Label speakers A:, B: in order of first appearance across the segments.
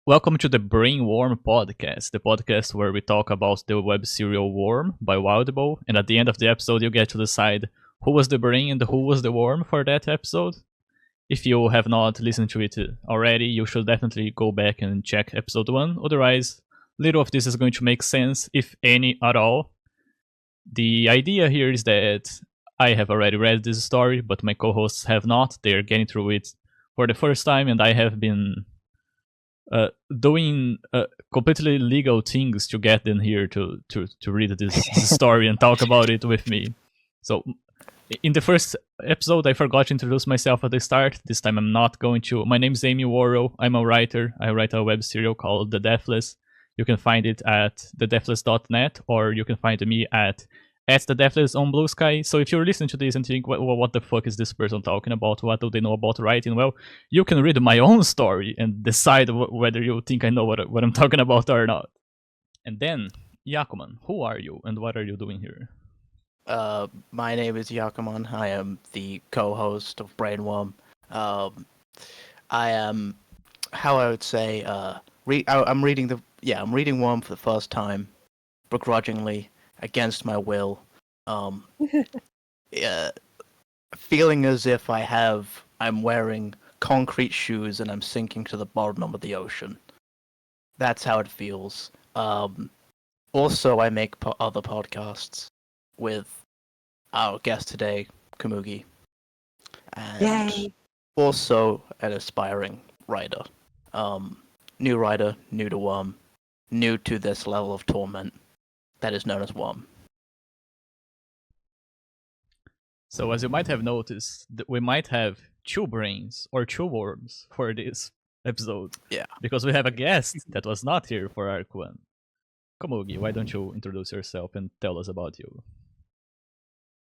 A: Welcome to the Brain Worm podcast, the podcast where we talk about the web serial Worm by Wildbow, and at the end of the episode you get to decide who was the brain and who was the worm for that episode. If you have not listened to it already, you should definitely go back and check episode 1, otherwise little of this is going to make sense, if any at all. The idea here is that I have already read this story, but my co-hosts have not. They're getting through it for the first time, and I have been doing completely legal things to get them here to read this story and talk about it with me. So in the first episode, I forgot to introduce myself at the start. This time I'm not going to. My name is Amy Worrell. I'm a writer. I write a web serial called The Deathless. You can find it at thedeathless.net, or you can find me at The Deathless on Blue Sky. So if you're listening to this and think, what the fuck is this person talking about? What do they know about writing? Well, you can read my own story and decide whether you think I know what I'm talking about or not. And then, Yakuman, who are you and what are you doing here?
B: My name is YAKUMAN. I am the co-host of Brainworm. I am, how I would say, I'm reading Worm for the first time, begrudgingly, against my will. Feeling as if I'm wearing concrete shoes and I'm sinking to the bottom of the ocean. That's how it feels. Also, I make other podcasts with our guest today, KOMUGI, and
C: Yay.
B: also an aspiring writer. New writer, new to Worm, new to this level of torment that is known as Worm.
A: So as you might have noticed, we might have two brains or two worms for this episode.
B: Yeah.
A: Because we have a guest that was not here for Arc 1. KOMUGI, why don't you introduce yourself and tell us about you?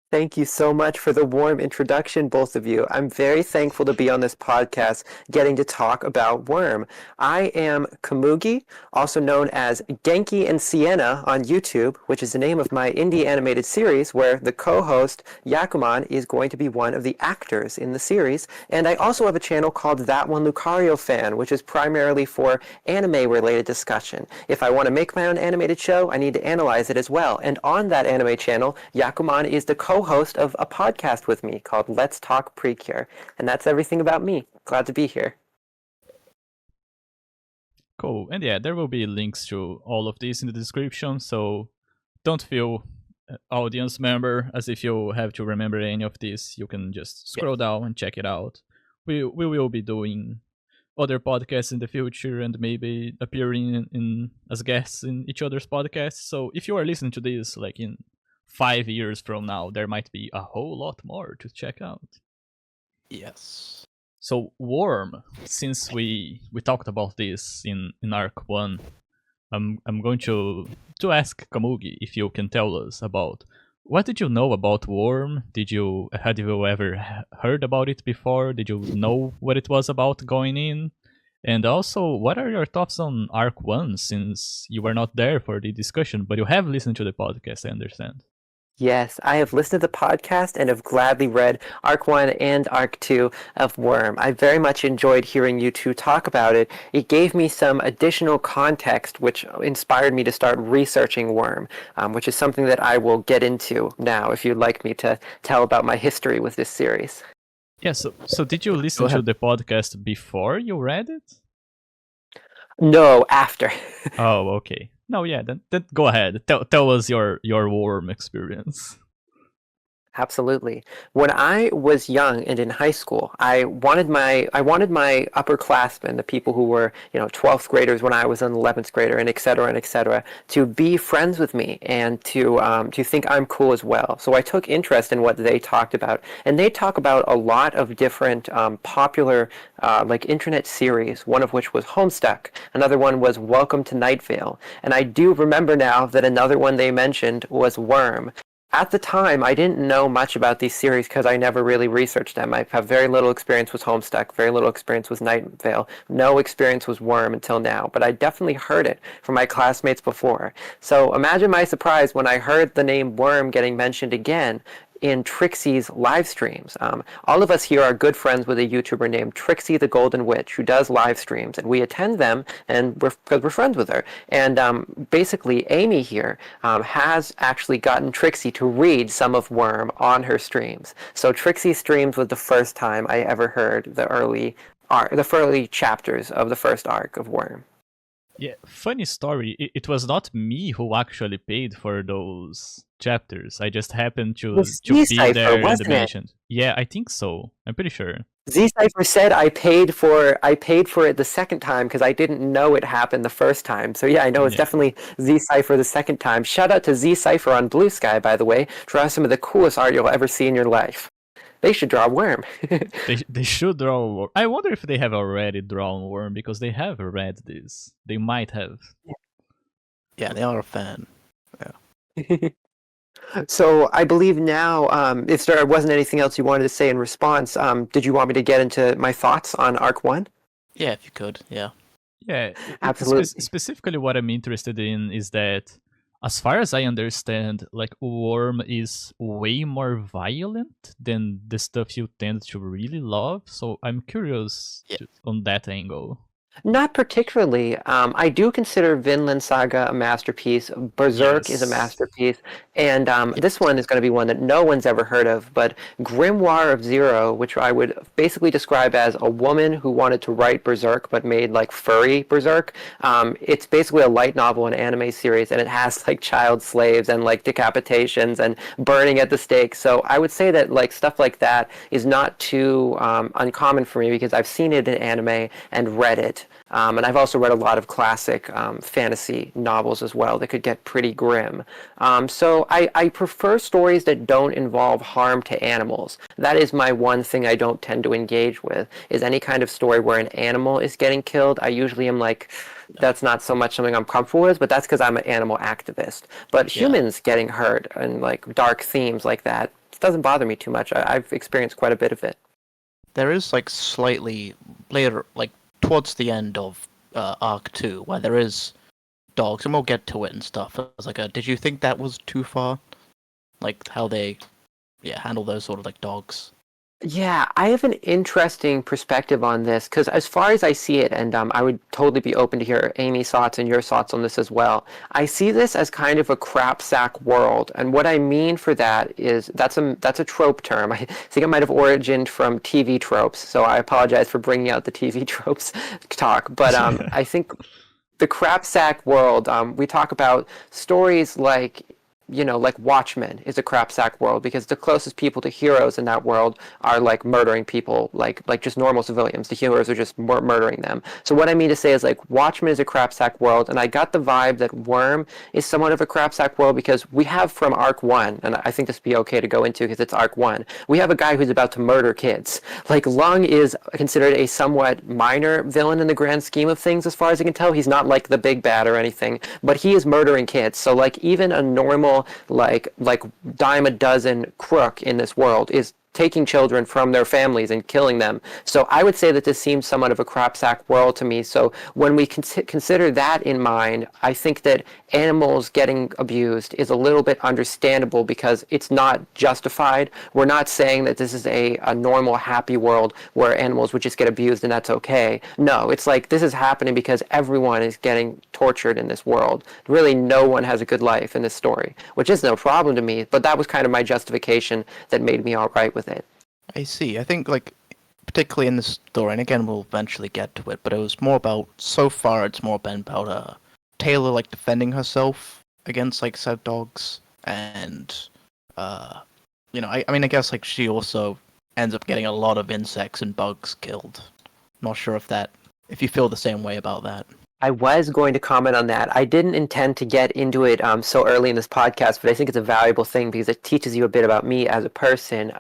C: Thank you so much for the warm introduction, both of you. I'm very thankful to be on this podcast, getting to talk about Worm. I am KOMUGI, also known as Genki and Sienna on YouTube, which is the name of my indie animated series where the co-host, Yakuman, is going to be one of the actors in the series. And I also have a channel called That One Lucario Fan, which is primarily for anime-related discussion. If I want to make my own animated show, I need to analyze it as well. And on that anime channel, Yakuman is the co-host of a podcast with me called Let's Talk Precure. And that's everything about me. Glad to be here.
A: Cool. And yeah, there will be links to all of this in the description, so don't feel audience member as if you have to remember any of this. You can just scroll down and check it out. We will be doing other podcasts in the future and maybe appearing in as guests in each other's podcasts. So if you are listening to this like in 5 years from now, there might be a whole lot more to check out.
B: Yes.
A: So Worm, since we talked about this in Arc 1, I'm going to ask KOMUGI if you can tell us about what did you know about Worm? Had you ever heard about it before? Did you know what it was about going in? And also, what are your thoughts on Arc 1, since you were not there for the discussion, but you have listened to the podcast, I understand.
C: Yes, I have listened to the podcast and have gladly read Arc 1 and Arc 2 of Worm. I very much enjoyed hearing you two talk about it. It gave me some additional context, which inspired me to start researching Worm, which is something that I will get into now, if you'd like me to tell about my history with this series.
A: Yeah, so did you listen to the podcast before you read it?
C: No, after.
A: Oh, okay. No, yeah, then go ahead. Tell us your Worm experience.
C: Absolutely. When I was young and in high school, I wanted my upperclassmen, the people who were 12th graders when I was an 11th grader, and et cetera, to be friends with me and to think I'm cool as well. So I took interest in what they talked about, and they talk about a lot of different popular like internet series. One of which was Homestuck. Another one was Welcome to Night Vale, and I do remember now that another one they mentioned was Worm. At the time, I didn't know much about these series because I never really researched them. I have very little experience with Homestuck, very little experience with Night Vale, no experience with Worm until now, but I definitely heard it from my classmates before. So imagine my surprise when I heard the name Worm getting mentioned again in Trixie's live streams. All of us here are good friends with a YouTuber named Trixie the Golden Witch, who does live streams, and we attend them, and because we're friends with her. And basically, Amy here has actually gotten Trixie to read some of Worm on her streams. So Trixie's streams was the first time I ever heard the early chapters of the first arc of Worm.
A: Yeah, funny story. It was not me who actually paid for those chapters. I just happened to be there in the mention. Yeah, I think so. I'm pretty sure.
C: Z-Cypher said I paid for it the second time because I didn't know it happened the first time. So yeah, I know it's definitely Z-Cypher the second time. Shout out to Z-Cypher on Blue Sky, by the way. Draw some of the coolest art you'll ever see in your life. They should draw Worm.
A: They should draw Worm. I wonder if they have already drawn Worm because they have read this. They might have.
B: Yeah, they are a fan. Yeah.
C: So I believe now, if there wasn't anything else you wanted to say in response, did you want me to get into my thoughts on Arc 1?
B: Yeah, if you could, yeah.
A: Yeah,
C: absolutely.
A: Specifically what I'm interested in is that, as far as I understand, like, Worm is way more violent than the stuff you tend to really love, so I'm curious on that angle.
C: Not particularly. I do consider Vinland Saga a masterpiece. Berserk is a masterpiece. And this one is going to be one that no one's ever heard of, but Grimoire of Zero, which I would basically describe as a woman who wanted to write Berserk but made like furry Berserk. It's basically a light novel and anime series, and it has like child slaves and like decapitations and burning at the stake. So I would say that like stuff like that is not too uncommon for me because I've seen it in anime and read it. And I've also read a lot of classic fantasy novels as well that could get pretty grim. So I prefer stories that don't involve harm to animals. That is my one thing I don't tend to engage with, is any kind of story where an animal is getting killed. I usually am like, that's not so much something I'm comfortable with, but that's because I'm an animal activist. But humans getting hurt and like dark themes like that, it doesn't bother me too much. I've experienced quite a bit of it.
B: There is like slightly later, like towards the end of Arc 2, where there is dogs, and we'll get to it and stuff. I was like, did you think that was too far? Like how they handle those sort of like dogs.
C: Yeah, I have an interesting perspective on this because as far as I see it, and I would totally be open to hear Amy's thoughts and your thoughts on this as well. I see this as kind of a crap sack world, and what I mean for that is that's a trope term. I think it might have origined from TV tropes, so I apologize for bringing out the TV tropes talk. But I think the crap sack world, we talk about stories like, you know, like Watchmen is a crap sack world because the closest people to heroes in that world are like murdering people, like just normal civilians. The heroes are just murdering them. So what I mean to say is like Watchmen is a crap sack world, and I got the vibe that Worm is somewhat of a crap sack world because we have from Arc 1, and I think this would be okay to go into because it's Arc 1, we have a guy who's about to murder kids. Like Lung is considered a somewhat minor villain in the grand scheme of things as far as I can tell. He's not like the big bad or anything, but he is murdering kids. So like even a normal like dime a dozen crook in this world is taking children from their families and killing them. So I would say that this seems somewhat of a crap sack world to me. So when we consider that in mind, I think that animals getting abused is a little bit understandable because it's not justified. We're not saying that this is a normal, happy world where animals would just get abused and that's okay. No, it's like this is happening because everyone is getting tortured in this world. Really, no one has a good life in this story, which is no problem to me, but that was kind of my justification that made me all right with it.
B: I see. I think, like, particularly in this story, and again, we'll eventually get to it, but it was more about, so far, it's more been about Taylor, like, defending herself against, like, said dogs, and, you know, I mean, I guess, like, she also ends up getting a lot of insects and bugs killed. Not sure if you feel the same way about that.
C: I was going to comment on that. I didn't intend to get into it so early in this podcast, but I think it's a valuable thing because it teaches you a bit about me as a person.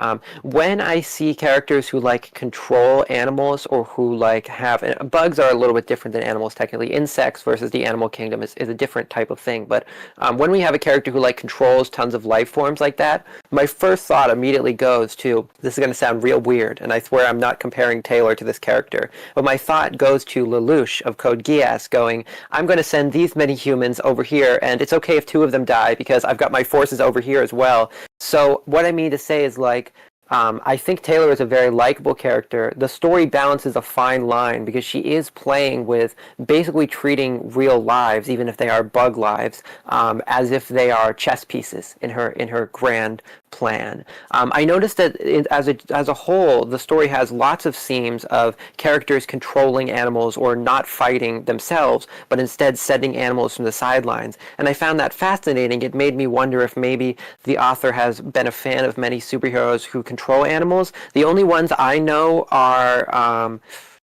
C: When I see characters who like control animals or who like have bugs are a little bit different than animals technically. Insects versus the animal kingdom is a different type of thing. But when we have a character who like controls tons of life forms like that, my first thought immediately goes to, this is going to sound real weird, and I swear I'm not comparing Taylor to this character, but my thought goes to Lelouch of Code Geass, boss going, I'm going to send these many humans over here, and it's okay if 2 of them die because I've got my forces over here as well. So what I mean to say is like, I think Taylor is a very likable character. The story balances a fine line because she is playing with basically treating real lives, even if they are bug lives, as if they are chess pieces in her grand plan. I noticed that as a whole, the story has lots of themes of characters controlling animals or not fighting themselves, but instead sending animals from the sidelines. And I found that fascinating. It made me wonder if maybe the author has been a fan of many superheroes who control animals. The only ones I know are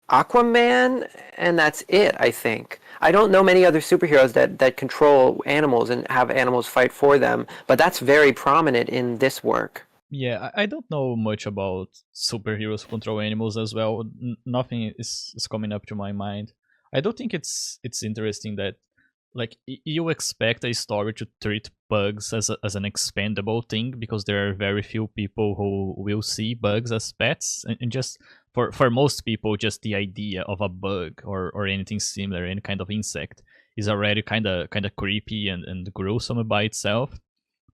C: Aquaman, and that's it, I think. I don't know many other superheroes that control animals and have animals fight for them, but that's very prominent in this work.
A: Yeah, I don't know much about superheroes who control animals as well. Nothing is coming up to my mind. I don't think it's interesting that like you expect a story to treat bugs as an expendable thing because there are very few people who will see bugs as pets, and just for most people just the idea of a bug or anything similar, any kind of insect, is already kind of creepy and gruesome by itself.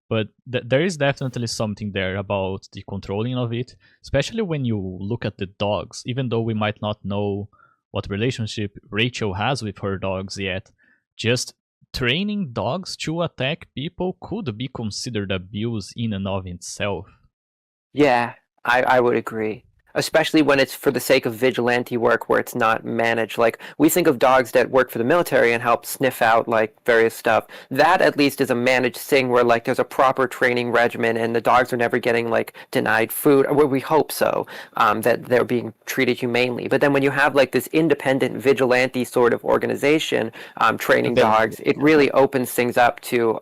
A: But there is definitely something there about the controlling of it, especially when you look at the dogs. Even though we might not know what relationship Rachel has with her dogs yet, just training dogs to attack people could be considered abuse in and of itself.
C: Yeah, I would agree. Especially when it's for the sake of vigilante work where it's not managed. Like, we think of dogs that work for the military and help sniff out, like, various stuff. That, at least, is a managed thing where, like, there's a proper training regimen and the dogs are never getting, like, denied food. Well, we hope so, that they're being treated humanely. But then when you have, like, this independent vigilante sort of organization training dogs, it really opens things up to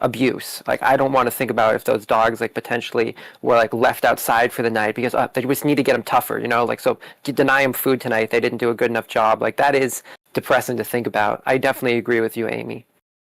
C: abuse. Like, I don't want to think about if those dogs, like, potentially were, like, left outside for the night because they just need to get them tougher, you know, like, so you deny them food tonight, they didn't do a good enough job. Like, that is depressing to think about. I definitely agree with you, Amy.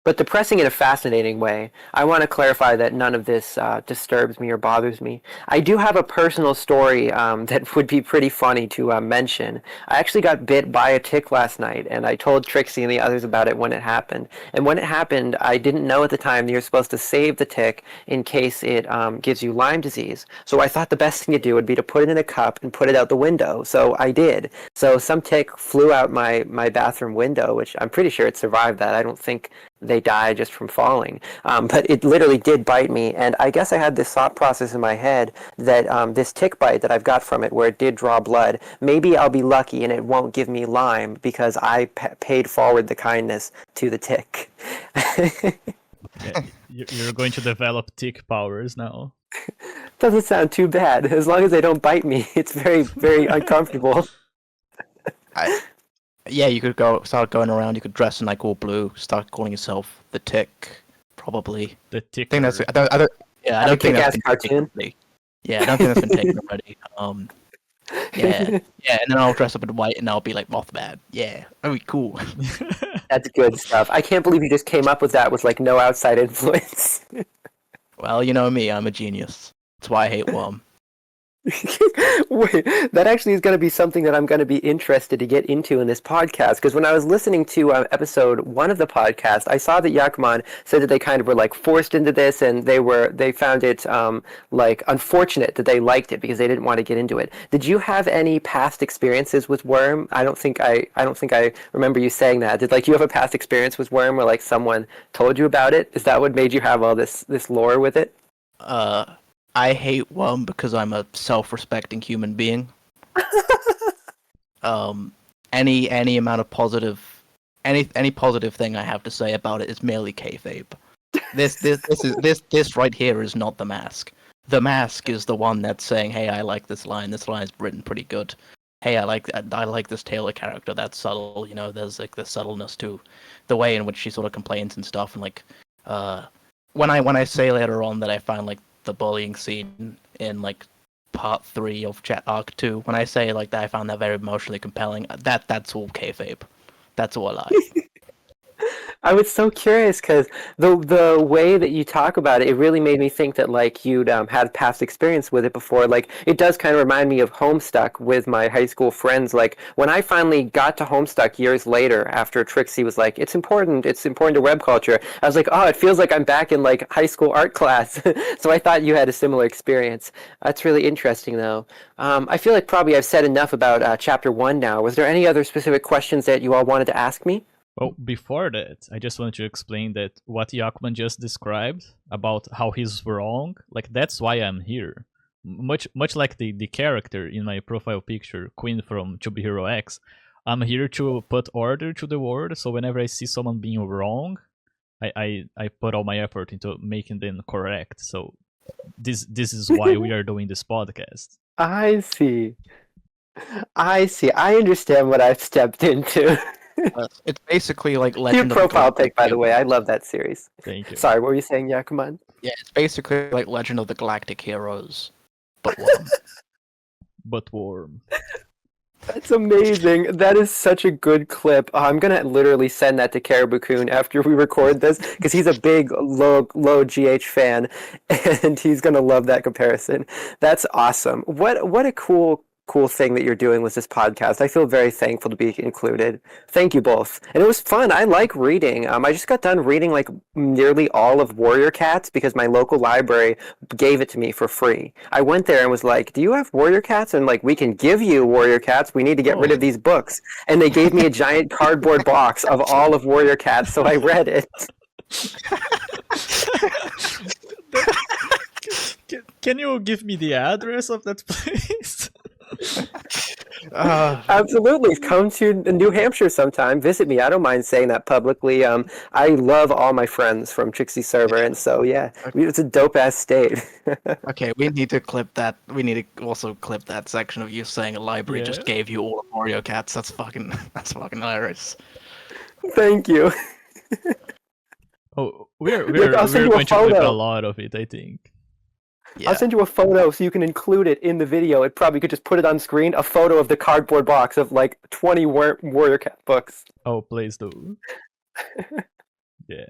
C: But depressing in a fascinating way. I want to clarify that none of this disturbs me or bothers me. I do have a personal story that would be pretty funny to mention. I actually got bit by a tick last night, and I told Trixie and the others about it when it happened. And when it happened, I didn't know at the time that you're supposed to save the tick in case it gives you Lyme disease. So I thought the best thing to do would be to put it in a cup and put it out the window. So I did. So some tick flew out my bathroom window, which I'm pretty sure it survived that. I don't think they die just from falling. But it literally did bite me. And I guess I had this thought process in my head that this tick bite that I've got from it, where it did draw blood, maybe I'll be lucky and it won't give me Lyme because I paid forward the kindness to the tick.
A: Yeah, you're going to develop tick powers now.
C: Doesn't sound too bad. As long as they don't bite me, it's very, very uncomfortable.
B: Yeah, you could start going around. You could dress in like all blue. Start calling yourself the Tick, probably.
A: The tick.
B: I think that's. I don't. Yeah, I don't think that's been
C: cartoon.
B: taken. Yeah, I don't think that's been taken already. Yeah, and then I'll dress up in white and I'll be like Mothman. Yeah, that'd be cool.
C: That's good stuff. I can't believe you just came up with that with like no outside influence.
B: Well, you know me. I'm a genius. That's why I hate Worm.
C: Wait, that actually is going to be something that I'm going to be interested to get into in this podcast, because when I was listening to episode 1 of the podcast, I saw that Yakuman said that they kind of were like forced into this, and they found it like unfortunate that they liked it because they didn't want to get into it. Did you have any past experiences with Worm? I don't think I remember you saying that. Did like you have a past experience with Worm where like someone told you about it? Is that what made you have all this lore with it?
B: I hate Worm because I'm a self-respecting human being. Any amount of positive, any positive thing I have to say about it is merely kayfabe. This right here is not the mask. The mask is the one that's saying, "Hey, I like this line. This line's written pretty good. Hey, I like this Taylor character. That's subtle. You know, there's like the subtleness to the way in which she sort of complains and stuff. And like, when I say later on that I find like the bullying scene in like part 3 of arc 2, when I say like that I found that very emotionally compelling, that's all kayfabe. That's all a lie.
C: I was so curious because the way that you talk about it, it really made me think that like you'd had past experience with it before. Like it does kind of remind me of Homestuck with my high school friends. Like when I finally got to Homestuck years later, after Trixie was like, it's important to web culture." I was like, "Oh, it feels like I'm back in like high school art class." So I thought you had a similar experience. That's really interesting, though. I feel like probably I've said enough about chapter one now. Was there any other specific questions that you all wanted to ask me?
A: Well, before that, I just wanted to explain that what Yakuman just described about how he's wrong, like that's why I'm here. Much like the character in my profile picture, Queen from To Be Hero X, I'm here to put order to the world, so whenever I see someone being wrong, I put all my effort into making them correct. So this is why we are doing this podcast.
C: I see. I see. I understand what I've stepped into.
B: It's basically like
C: Cute
B: Legend of the
C: profile
B: Galactic
C: pic, by the way.
B: Heroes.
C: I love that series.
A: Thank you.
C: Sorry, what were you saying, Yakuman?
B: Yeah, it's basically like Legend of the Galactic Heroes, but warm.
A: But warm.
C: That's amazing. That is such a good clip. I'm gonna literally send that to Caribou-kun after we record this because he's a big low GH fan, and he's gonna love that comparison. That's awesome. What a cool thing that you're doing with this podcast. I feel very thankful to be included. Thank you both. And it was fun. I like reading. I just got done reading like nearly all of Warrior Cats because my local library gave it to me for free. I went there and was like, "Do you have Warrior Cats?" And like, "We can give you Warrior Cats. We need to get rid of these books." And they gave me a giant cardboard box of all of Warrior Cats, so I read it.
A: Can you give me the address of that place?
C: Absolutely. Come to New Hampshire sometime. Visit me. I don't mind saying that publicly. I love all my friends from Trixie server, and so yeah, it's a dope ass state.
B: Okay, we need to clip that. We need to also clip that section of you saying a library just gave you all of Mario Cats. That's fucking hilarious.
C: Thank you.
A: Oh, we're
C: I'll send you
A: going
C: a
A: to clip a
C: photo.
A: lot of it, I think.
B: Yeah.
C: I'll send you a photo so you can include it in the video. It probably could just put it on screen. A photo of the cardboard box of like 20 Warrior Cat books.
A: Oh, please do. Yeah.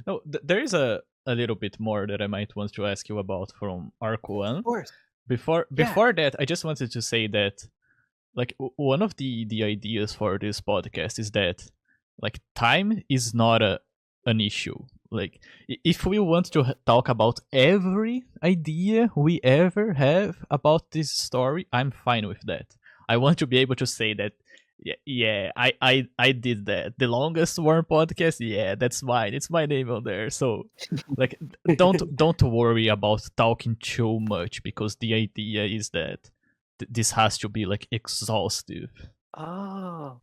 A: No, there is a little bit more that I might want to ask you about from Arc 1.
C: Of course.
A: Before that, I just wanted to say that like one of the ideas for this podcast is that like time is not an issue. Like if we want to talk about every idea we ever have about this story, I'm fine with that. I want to be able to say that I did that. The longest worm podcast, yeah, that's mine. It's my name on there. So like don't worry about talking too much because the idea is that this has to be like exhaustive.
C: Oh,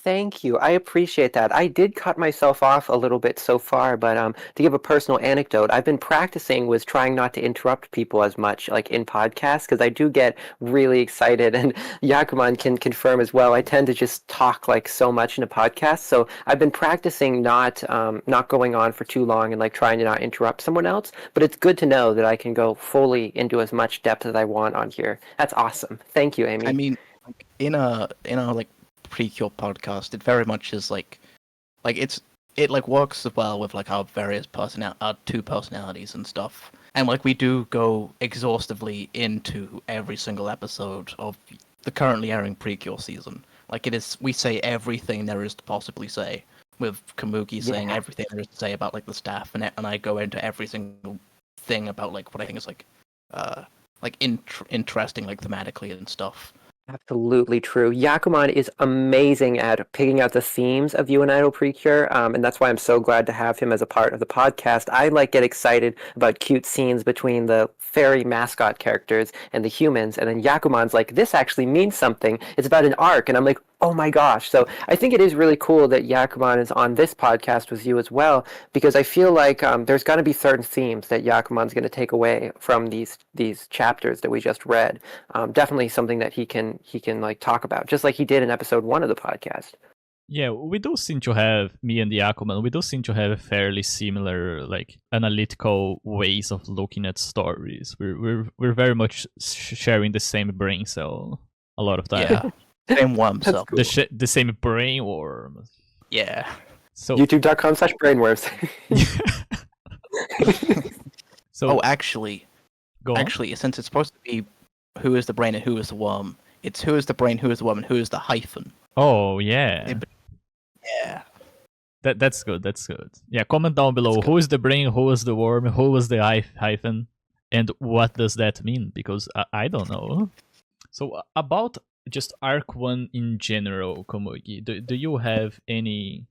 C: thank you. I appreciate that. I did cut myself off a little bit so far, but to give a personal anecdote, I've been practicing with trying not to interrupt people as much, like in podcasts, because I do get really excited, and Yakuman can confirm as well. I tend to just talk like so much in a podcast, so I've been practicing not going on for too long and like trying to not interrupt someone else. But it's good to know that I can go fully into as much depth as I want on here. That's awesome. Thank you, Amy.
B: I mean, like, in a like Precure podcast, it very much is like it like works as well with like our various our two personalities and stuff, and like we do go exhaustively into every single episode of the currently airing Precure season. Like we say everything there is to possibly say, with Komugi saying everything there is to say about like the staff, and I go into every single thing about like what I think is like interesting like thematically and stuff.
C: Absolutely true. Yakuman is amazing at picking out the themes of You and Idol Precure, and that's why I'm so glad to have him as a part of the podcast. I like get excited about cute scenes between the fairy mascot characters and the humans, and then Yakuman's like, "This actually means something. It's about an arc," and I'm like, "Oh my gosh!" So I think it is really cool that Yakuman is on this podcast with you as well, because I feel like there's got to be certain themes that Yakuman's going to take away from these chapters that we just read. Definitely something that he can like talk about, just like he did in episode 1 of the podcast.
A: Yeah, we do seem to have, me and the Yakuman, we do seem to have fairly similar like analytical ways of looking at stories. We're very much sharing the same brain cell a lot of time.
B: Yeah. Same worm cell.
C: Cool.
A: The same brain worm.
B: Yeah.
A: So
C: YouTube.com/brainwaves.
A: so
B: Oh, actually,
A: go on.
B: since it's supposed to be who is the brain and who is the worm, it's who is the brain, who is the worm, and who is the hyphen.
A: Oh yeah.
B: Yeah.
A: That's good. That's good. Yeah, comment down below who is the brain, who is the worm, who is the hyphen, and what does that mean? Because I don't know. So about just Arc 1 in general, Komugi, do you have any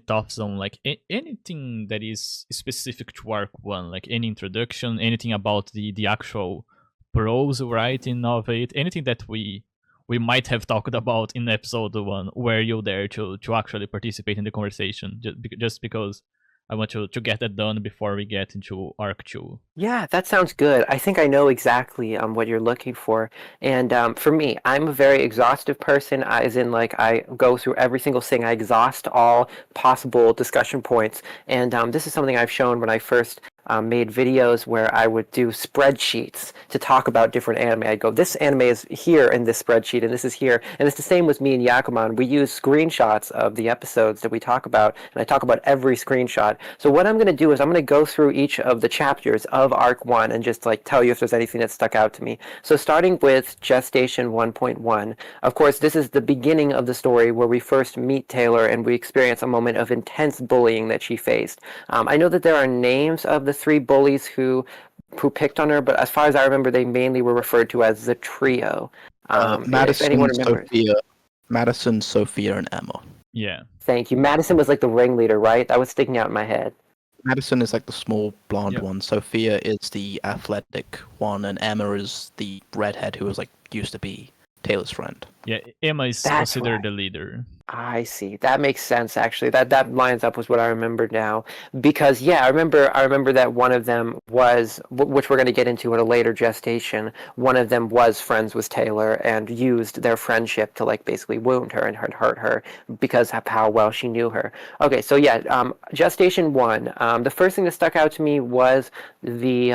A: thoughts on like anything that is specific to Arc 1, like any introduction, anything about the actual prose writing of it, anything that we might have talked about in episode 1? Were you there to actually participate in the conversation? Just because I want to get that done before we get into Arc 2.
C: Yeah, that sounds good. I think I know exactly what you're looking for. And for me, I'm a very exhaustive person, as in like I go through every single thing. I exhaust all possible discussion points. And this is something I've shown when I first made videos where I would do spreadsheets to talk about different anime. I'd go, this anime is here in this spreadsheet, and this is here. And it's the same with me and Yakuman. We use screenshots of the episodes that we talk about, and I talk about every screenshot. So what I'm going to do is I'm going to go through each of the chapters of Arc 1 and just like tell you if there's anything that stuck out to me. So starting with Gestation 1.1, of course, this is the beginning of the story where we first meet Taylor and we experience a moment of intense bullying that she faced. I know that there are names of the 3 bullies who picked on her, but as far as I remember, they mainly were referred to as the trio. If anyone remembers.
B: Madison, Sophia, and Emma.
A: Yeah.
C: Thank you. Madison was like the ringleader, right? That was sticking out in my head.
B: Madison is like the small blonde
A: Yep.
B: one. Sophia is the athletic one, and Emma is the redhead who was like used to be Taylor's friend.
A: Yeah, Emma is
C: That's
A: considered
C: right.
A: the leader.
C: I see. That makes sense, actually. That lines up with what I remember now. Because yeah, I remember that one of them was, which we're going to get into in a later gestation. One of them was friends with Taylor and used their friendship to like basically wound her and hurt her because of how well she knew her. Okay, so yeah, Gestation 1. The first thing that stuck out to me was the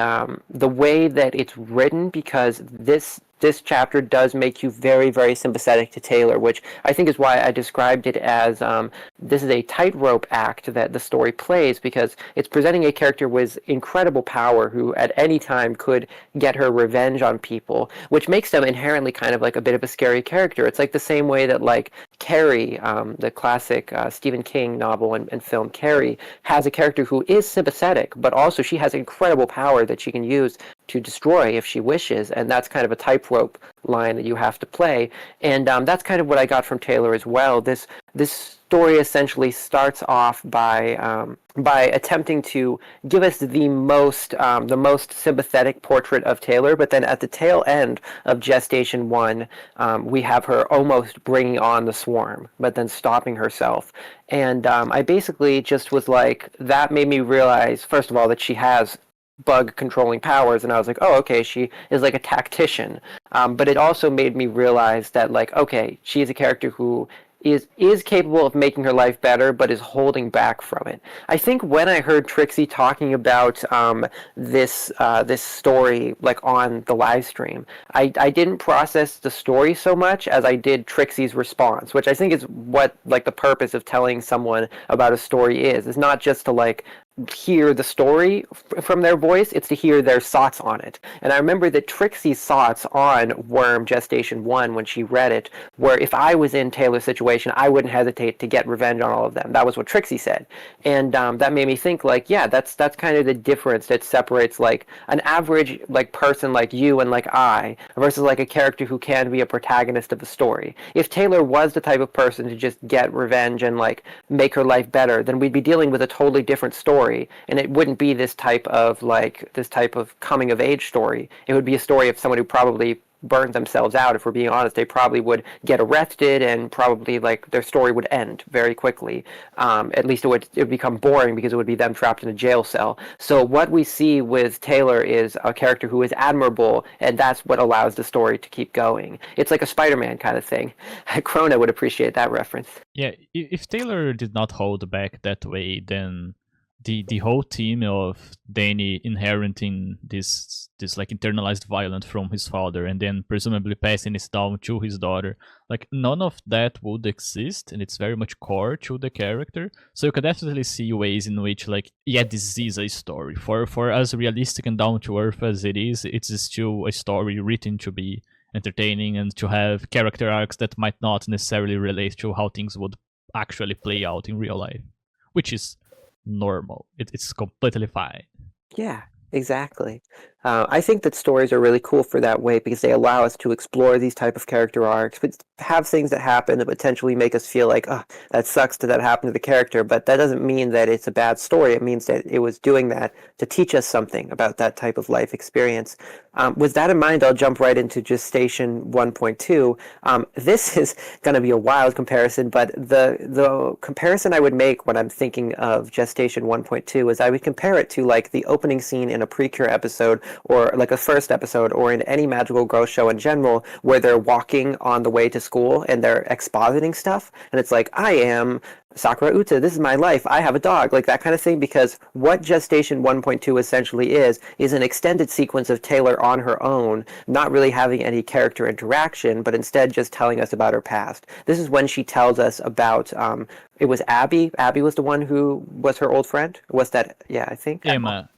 C: way that it's written, because this chapter does make you very, very sympathetic to Taylor, which I think is why I described it as this is a tightrope act that the story plays, because it's presenting a character with incredible power who at any time could get her revenge on people, which makes them inherently kind of like a bit of a scary character. It's like the same way that like Carrie, the classic Stephen King novel and film Carrie, has a character who is sympathetic, but also she has incredible power that she can use to destroy if she wishes, and that's kind of a tightrope line that you have to play. And that's kind of what I got from Taylor as well. This story essentially starts off by attempting to give us the most sympathetic portrait of Taylor, but then at the tail end of Gestation 1, we have her almost bringing on the swarm, but then stopping herself. And I basically just was like, that made me realize, first of all, that she has bug controlling powers, and I was like, oh, okay, she is like a tactician. But it also made me realize that, like, okay, she is a character who is capable of making her life better, but is holding back from it. I think when I heard Trixie talking about this story like on the live stream, I didn't process the story so much as I did Trixie's response, which I think is what like the purpose of telling someone about a story is not just to like hear the story from their voice, it's to hear their thoughts on it. And I remember that Trixie's thoughts on Worm Gestation 1 when she read it were, if I was in Taylor's situation, I wouldn't hesitate to get revenge on all of them. That was what Trixie said. And that made me think like, yeah, that's kind of the difference that separates like an average like person like you and like I versus like a character who can be a protagonist of a story. If Taylor was the type of person to just get revenge and like make her life better, then we'd be dealing with a totally different story, and it wouldn't be this type of coming of age story. It would be a story of someone who probably burned themselves out. If we're being honest, they probably would get arrested, and probably like their story would end very quickly. At least it would become boring because it would be them trapped in a jail cell. So what we see with Taylor is a character who is admirable, and that's what allows the story to keep going. It's like a Spider-Man kind of thing. Krona would appreciate that reference.
A: Yeah, if Taylor did not hold back that way, then the whole theme of Danny inheriting this like internalized violence from his father and then presumably passing it down to his daughter, like none of that would exist, and it's very much core to the character. So you can definitely see ways in which, like, yeah, this is a story for as realistic and down to earth as it is. It's still a story written to be entertaining and to have character arcs that might not necessarily relate to how things would actually play out in real life, which is normal. It's completely fine.
C: Yeah, exactly. I think that stories are really cool for that way because they allow us to explore these type of character arcs, but have things that happen that potentially make us feel like, oh, that sucks that happened to the character. But that doesn't mean that it's a bad story. It means that it was doing that to teach us something about that type of life experience. With that in mind, I'll jump right into Gestation 1.2. This is going to be a wild comparison, but the comparison I would make when I'm thinking of Gestation 1.2 is I would compare it to like the opening scene in a Precure episode or like a first episode or in any Magical Girl show in general where they're walking on the way to school and they're expositing stuff. And it's like, I am Sakura Uta, this is my life, I have a dog, like that kind of thing, because what Gestation 1.2 essentially is an extended sequence of Taylor on her own, not really having any character interaction, but instead just telling us about her past. This is when she tells us about, it was Abby. Abby was the one who was her old friend? Was that, yeah, I think?
A: Emma.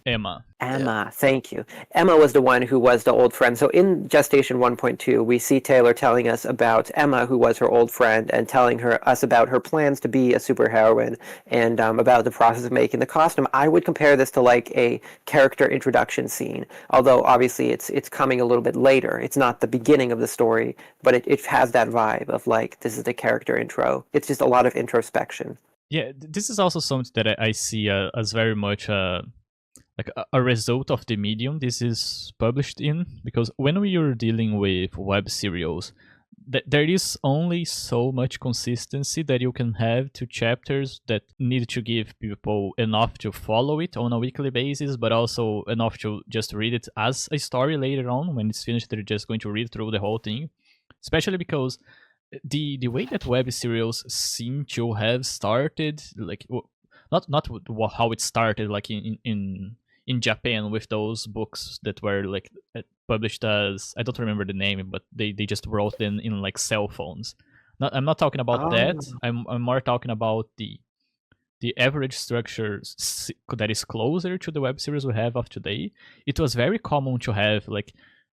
C: Emma, thank you. Emma was the one who was the old friend. So in Gestation 1.2, we see Taylor telling us about Emma, who was her old friend, and telling us about her plans to be a superheroine and about the process of making the costume. I would compare this to like a character introduction scene, although obviously it's coming a little bit later. It's not the beginning of the story, but it has that vibe of like, this is the character intro. It's just a lot of introspection.
A: Yeah, this is also something that I see as very much like a result of the medium this is published in, because when we are dealing with web serials, there is only so much consistency that you can have to chapters that need to give people enough to follow it on a weekly basis, but also enough to just read it as a story later on. When it's finished, they're just going to read through the whole thing, especially because the way that web serials seem to have started, like not how it started, like in Japan with those books that were like published as, I don't remember the name, but they just wrote them in like cell phones. I'm not talking about that. I'm more talking about the average structure that is closer to the web series we have of today. It was very common to have like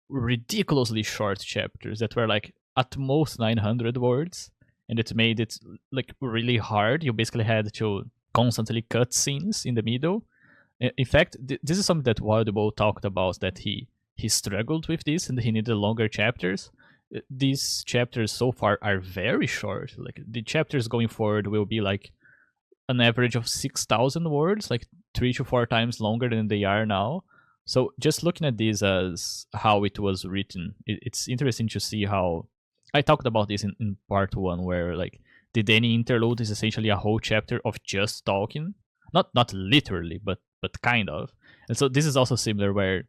A: ridiculously short chapters that were like at most 900 words, and it made it like really hard. You basically had to constantly cut scenes in the middle. In fact, this is something that Wildebow talked about, that he struggled with this and he needed longer chapters. These chapters so far are very short. Like the chapters going forward will be like an average of 6,000 words, like 3 to 4 times longer than they are now. So just looking at this as how it was written, it's interesting to see how I talked about this in part 1, where like the Danny interlude is essentially a whole chapter of just talking. Not literally, but kind of. And so this is also similar, where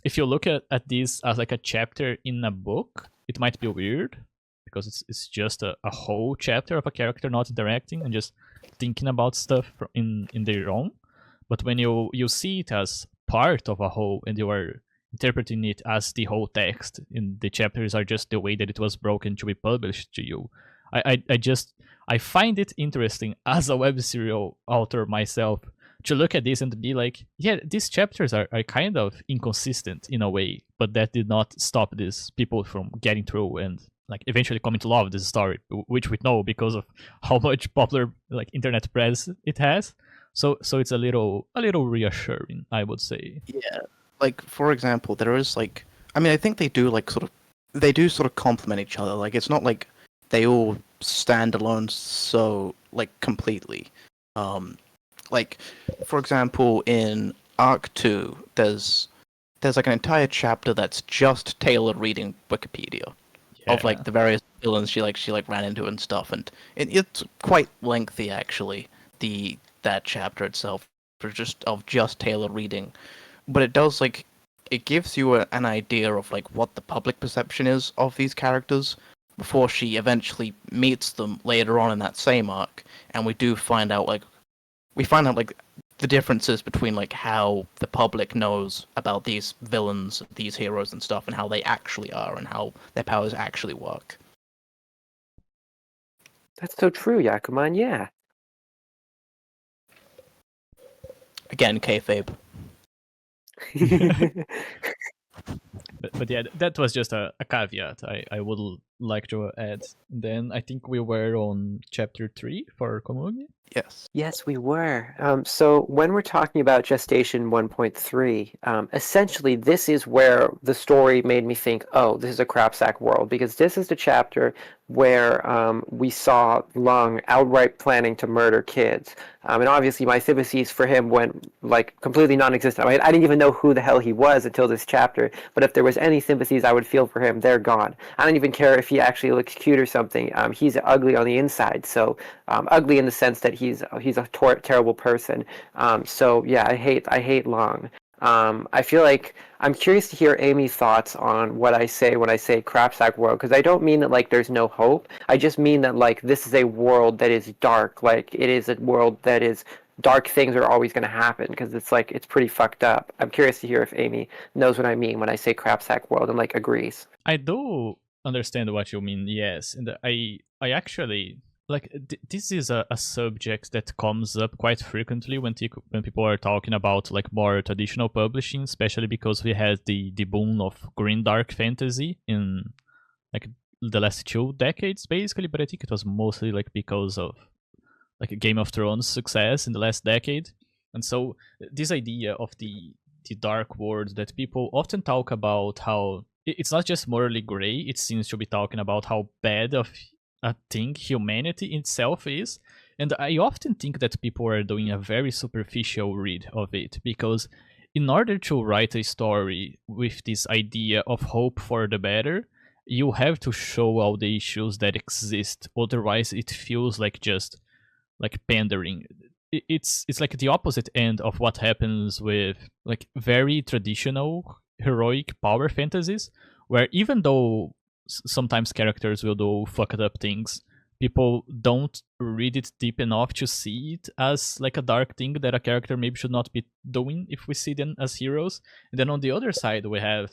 A: if you look at this as like a chapter in a book, it might be weird because it's just a whole chapter of a character not interacting and just thinking about stuff in their own. But when you see it as part of a whole and you are interpreting it as the whole text, and the chapters are just the way that it was broken to be published to you, I find it interesting as a web serial author myself to look at this and be like, yeah, these chapters are kind of inconsistent in a way, but that did not stop these people from getting through and like eventually coming to love this story, which we know because of how much popular like internet press it has. So it's a little reassuring, I would say.
B: Yeah, like for example, there is like, I mean, I think they do sort of complement each other. Like it's not like they all stand alone so like completely. Like for example, in Arc 2, there's like an entire chapter that's just Taylor reading Wikipedia of like the various villains she ran into and stuff, and it's quite lengthy actually. That chapter itself of just Taylor reading, but it does like it gives you an idea of like what the public perception is of these characters before she eventually meets them later on in that same arc, and we find out like the differences between like how the public knows about these villains, these heroes and stuff, and how they actually are, and how their powers actually work.
C: That's so true, Yakuman. Yeah.
B: Again, kayfabe.
A: But yeah, that was just a caveat I would like to add. Then I think we were on chapter 3 for Komugi.
B: Yes.
C: Yes, we were. So when we're talking about Gestation 1.3, essentially this is where the story made me think, oh, this is a crapsack world, because this is the chapter where we saw Lung outright planning to murder kids. And obviously my sympathies for him went like completely non-existent. I mean, I didn't even know who the hell he was until this chapter, but if there was any sympathies I would feel for him, they're gone. I don't even care if he actually looks cute or something. He's ugly on the inside, so ugly in the sense that he's a terrible person. So yeah, I hate Long. I feel like I'm curious to hear Amy's thoughts on what I say when I say crapsack world, because I don't mean that like there's no hope. I just mean that like this is a world that is dark. Like it is a world that is dark. Things are always going to happen because it's like it's pretty fucked up. I'm curious to hear if Amy knows what I mean when I say crapsack world and like agrees.
A: I do understand what you mean, yes, and I actually like this is a subject that comes up quite frequently when people are talking about like more traditional publishing, especially because we had the boom of green dark fantasy in like the last 2 decades basically, but I think it was mostly like because of like Game of Thrones success in the last decade. And so this idea of the dark world that people often talk about, how it's not just morally gray, it seems to be talking about how bad of a thing humanity itself is. And I often think that people are doing a very superficial read of it, because in order to write a story with this idea of hope for the better, you have to show all the issues that exist. Otherwise it feels like just like pandering. It's like the opposite end of what happens with like very traditional heroic power fantasies, where even though sometimes characters will do fucked up things, people don't read it deep enough to see it as like a dark thing that a character maybe should not be doing if we see them as heroes. And then on the other side we have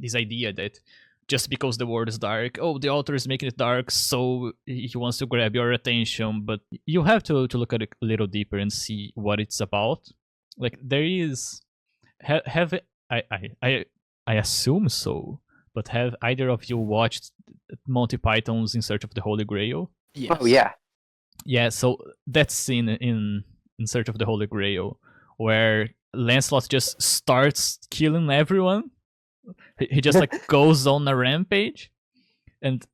A: this idea that just because the world is dark, oh, the author is making it dark, so he wants to grab your attention. But you have to look at it a little deeper and see what it's about. Like there is, I assume so, but have either of you watched Monty Python's In Search of the Holy Grail?
B: Yes.
C: Oh yeah.
A: Yeah, so that scene in Search of the Holy Grail, where Lancelot just starts killing everyone. He just like goes on a rampage, and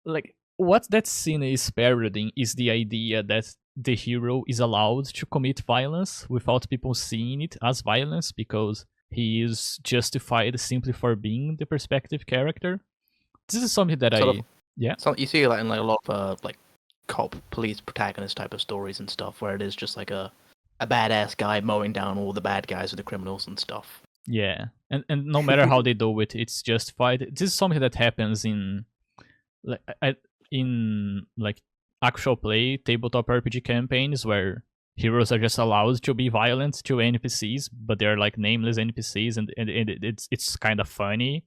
A: like what that scene is parodying is the idea that the hero is allowed to commit violence without people seeing it as violence, because he is justified simply for being the perspective character. This is something that
B: So you see that in like a lot of like cop, police, protagonist type of stories and stuff, where it is just like a badass guy mowing down all the bad guys or the criminals and stuff.
A: Yeah, and no matter how they do it, it's justified. This is something that happens in like actual play tabletop RPG campaigns, where heroes are just allowed to be violent to NPCs, but they're like nameless NPCs, and it's kind of funny.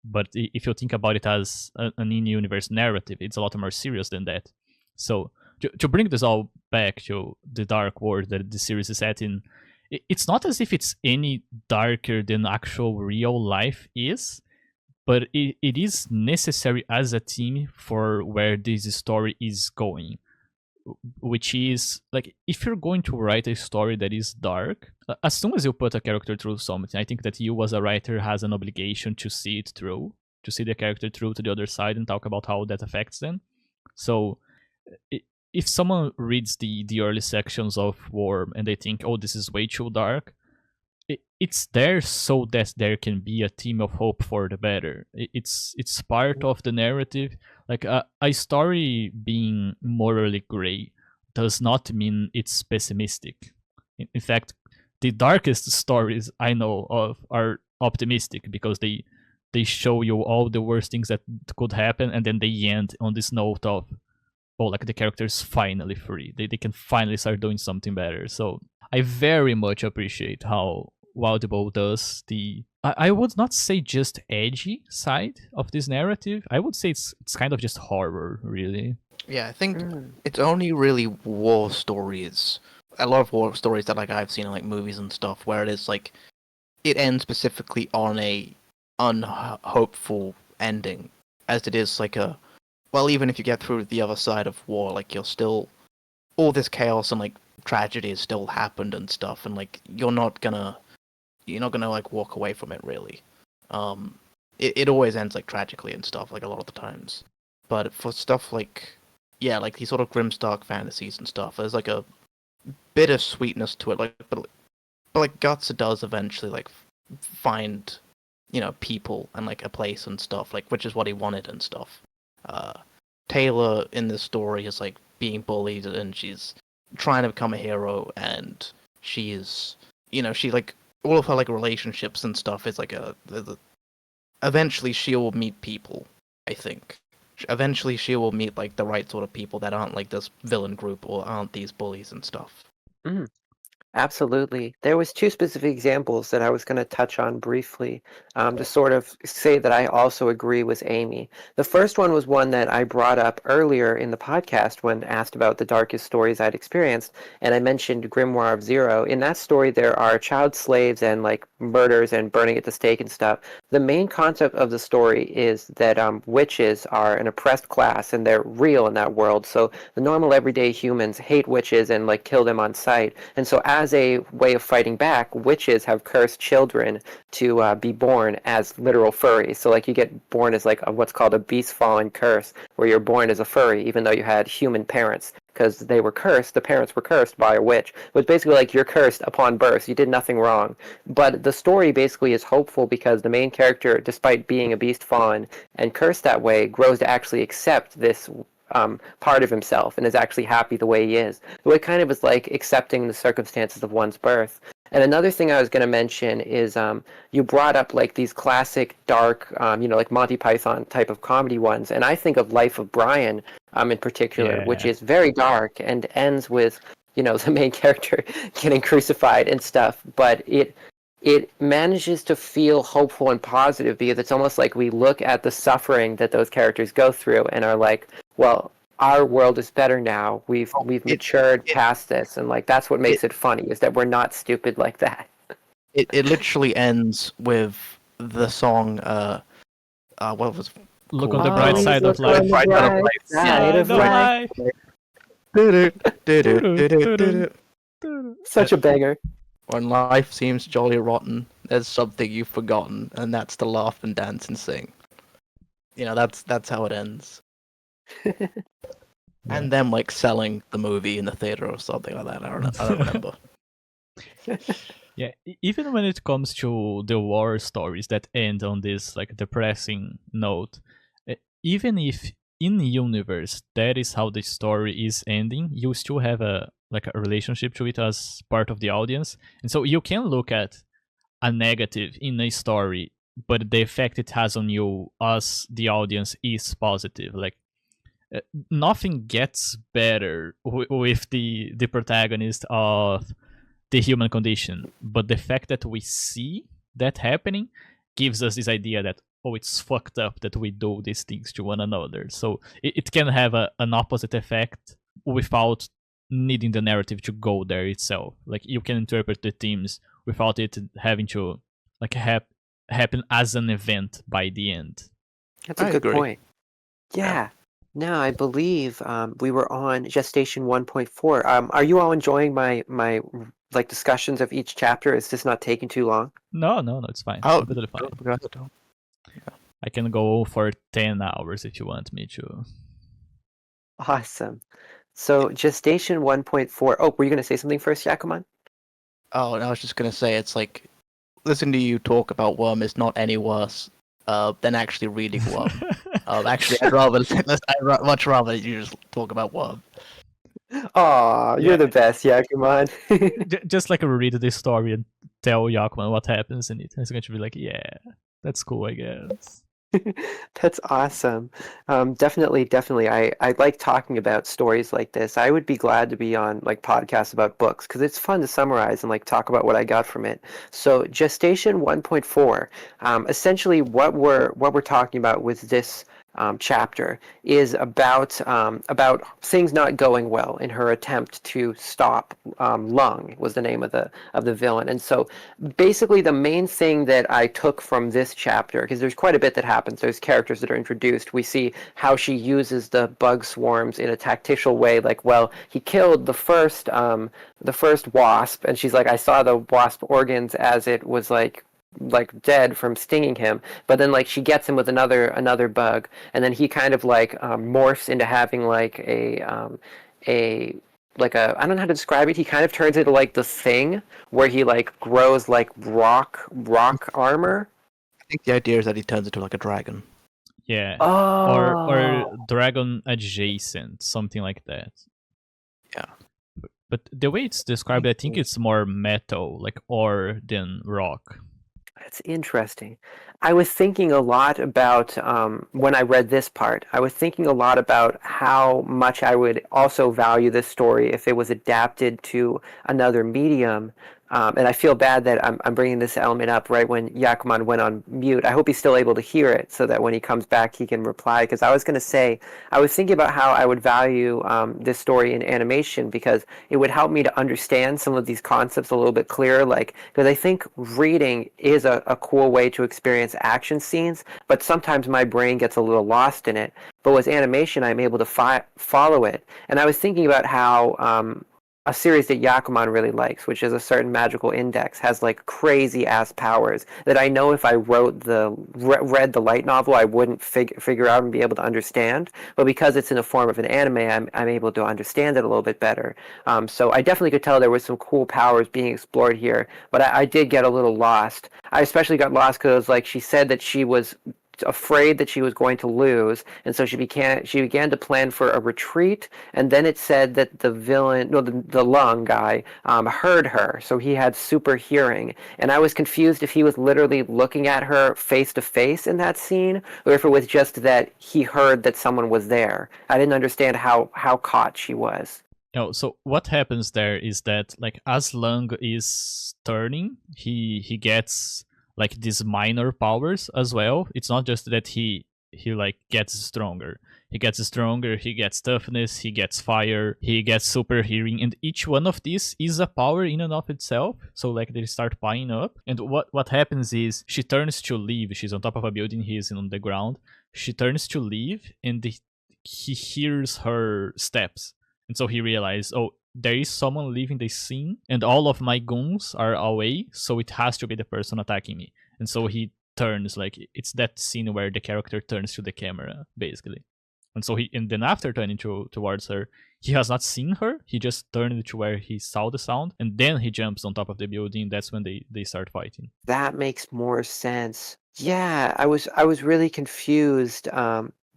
A: But if you think about it as an in-universe narrative, it's a lot more serious than that. So to bring this all back to the dark world that the series is set in, it's not as if it's any darker than actual real life is, but it is necessary as a theme for where this story is going. Which is, like, if you're going to write a story that is dark, as soon as you put a character through something, I think that you as a writer has an obligation to see it through, to see the character through to the other side and talk about how that affects them. So if someone reads the early sections of Worm and they think, oh, this is way too dark, it's there so that there can be a theme of hope for the better. It's part of the narrative. Like a story being morally gray does not mean it's pessimistic. In fact, the darkest stories I know of are optimistic, because they show you all the worst things that could happen, and then they end on this note of, oh, like the character's finally free. They can finally start doing something better. So I very much appreciate how Wildbow does I would not say just edgy side of this narrative. I would say it's kind of just horror, really.
B: Yeah, I think it's only really war stories. A lot of war stories that like I've seen in like movies and stuff, where it is like it ends specifically on a unhopeful ending, as it is like a well, even if you get through the other side of war, like you're still all this chaos and like tragedy has still happened and stuff, and like you're not gonna like walk away from it really. It always ends like tragically and stuff, like a lot of the times. But for stuff like like these sort of grimdark fantasies and stuff, there's like a bit of sweetness to it, but like Guts does eventually like find people and like a place and stuff, like which is what he wanted and stuff. Taylor in this story is like being bullied and she's trying to become a hero, and she is she like all of her like relationships and stuff is like eventually she will meet people, I think. Eventually she will meet like the right sort of people that aren't like this villain group or aren't these bullies and stuff.
C: Absolutely. There was two specific examples that I was going to touch on briefly, to sort of say that I also agree with Amy. The first one was one that I brought up earlier in the podcast when asked about the darkest stories I'd experienced, and I mentioned Grimoire of Zero. In that story, there are child slaves and like murders and burning at the stake and stuff. The main concept of the story is that witches are an oppressed class and they're real in that world. So the normal everyday humans hate witches and like kill them on sight. And so as a way of fighting back, witches have cursed children to be born as literal furries. So like you get born as like what's called a beast fallen curse, where you're born as a furry even though you had human parents, because they were cursed. The parents were cursed by a witch. It was basically like you're cursed upon birth. You did nothing wrong. But the story basically is hopeful because the main character, despite being a beast fawn and cursed that way, grows to actually accept this part of himself and is actually happy the way he is. So it kind of is like accepting the circumstances of one's birth. And another thing I was going to mention is you brought up like these classic dark, like Monty Python type of comedy ones. And I think of Life of Brian in particular, which is very dark and ends with, the main character getting crucified and stuff. But it manages to feel hopeful and positive because it's almost like we look at the suffering that those characters go through and are like, well, our world is better now. We've matured past this, and like that's what makes it funny, is that we're not stupid like that.
B: It literally ends with the song what was
A: Look on the bright side of life.
C: Such a banger.
B: When life seems jolly rotten, there's something you've forgotten, and that's to laugh and dance and sing. That's how it ends. And them like selling the movie in the theater or something like that. I don't remember.
A: Yeah, even when it comes to the war stories that end on this like depressing note, even if in universe that is how the story is ending, you still have a relationship to it as part of the audience, and so you can look at a negative in a story, but the effect it has on you as the audience is positive. Like nothing gets better with the protagonist of the human condition, but the fact that we see that happening gives us this idea that it's fucked up that we do these things to one another. So it can have an opposite effect without needing the narrative to go there itself. Like you can interpret the themes without it having to like happen as an event by the end.
C: That's a good point. Yeah. Now I believe we were on Gestation 1.4. Are you all enjoying my like discussions of each chapter? Is this not taking too long?
A: No, it's fine.
B: Oh,
A: completely fine. I can go for 10 hours if you want me to.
C: Awesome. So Gestation 1.4. Oh, were you going to say something first, Yakuman?
B: Oh, I was just going to say, it's like, listening to you talk about Worm is not any worse than actually reading Worm. Actually, I'd much rather you just talk about Worm.
C: Aw, you're the best, Yakuman.
A: Just like read this story and tell Yakuman what happens in it. It's going to be like, yeah, that's cool, I guess.
C: That's awesome. Definitely. I like talking about stories like this. I would be glad to be on like podcasts about books because it's fun to summarize and like talk about what I got from it. So Gestation 1.4, essentially what we're talking about with this chapter is about things not going well in her attempt to stop Lung was the name of the villain. And so basically the main thing that I took from this chapter, because there's quite a bit that happens, there's characters that are introduced, we see how she uses the bug swarms in a tactical way, like, well, he killed the first wasp, and she's like, I saw the wasp organs as it was like dead from stinging him, but then like she gets him with another bug, and then he kind of like morphs into having like a like a, I don't know how to describe it. He kind of turns into like the Thing, where he like grows like rock armor.
B: I think the idea is that he turns into like a dragon.
A: Yeah.
C: Oh,
A: Or dragon adjacent, something like that.
B: Yeah.
A: But the way it's described, I think it's more metal, like ore than rock.
C: that's interesting. I was thinking a lot about when I read this part. I was thinking a lot about how much I would also value this story if it was adapted to another medium. And I feel bad that I'm bringing this element up right when Yakuman went on mute. I hope he's still able to hear it so that when he comes back he can reply. Because I was going to say, I was thinking about how I would value this story in animation because it would help me to understand some of these concepts a little bit clearer. Like, because I think reading is a cool way to experience action scenes, but sometimes my brain gets a little lost in it. But with animation, I'm able to follow it. And I was thinking about how a series that Yakuman really likes, which is a certain magical index, has like crazy ass powers that I know if I read the light novel, I wouldn't figure out and be able to understand. But because it's in the form of an anime, I'm able to understand it a little bit better. So I definitely could tell there was some cool powers being explored here, but I did get a little lost. I especially got lost because like she said that she was afraid that she was going to lose, and so she began to plan for a retreat. And then it said that the villain, no, the Lung guy, heard her, so he had super hearing. And I was confused if he was literally looking at her face to face in that scene, or if it was just that he heard that someone was there. I didn't understand how caught she was.
A: So what happens there is that like as Lung is turning, he gets like these minor powers as well. It's not just that he like gets stronger. He gets stronger, he gets toughness, he gets fire, he gets super hearing, and each one of these is a power in and of itself. So like they start piling up. And what happens is she turns to leave. She's on top of a building, he's on the ground. She turns to leave and he hears her steps. And so he realized, oh, there is someone leaving the scene and all of my goons are away, so it has to be the person attacking me. And so he turns, like it's that scene where the character turns to the camera, basically. And so and then after turning towards her, he has not seen her, he just turned to where he saw the sound, and then he jumps on top of the building. That's when they start fighting.
C: That makes more sense. Yeah, I was really confused.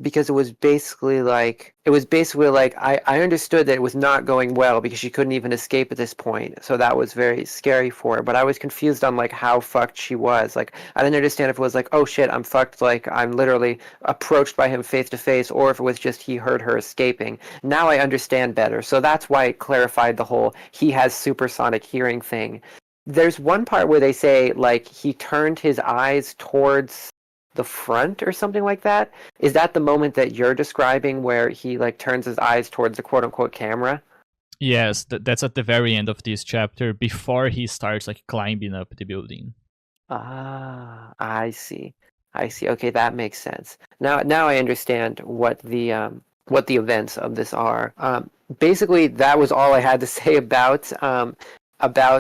C: Because it was basically like I understood that it was not going well because she couldn't even escape at this point, so that was very scary for her. But I was confused on like how fucked she was. Like I didn't understand if it was like, oh shit, I'm fucked, like I'm literally approached by him face to face, or if it was just he heard her escaping. Now I understand better, so that's why it clarified the whole he has supersonic hearing thing. There's one part where they say like he turned his eyes towards the front or something like that. Is that the moment that you're describing where he like turns his eyes towards the quote unquote camera?
A: Yes, that's at the very end of this chapter before he starts like climbing up the building.
C: Ah, I see. Okay, that makes sense. Now I understand what the events of this are. Basically, that was all I had to say about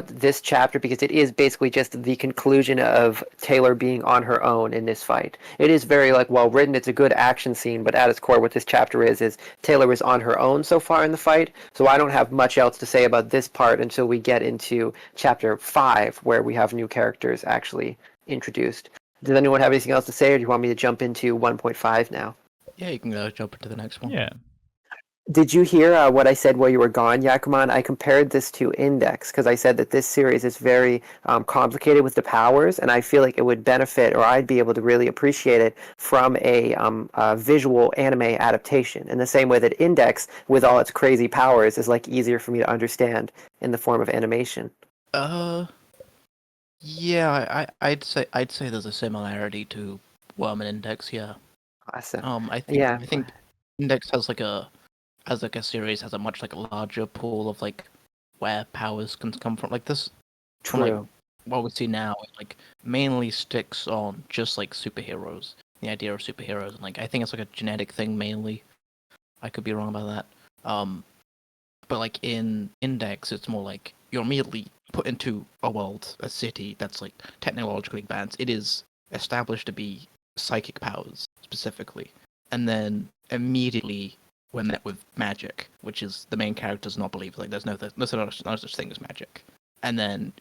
C: this chapter, because it is basically just the conclusion of Taylor being on her own in this fight. It is very like well written. It's a good action scene, but at its core, what this chapter is Taylor is on her own so far in the fight. So I don't have much else to say about this part until we get into chapter 5, where we have new characters actually introduced. Does anyone have anything else to say, or do you want me to jump into 1.5 now?
B: Yeah, you can jump into the next one.
A: Yeah.
C: Did you hear what I said while you were gone, Yakuman? I compared this to Index because I said that this series is very complicated with the powers, and I feel like it would benefit, or I'd be able to really appreciate it from a visual anime adaptation. In the same way that Index, with all its crazy powers, is like easier for me to understand in the form of animation.
B: Yeah, I'd say there's a similarity to Worm and Index. Yeah.
C: Awesome.
B: I
C: Yeah.
B: think Index has a series has a much like larger pool of like where powers can come from. Like this, from like
C: True.
B: what we see now, it like mainly sticks on just like superheroes. The idea of superheroes, and like I think it's like a genetic thing mainly. I could be wrong about that. But like in Index, it's more like you're immediately put into a world, a city that's like technologically advanced. It is established to be psychic powers specifically, and then immediately we're met with magic, which is the main character does not believe. Like there's no such thing as magic. And then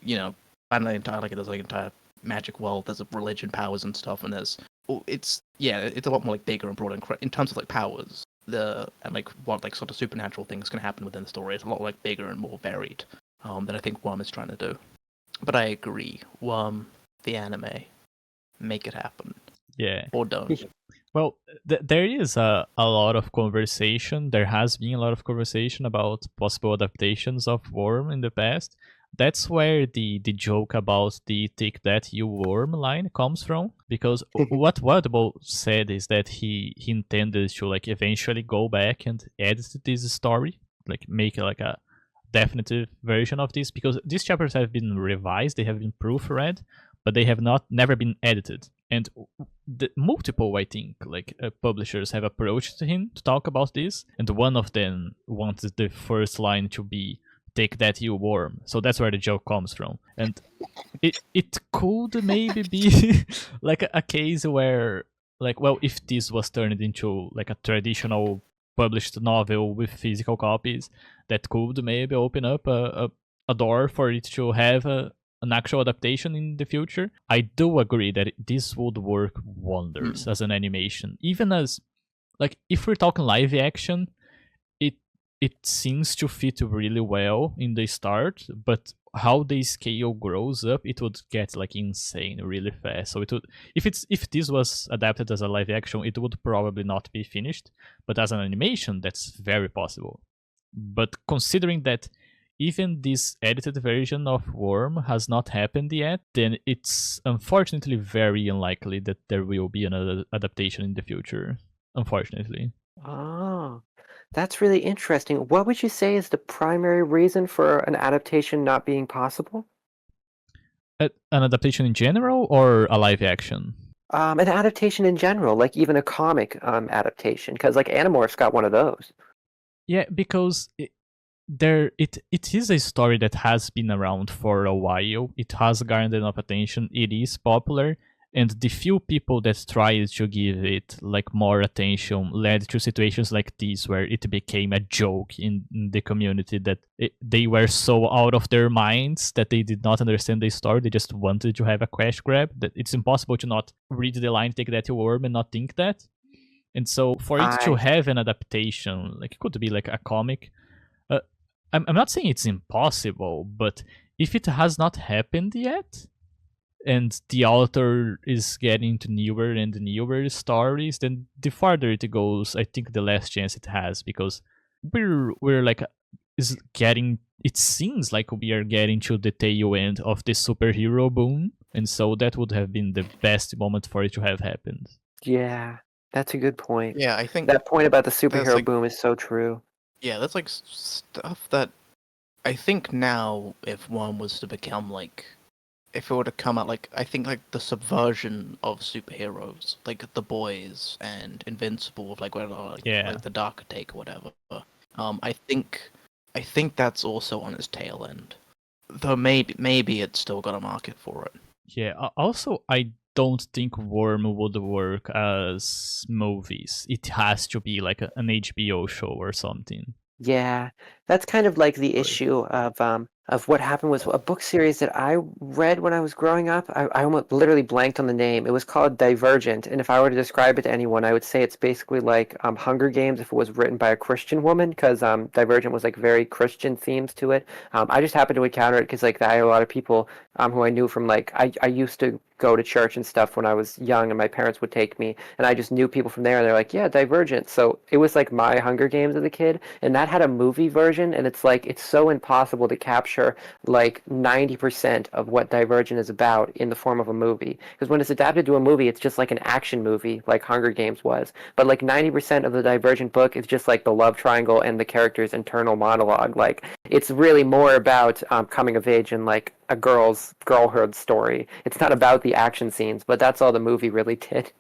B: and the entire there's like entire magic world. There's a religion, powers, and stuff, and it's a lot more like bigger and broader in terms of like powers. And like what like sort of supernatural things can happen within the story. It's a lot like bigger and more varied than I think Worm is trying to do. But I agree, Worm, the anime, make it happen.
A: Yeah.
B: Or don't.
A: Well, there is a lot of conversation. There has been a lot of conversation about possible adaptations of Worm in the past. That's where the joke about the "Take That You Worm" line comes from. Because what Wildbow said is that he intended to like eventually go back and edit this story, like make like a definitive version of this. Because these chapters have been revised, they have been proofread, but they have never been edited. And the multiple, I think, like publishers have approached him to talk about this, and one of them wanted the first line to be "Take That You Worm." So that's where the joke comes from. And it could maybe be like a case where, like, well, if this was turned into like a traditional published novel with physical copies, that could maybe open up a door for it to have an actual adaptation in the future. I do agree that this would work wonders as an animation. Even as, like, if we're talking live action, it seems to fit really well in the start, but how the scale grows up, it would get like insane really fast. So it would, if this was adapted as a live action, it would probably not be finished. But as an animation, that's very possible. But considering that even this edited version of Worm has not happened yet, then it's unfortunately very unlikely that there will be another adaptation in the future. Unfortunately.
C: Oh, that's really interesting. What would you say is the primary reason for an adaptation not being possible?
A: An adaptation in general or a live action?
C: An adaptation in general, like even a comic adaptation, because like Animorphs got one of those.
A: Yeah, because it is a story that has been around for a while. It has garnered enough attention. It is popular, and the few people that tried to give it like more attention led to situations like this where it became a joke in the community, that they were so out of their minds that they did not understand the story. They just wanted to have a crash grab, that it's impossible to not read the line "Take That You Worm" and not think that. And so for it to have an adaptation, like it could be like a comic, I'm not saying it's impossible, but if it has not happened yet, and the author is getting to newer and newer stories, then the farther it goes, I think the less chance it has, because we're like is getting. It seems like we are getting to the tail end of the superhero boom, and so that would have been the best moment for it to have happened.
C: Yeah, that's a good point.
B: Yeah, I think
C: That point about the superhero
B: like-
C: boom is so true.
B: yeah, that's like stuff that I think now, if one was to become like, if it were to come out, like, I think like the subversion of superheroes, like The Boys and Invincible, like whatever, like,
A: Yeah.
B: like the Darker Take or whatever. I think that's also on its tail end. Though maybe it's still got a market for it.
A: Yeah. Also, I don't think Worm would work as movies. It has to be like an HBO show or something.
C: Yeah, That's kind of like the
A: Sorry.
C: issue of what happened was a book series that I read when I was growing up. I almost literally blanked on the name. It was called Divergent, and if I were to describe it to anyone, I would say it's basically like Hunger Games if it was written by a Christian woman, because Divergent was like very Christian themes to it. I just happened to encounter it because like I had a lot of people who I knew from like I used to go to church and stuff when I was young, and my parents would take me, and I just knew people from there. And they're like, "Yeah, Divergent." So it was like my Hunger Games as a kid, and that had a movie version, and it's like it's so impossible to capture like 90% of what Divergent is about in the form of a movie. Because when it's adapted to a movie, it's just like an action movie, like Hunger Games was. But like 90% of the Divergent book is just like the love triangle and the character's internal monologue. Like it's really more about coming of age and like a girlhood story. It's not about the action scenes, but that's all the movie really did.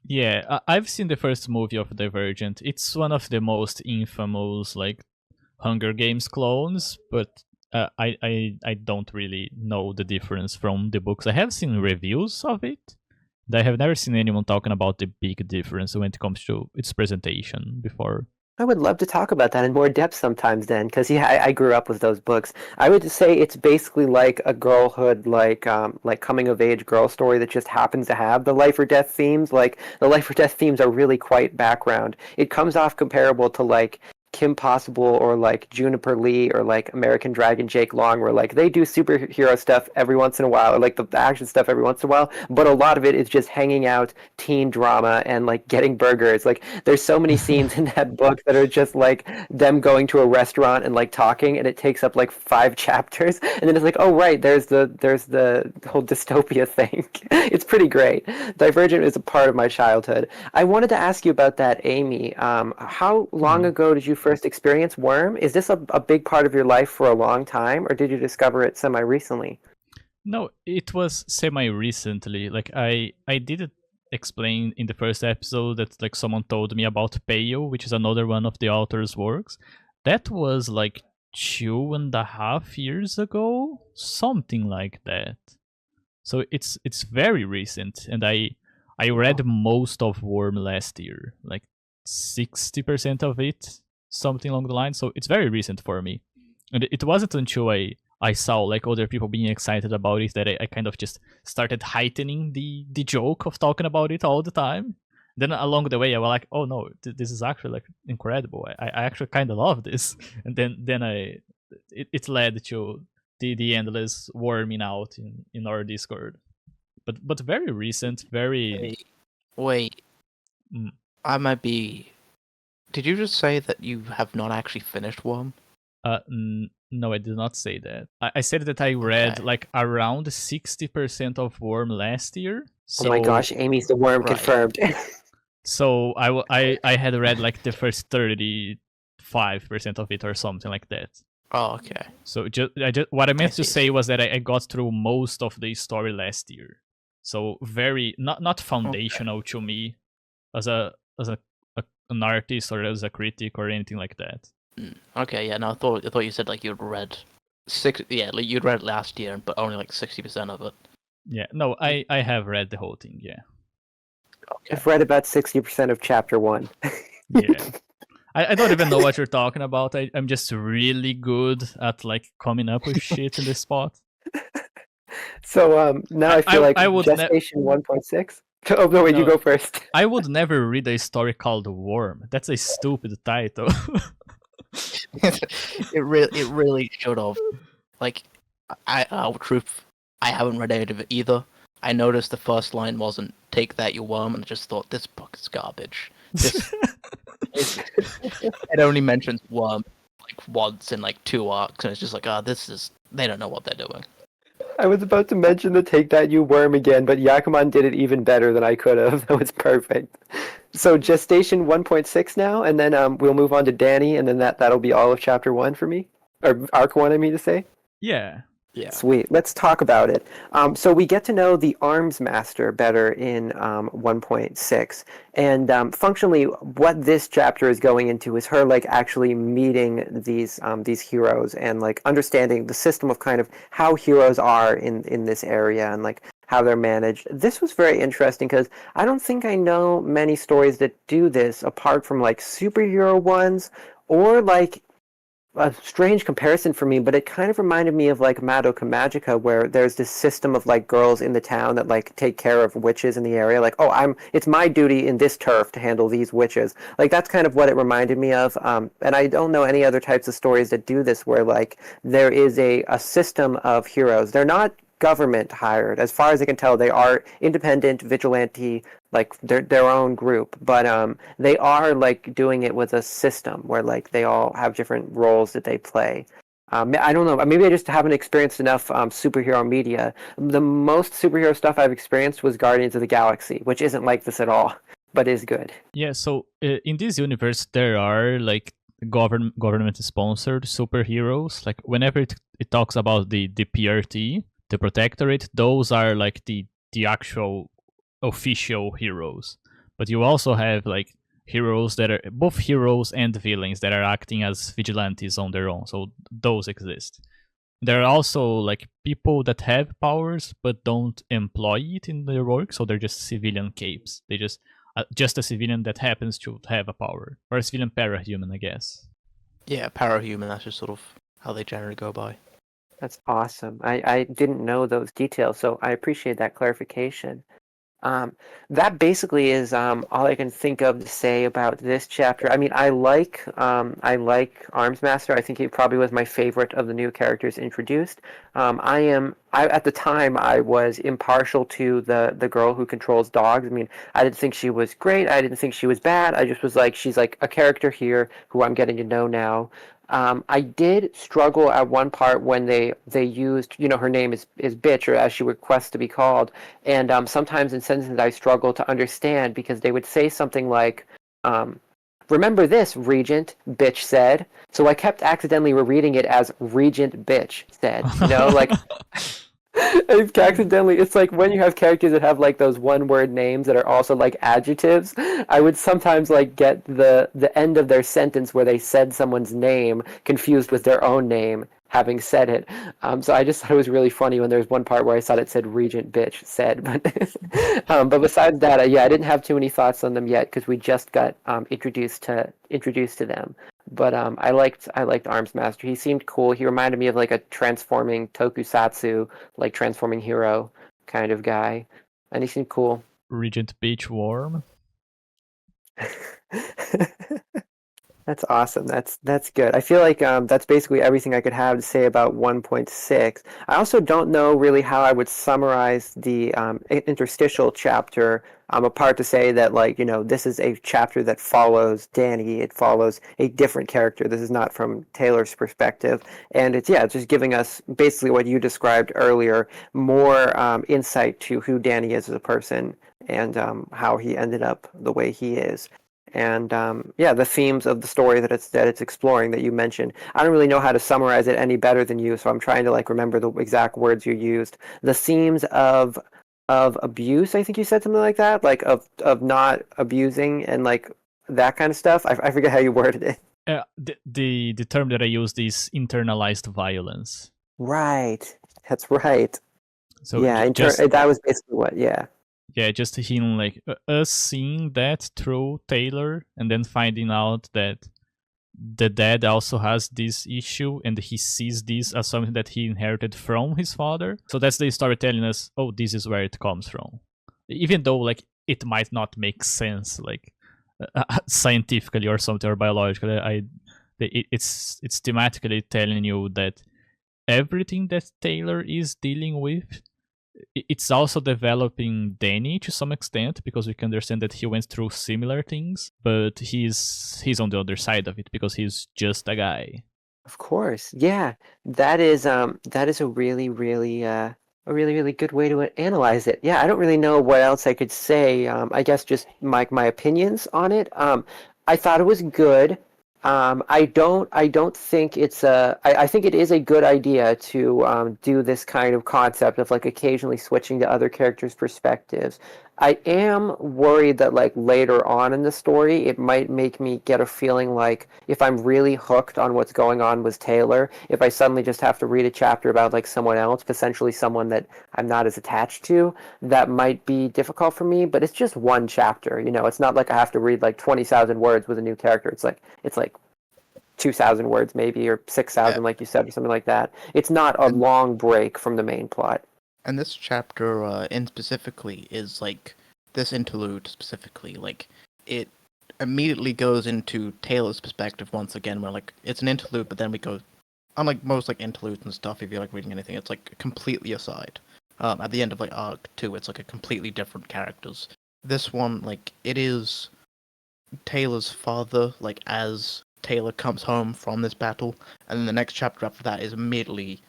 A: Yeah, I've seen the first movie of Divergent. It's one of the most infamous like Hunger Games clones, but I don't really know the difference from the books. I have seen reviews of it. I have never seen anyone talking about the big difference when it comes to its presentation before.
C: I would love to talk about that in more depth sometimes then, because yeah, I grew up with those books. I would say it's basically like a girlhood, like coming of age girl story that just happens to have the life or death themes. Like the life or death themes are really quite background. It comes off comparable to like Kim Possible or like Juniper Lee or like American Dragon Jake Long, where like they do superhero stuff every once in a while, or like the action stuff every once in a while, but a lot of it is just hanging out, teen drama, and like getting burgers. Like there's so many scenes in that book that are just like them going to a restaurant and like talking, and it takes up like 5 chapters, and then it's like, oh right, there's the whole dystopia thing. It's pretty great. Divergent is a part of my childhood. I wanted to ask you about that, Amy. How long
A: Mhm.
C: ago did you first experience Worm? Is this a big part of your life for a long time, or did you discover it semi-recently?
A: No, it was semi recently. Like I did explain in the first episode that like someone told me about Pale, which is another one of the author's works. That was like 2.5 years ago, something like that. So it's very recent, and I read most of Worm last year, like 60% of it, something along the line. So it's very recent for me, and it wasn't until I saw like other people being excited about it that I kind of just started heightening the joke of talking about it all the time. Then along the way, I was like, oh no, this is actually like incredible. I actually kind of love this, and then it led to the endless worming out in our Discord. But very recent, very.
B: Wait,
A: Mm,
B: I might be. Did you just say that you have not actually finished Worm?
A: no, I did not say that. I said that I read
B: Okay.
A: like around 60% of Worm last year.
C: Oh my gosh,
A: So
C: Amy's the Worm
B: Right.
C: confirmed.
A: so I had read like the first 35% of it or something like that.
B: Oh, okay.
A: So just what I meant to
B: see.
A: say was that I got through most of the story last year. So very not foundational to me as an artist or as a critic or anything like that.
B: Okay, yeah. No, I thought you said like you'd read like you'd read it last year, but only like 60% of it.
A: Yeah, no, I have read the whole thing. Yeah,
B: Okay.
C: I've read about 60% of chapter 1.
A: yeah. I don't even know what you're talking about. I'm just really good at like coming up with shit in this spot.
C: So now I feel like
A: I would
C: Gestation 1.6. Oh no, wait, you
A: no,
C: go first.
A: I would never read a story called Worm. That's a stupid title.
B: it really should have. Like, truth, I haven't read any of it either. I noticed the first line wasn't "Take that, you worm," and I just thought this book is garbage. This it only mentions worm like once in like 2 arcs, and it's just like, they don't know what they're doing.
C: I was about to mention the Take That You Worm again, but Yakuman did it even better than I could have. That was perfect. So Gestation 1.6 now, and then we'll move on to Danny, and then that'll be all of Chapter 1 for me. Or Arc 1, I mean to say.
A: Yeah.
B: Yeah.
C: Sweet. Let's talk about it. So we get to know the Arms Master better in 1.6, and functionally, what this chapter is going into is her like actually meeting these heroes and like understanding the system of kind of how heroes are in this area and like how they're managed. This was very interesting because I don't think I know many stories that do this apart from like superhero ones or like a strange comparison for me, but it kind of reminded me of like Madoka Magica, where there's this system of like girls in the town that like take care of witches in the area. Like, oh, it's my duty in this turf to handle these witches. Like that's kind of what it reminded me of. And I don't know any other types of stories that do this, where like there is a system of heroes. They're not government hired. As far as I can tell, they are independent vigilante, like their own group, but they are like doing it with a system where like they all have different roles that they play. I don't know. Maybe I just haven't experienced enough superhero media. The most superhero stuff I've experienced was Guardians of the Galaxy, which isn't like this at all, but is good.
A: Yeah, so in this universe, there are like government-sponsored superheroes. Like whenever it talks about the PRT, the Protectorate, those are like the actual official heroes. But you also have like heroes that are both heroes and villains that are acting as vigilantes on their own. So those exist. There are also like people that have powers but don't employ it in their work, so they're just civilian capes. They just a civilian that happens to have a power, or a civilian parahuman, I guess.
B: Yeah, parahuman. That's just sort of how they generally go by.
C: That's awesome. I didn't know those details, so I appreciate that clarification. That basically is all I can think of to say about this chapter. I mean, I like Arms Master. I think he probably was my favorite of the new characters introduced. At the time I was impartial to the girl who controls dogs. I mean, I didn't think she was great. I didn't think she was bad. I just was like, she's like a character here who I'm getting to know now. I did struggle at one part when they used, her name is bitch, or as she requests to be called, and sometimes in sentences I struggle to understand because they would say something like, remember this, Regent, bitch said. So I kept accidentally rereading it as Regent bitch said, like... It's like when you have characters that have like those one-word names that are also like adjectives, I would sometimes like get the end of their sentence where they said someone's name confused with their own name having said it. So I just thought it was really funny when there was one part where I thought it said Regent bitch said, but besides that, yeah, I didn't have too many thoughts on them yet because we just got introduced to them. But I liked Arms Master. He seemed cool. He reminded me of like a transforming tokusatsu, like transforming hero kind of guy, and he seemed cool.
A: Regent Beach Worm.
C: That's awesome. That's good. I feel like that's basically everything I could have to say about 1.6. I also don't know really how I would summarize the interstitial chapter, apart to say that, like, this is a chapter that follows Danny. It follows a different character. This is not from Taylor's perspective. And it's just giving us basically what you described earlier, more insight to who Danny is as a person and how he ended up the way he is. And the themes of the story that it's exploring that you mentioned. I don't really know how to summarize it any better than you, so I'm trying to like remember the exact words you used. The themes of abuse, I think you said something like that, like of not abusing and like that kind of stuff. I forget how you worded it.
A: The term that I used is internalized violence.
C: Right, that's right.
A: So
C: yeah, that was basically what.
A: Yeah, just him, like, us seeing that through Taylor and then finding out that the dad also has this issue and he sees this as something that he inherited from his father. So that's the story telling us, oh, this is where it comes from. Even though, like, it might not make sense, like, scientifically or something, or biologically, it's thematically telling you that everything that Taylor is dealing with, it's also developing Danny to some extent, because we can understand that he went through similar things, but he's on the other side of it because he's just a guy.
C: Of course, yeah. That is a really, really a really, really good way to analyze it. Yeah, I don't really know what else I could say. I guess just my opinions on it. I thought it was good. I don't think it's I think it is a good idea to do this kind of concept of like occasionally switching to other characters' perspectives. I am worried that like later on in the story, it might make me get a feeling like if I'm really hooked on what's going on with Taylor, if I suddenly just have to read a chapter about like someone else, potentially someone that I'm not as attached to, that might be difficult for me. But it's just one chapter, it's not like I have to read like 20,000 words with a new character. It's like 2,000 words maybe, or 6,000 like you said, or something like that. It's not a long break from the main plot.
B: And this chapter, in specifically, is like this interlude specifically. Like it immediately goes into Taylor's perspective once again, where like it's an interlude, but then we go, unlike most like interludes and stuff. If you're like reading anything, it's like completely aside. At the end of like arc 2, it's like a completely different characters. This one, like it is Taylor's father, like as Taylor comes home from this battle, and then the next chapter after that is immediately,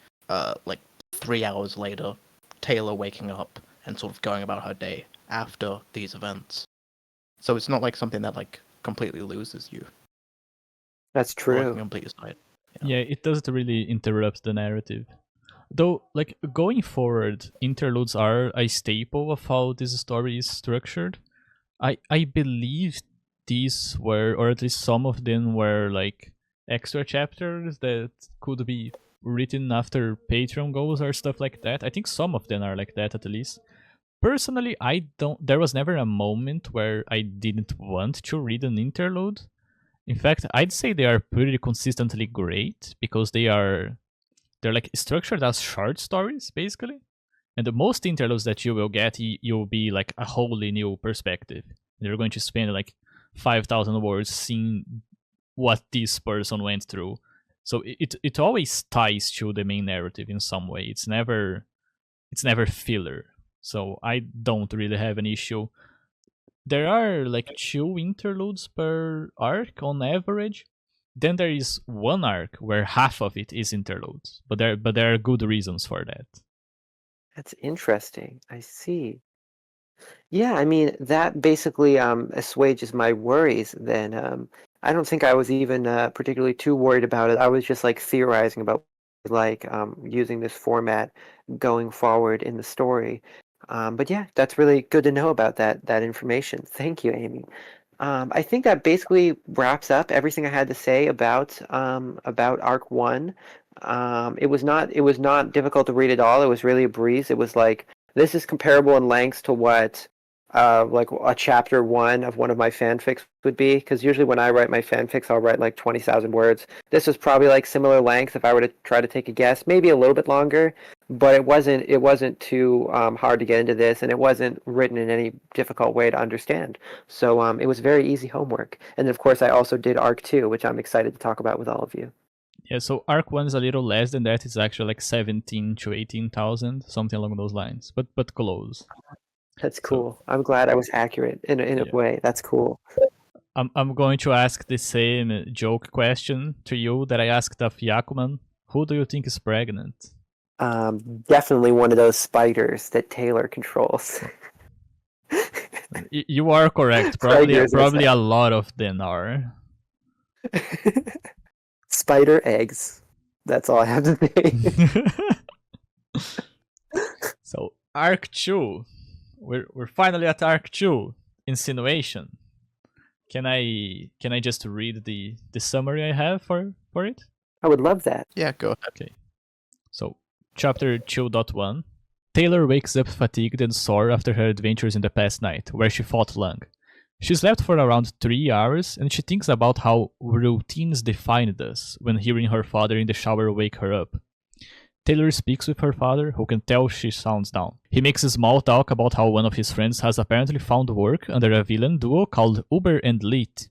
B: like 3 hours later, Taylor waking up and sort of going about her day after these events. So it's not like something that like completely loses you.
C: That's
B: Or, like,
C: true.
B: complete aside.
A: Yeah, it doesn't really interrupt the narrative. Though, like, going forward, interludes are a staple of how this story is structured. I believe these were, or at least some of them were, like, extra chapters that could be written after Patreon goals or stuff like that. I think some of them are like that, at least. Personally, there was never a moment where I didn't want to read an interlude. In fact, I'd say they are pretty consistently great because they're like structured as short stories, basically. And the most interludes that you will get, you'll be like a wholly new perspective. You're going to spend like 5,000 words seeing what this person went through. So it always ties to the main narrative in some way. It's never filler. So I don't really have an issue. There are like 2 interludes per arc on average. Then there is one arc where half of it is interludes, but there are good reasons for that.
C: That's interesting. I see. Yeah, I mean, that basically assuages my worries then. I don't think I was even particularly too worried about it. I was just like theorizing about like using this format going forward in the story. But yeah, that's really good to know about that information. Thank you, Amy. I think that basically wraps up everything I had to say about Arc 1. It was not difficult to read at all. It was really a breeze. It was like this is comparable in length to what like a chapter 1 of one of my fanfics would be, because usually when I write my fanfics, I'll write like 20,000 words. This is probably like similar length if I were to try to take a guess, maybe a little bit longer, but it wasn't too hard to get into this, and it wasn't written in any difficult way to understand. So it was very easy homework. And of course, I also did Arc 2, which I'm excited to talk about with all of you.
A: Yeah, so arc 1 is a little less than that. It's actually like 17 to 18,000, something along those lines, but close.
C: That's cool. I'm glad I was accurate in a way. That's cool.
A: I'm going to ask the same joke question to you that I asked of Yakuman. Who do you think is pregnant?
C: Definitely one of those spiders that Taylor controls.
A: You are correct. Probably a lot of them are.
C: Spider eggs. That's all I have to say.
A: So arc 2. We're finally at arc 2. Insinuation. Can I just read the summary I have for it?
C: I would love that.
B: Yeah, go ahead.
A: Okay. So, chapter 2.1. Taylor wakes up fatigued and sore after her adventures in the past night, where she fought Lung. She slept for around 3 hours, and she thinks about how routines defined us when hearing her father in the shower wake her up. Taylor speaks with her father, who can tell she sounds down. He makes a small talk about how one of his friends has apparently found work under a villain duo called Uber and Lit.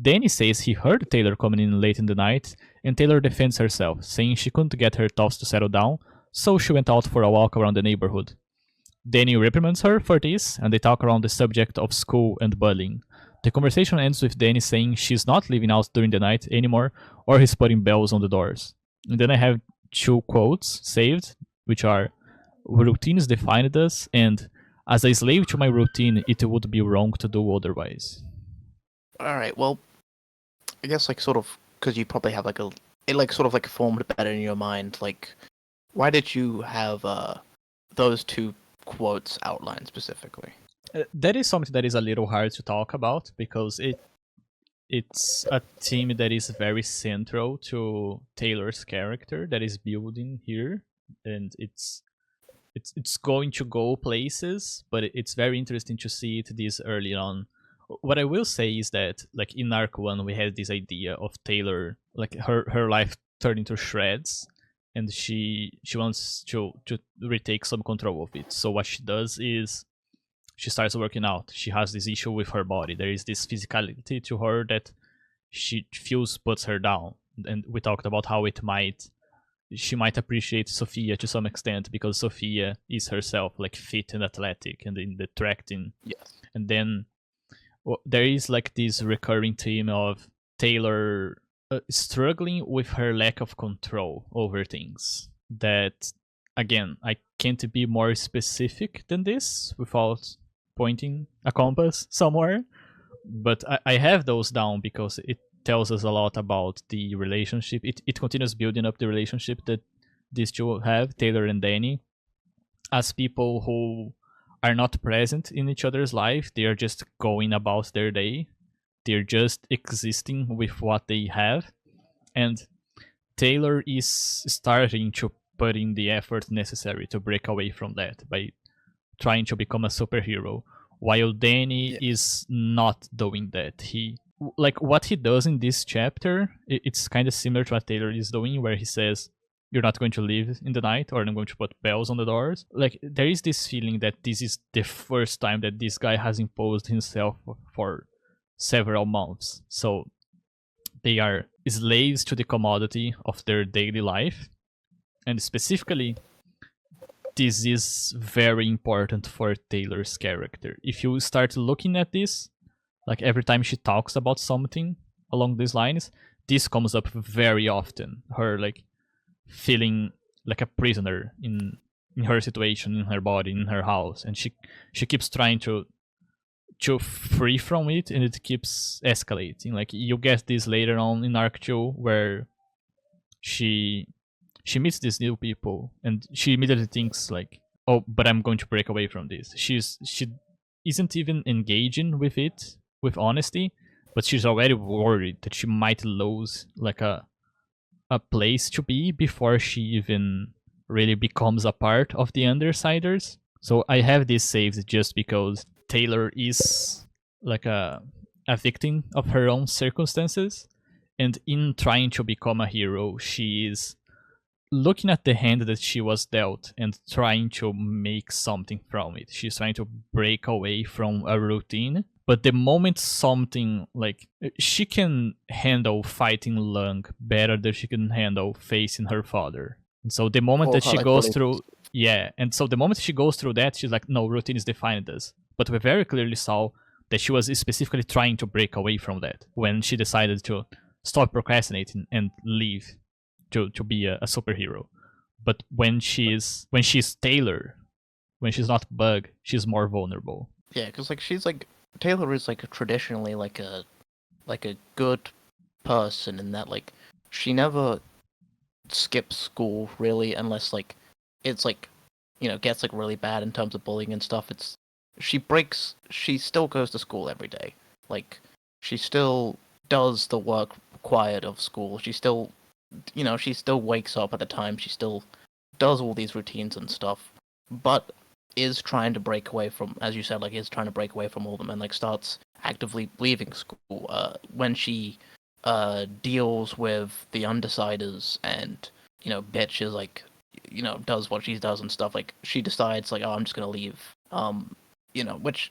A: Danny says he heard Taylor coming in late in the night, and Taylor defends herself, saying she couldn't get her thoughts to settle down, so she went out for a walk around the neighborhood. Danny reprimands her for this, and they talk around the subject of school and bullying. The conversation ends with Danny saying she's not leaving out during the night anymore, or he's putting bells on the doors. And then I have 2 quotes saved, which are, "Routines defined us," and "As a slave to my routine, it would be wrong to do otherwise."
B: Alright, well, I guess, like, sort of, because you probably have, like, it, like, sort of, like, formed better in your mind, like, why did you have, those 2 quotes outlined specifically?
A: That is something that is a little hard to talk about, because it's a theme that is very central to Taylor's character that is building here, and it's going to go places, but it's very interesting to see it this early on What I will say is that, like in Arc 1, we had this idea of Taylor, like her life turning to shreds, and she wants to retake some control of it. So what she does is she starts working out. She has this issue with her body. There is this physicality to her that she feels puts her down. And we talked about how she might appreciate Sophia to some extent because Sophia is herself like fit and athletic and in the track team.
B: Yes.
A: And then there is like this recurring theme of Taylor struggling with her lack of control over things. That, again, I can't be more specific than this without pointing a compass somewhere, but I have those down because it tells us a lot about the relationship. It continues building up the relationship that these two have, Taylor and Danny, as people who are not present in each other's life. They are just going about their day. They're just existing with what they have. And Taylor is starting to put in the effort necessary to break away from that by trying to become a superhero, while Danny is not doing that. He, like, what he does in this chapter, it's kind of similar to what Taylor is doing, where he says, "You're not going to leave in the night, or I'm going to put bells on the doors." Like, there is this feeling that this is the first time that this guy has imposed himself for several months. So they are slaves to the commodity of their daily life. And specifically, this is very important for Taylor's character. If you start looking at this, like every time she talks about something along these lines, this comes up very often. Her like feeling like a prisoner in her situation, in her body, in her house, and she keeps trying to free from it, and it keeps escalating. Like, you get this later on in Arc 2, where she meets these new people, and she immediately thinks like, "Oh, but I'm going to break away from this." She isn't even engaging with it with honesty, but she's already worried that she might lose like a place to be before she even really becomes a part of the Undersiders. So I have this saved just because Taylor is like a victim of her own circumstances, and in trying to become a hero, she is looking at the hand that she was dealt and trying to make something from it. She's trying to break away from a routine. But the moment something, like, she can handle fighting Lung better than she can handle facing her father. And so the moment that she goes through, and so the moment she goes through that, she's like, no, routine is defined as. But we very clearly saw that she was specifically trying to break away from that when she decided to stop procrastinating and leave to be a superhero. But when she's Taylor, when she's not Bug, she's more vulnerable.
B: Yeah, because like she's like Taylor is like traditionally like a good person in that like she never skips school really unless like it's like, you know, gets like really bad in terms of bullying and stuff. She still goes to school every day. Like, she still does the work required of school. She still, you know, she still wakes up at the time. She still does all these routines and stuff, but is trying to break away from, as you said, like, is trying to break away from all of them and like starts actively leaving school. When she deals with the Undersiders and, you know, bitches, like, you know, does what she does and stuff, like, she decides like, oh, I'm just gonna leave. You know, which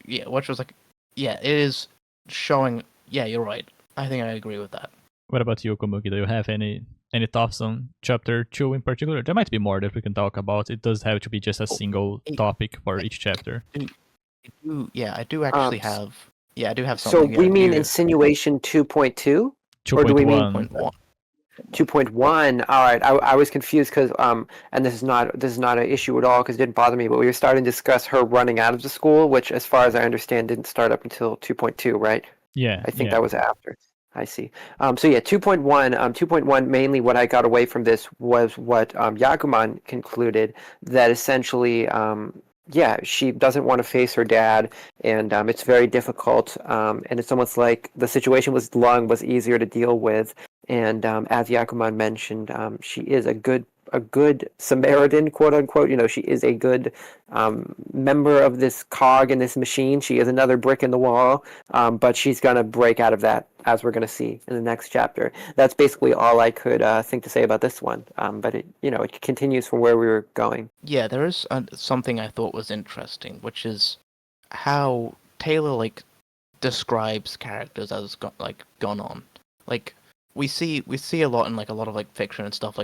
B: was like, yeah, it is showing. Yeah, you're right. I think I agree with that.
A: What about you, KOMUGI? Do you have any thoughts on chapter 2 in particular? There might be more that we can talk about. It does have to be just a single topic for each chapter.
B: I do actually have. Yeah, I do have
C: So
B: something.
C: we mean Insinuation 2.2? Or do we mean
A: 2.1.
C: 2.1? All right, I was confused because and this is not an issue at all because it didn't bother me, but we were starting to discuss her running out of the school, which, as far as I understand, didn't start up until 2.2, right?
A: Yeah,
C: I think that was after. I see. So yeah, 2.1, mainly what I got away from this was what YAKUMAN concluded, that essentially, she doesn't want to face her dad, and it's very difficult, and it's almost like the situation with Lung was easier to deal with, and as YAKUMAN mentioned, she is a good a good Samaritan, quote unquote. She is a good member of this cog in this machine. She is another brick in the wall, but she's going to break out of that, as we're going to see in the next chapter. That's basically all I could think to say about this one. But it continues from where we were going.
B: Yeah, there is something I thought was interesting, which is how Taylor describes characters as gone on. We see a lot in a lot of fiction and stuff,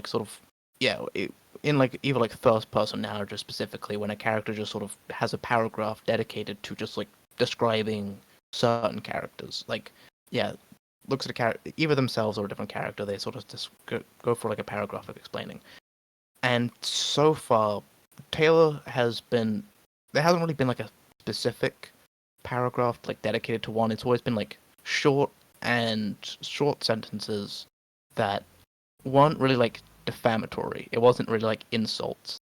B: in either first person narrative specifically, when a character just sort of has a paragraph dedicated to just describing certain characters. Looks at a character, either themselves or a different character, they sort of just go for a paragraph of explaining. And so far, Taylor there hasn't really been a specific paragraph dedicated to one. It's always been short sentences that weren't really defamatory. It wasn't really insults,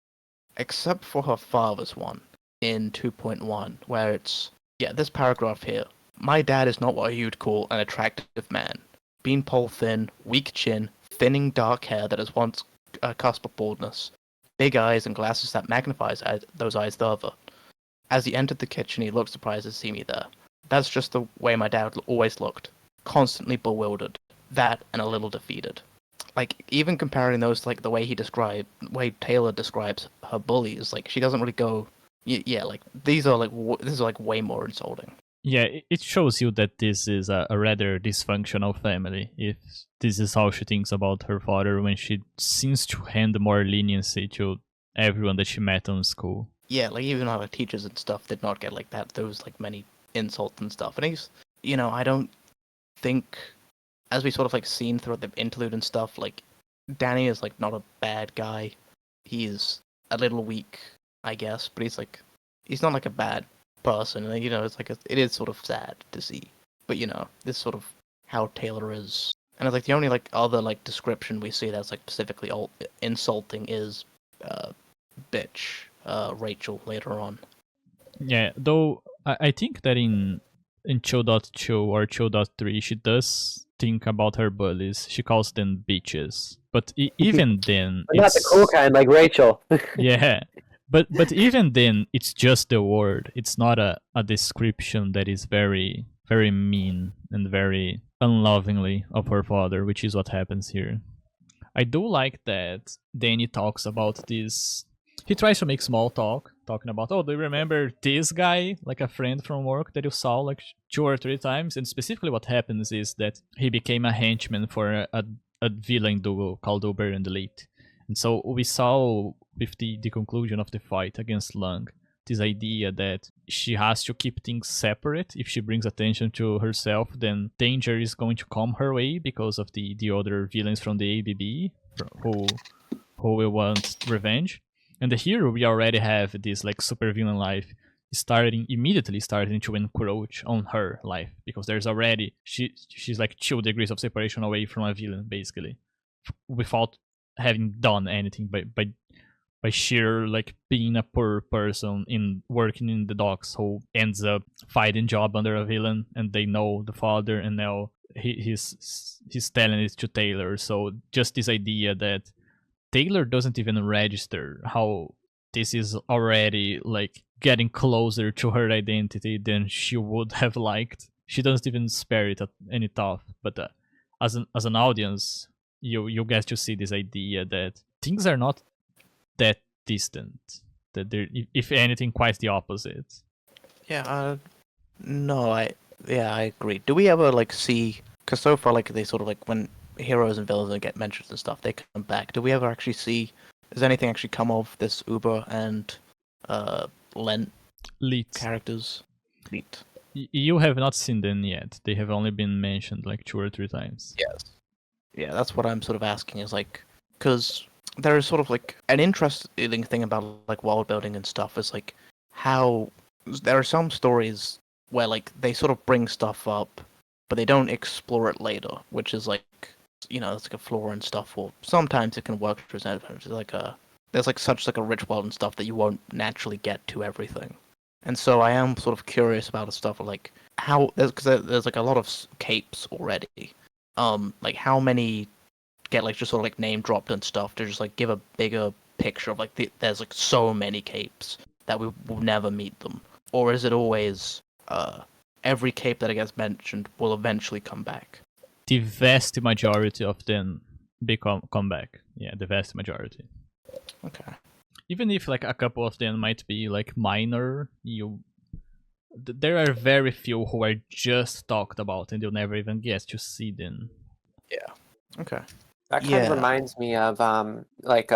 B: except for her father's one in 2.1, where it's this paragraph here. My dad is not what you'd call an attractive man. Beanpole thin, weak chin, thinning dark hair that has once a cusp of baldness, big eyes and glasses that magnifies those eyes further. As he entered the kitchen, he looked surprised to see me there. That's just the way my dad always looked. Constantly bewildered. That and a little defeated. Even comparing those the way Taylor describes her bullies, she doesn't really go, this is way more insulting.
A: Yeah, it shows you that this is a rather dysfunctional family, if this is how she thinks about her father, when she seems to hand more leniency to everyone that she met on school.
B: Yeah, even our teachers and stuff did not get those many insults and stuff. And he's, I don't think, as we sort of seen throughout the interlude and stuff, Danny is not a bad guy. He's a little weak, I guess, but he's not a bad person. And it's it is sort of sad to see. But this sort of how Taylor is. And it's the only other description we see that's specifically insulting is bitch, Rachel later on.
A: Yeah, though I think that in 2.2 or 2.3 she does think about her bullies. She calls them bitches. But even then,
C: but not the cool kind like Rachel.
A: Yeah, but even then, it's just the word. It's not a description that is very, very mean and very unlovingly of her father, which is what happens here. I do like that Danny talks about this. He tries to make small talk, talking about, do you remember this guy, a friend from work that you saw 2 or 3 times? And specifically what happens is that he became a henchman for a villain duo called Uber and Elite. And so we saw with the conclusion of the fight against Lung, this idea that she has to keep things separate. If she brings attention to herself, then danger is going to come her way because of the other villains from the ABB who will want revenge. And here we already have this super villain life immediately starting to encroach on her life, because there's already she's 2 degrees of separation away from a villain, basically, without having done anything by sheer being a poor person in working in the docks who ends up finding job under a villain, and they know the father, and now he's telling it to Taylor. So just this idea that Taylor doesn't even register how this is already getting closer to her identity than she would have liked. She doesn't even spare it any thought. But as an audience, you get to see this idea that things are not that distant. That they're, if anything, quite the opposite.
B: Yeah. No. I agree. Do we ever see? Because so far, they sort of when heroes and villains get mentioned and stuff, they come back. Do we ever actually see? Does anything actually come of this Uber and
A: Leet
B: characters? Leet.
A: You have not seen them yet. They have only been mentioned 2 or 3 times.
B: Yes. Yeah, that's what I'm sort of asking. Is because there is sort of an interesting thing about world building and stuff is how there are some stories where they sort of bring stuff up, but they don't explore it later, which is it's a flaw and stuff. Or sometimes it can work as an there's such a rich world and stuff that you won't naturally get to everything. And so I am sort of curious about stuff how there's a lot of capes already. How many get like just sort of like name dropped and stuff to just like give a bigger picture of like there's like so many capes that we will never meet them, or is it always every cape that gets mentioned will eventually come back?
A: The vast majority of them come back. Yeah, the vast majority.
B: Okay.
A: Even if like a couple of them might be like minor, there are very few who are just talked about and you'll never even get to see them.
B: Yeah. Okay.
C: That kind of reminds me of like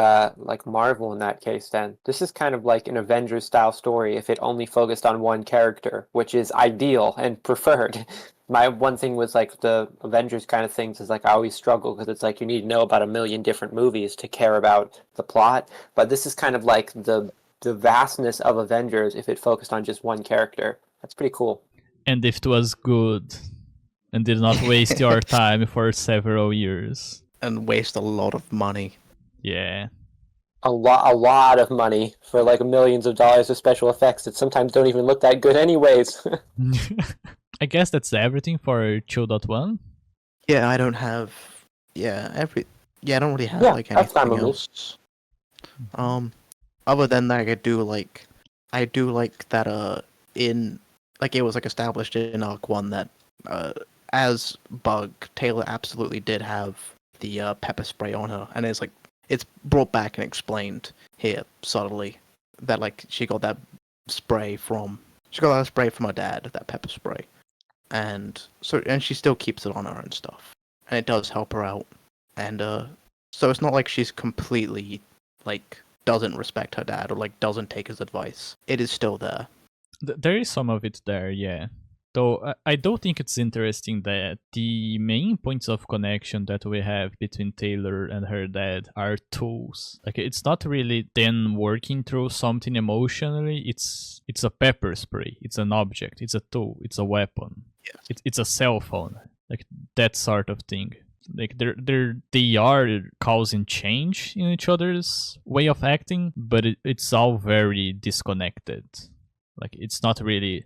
C: Marvel in that case. Then this is kind of like an Avengers style story if it only focused on one character, which is ideal and preferred. My one thing was like the Avengers kind of things is like I always struggle because it's like you need to know about a million different movies to care about the plot. But this is kind of like the vastness of Avengers if it focused on just one character. That's pretty cool.
A: And if it was good and did not waste your time for several years.
B: And waste a lot of money.
A: Yeah.
C: A lot of money for like millions of dollars of special effects that sometimes don't even look that good anyways.
A: I guess that's everything for 2.1.
B: Yeah, I don't have I don't really have like anything else. Other than that, I do like that in like it was like established in Arc 1 that as Bug, Taylor absolutely did have the pepper spray on her, and it's brought back and explained here subtly that like she got that spray from her dad, that pepper spray, and she still keeps it on her and stuff, and it does help her out, and so it's not like she's completely like doesn't respect her dad or like doesn't take his advice. It is still there.
A: There is some of it there, yeah. Though I do think it's interesting that the main points of connection that we have between Taylor and her dad are tools. Like it's not really them working through something emotionally. It's a pepper spray. It's an object. It's a tool. It's a weapon.
B: Yeah.
A: It's a cell phone. Like that sort of thing. Like they are causing change in each other's way of acting, but it's all very disconnected. Like it's not really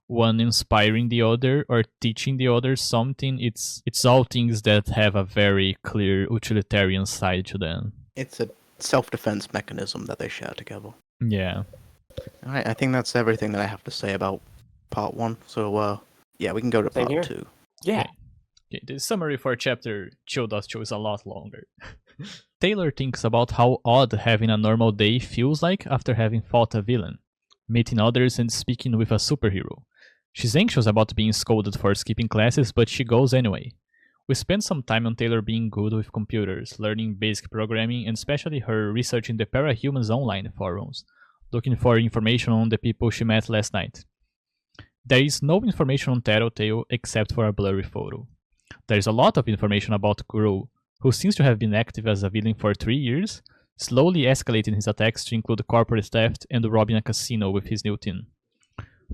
A: one inspiring the other or teaching the other something. It's all things that have a very clear utilitarian side to them.
B: It's a self-defense mechanism that they share together.
A: Yeah.
B: Alright, I think that's everything that I have to say about part 1. So yeah, we can go to part 2.
C: Yeah.
A: Okay, the summary for chapter 2.2 is a lot longer. Taylor thinks about how odd having a normal day feels like after having fought a villain, meeting others and speaking with a superhero. She's anxious about being scolded for skipping classes, but she goes anyway. We spend some time on Taylor being good with computers, learning basic programming, and especially her researching the Parahumans online forums, looking for information on the people she met last night. There is no information on Tattletale except for a blurry photo. There is a lot of information about Gru, who seems to have been active as a villain for 3 years, slowly escalating his attacks to include corporate theft and robbing a casino with his new team.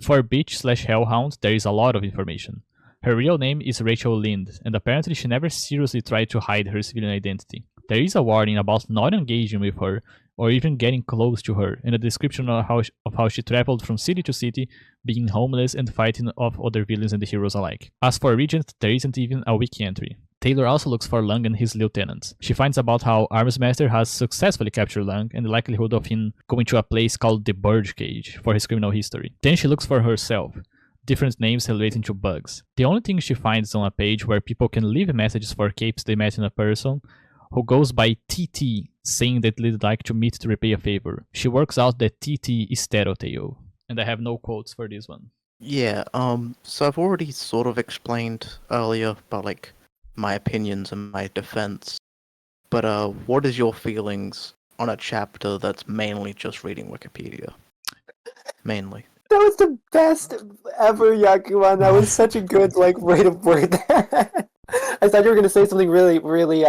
A: For Bitch/Hellhound, there is a lot of information. Her real name is Rachel Lind, and apparently she never seriously tried to hide her civilian identity. There is a warning about not engaging with her, or even getting close to her, and a description of how she traveled from city to city, being homeless and fighting off other villains and heroes alike. As for Regent, there isn't even a wiki entry. Taylor also looks for Lung and his lieutenants. She finds about how Armsmaster has successfully captured Lung and the likelihood of him going to a place called the Birdcage for his criminal history. Then she looks for herself, different names relating to bugs. The only thing she finds is on a page where people can leave messages for capes they met in a person who goes by TT, saying that they'd like to meet to repay a favor. She works out that TT is Tattletale, and I have no quotes for this one.
B: Yeah, so I've already sort of explained earlier about like my opinions and my defense. But what is your feelings on a chapter that's mainly just reading Wikipedia? Mainly.
C: That was the best ever, Yakuman. That was such a good rate of word. I thought you were gonna say something really, really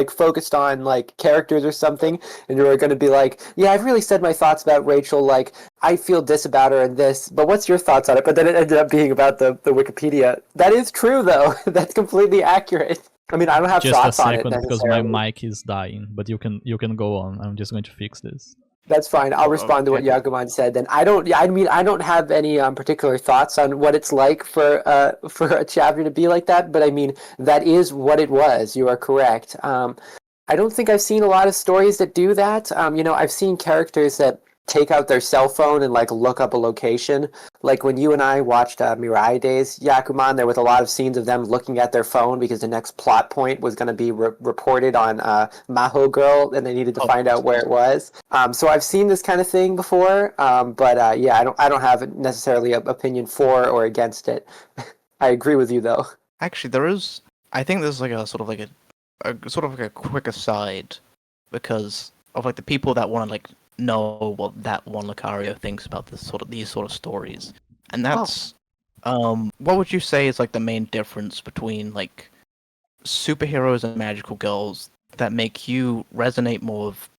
C: focused on like characters or something, and you were gonna be like, "Yeah, I've really said my thoughts about Rachel. Like, I feel this about her and this, but what's your thoughts on it?" But then it ended up being about the Wikipedia. That is true, though. That's completely accurate. I mean, I don't have thoughts on it
A: just a second because my mic is dying, but you can go on. I'm just going to fix this.
C: That's fine. I'll respond to what Yakuman said. Then I don't have any particular thoughts on what it's like for a chapter to be like that. But I mean, that is what it was. You are correct. I don't think I've seen a lot of stories that do that. I've seen characters that take out their cell phone and like look up a location. Like when you and I watched Mirai Days Yakuman, there was a lot of scenes of them looking at their phone because the next plot point was going to be reported on Maho Girl, and they needed to find out where it was. So I've seen this kind of thing before, but yeah, I don't have necessarily an opinion for or against it. I agree with you though.
B: Actually, I think there's like a sort of like a quick aside, because of like the people that want to like know what that one Lucario thinks about these sort of stories, and that's what would you say is like the main difference between like superheroes and magical girls that make you resonate more with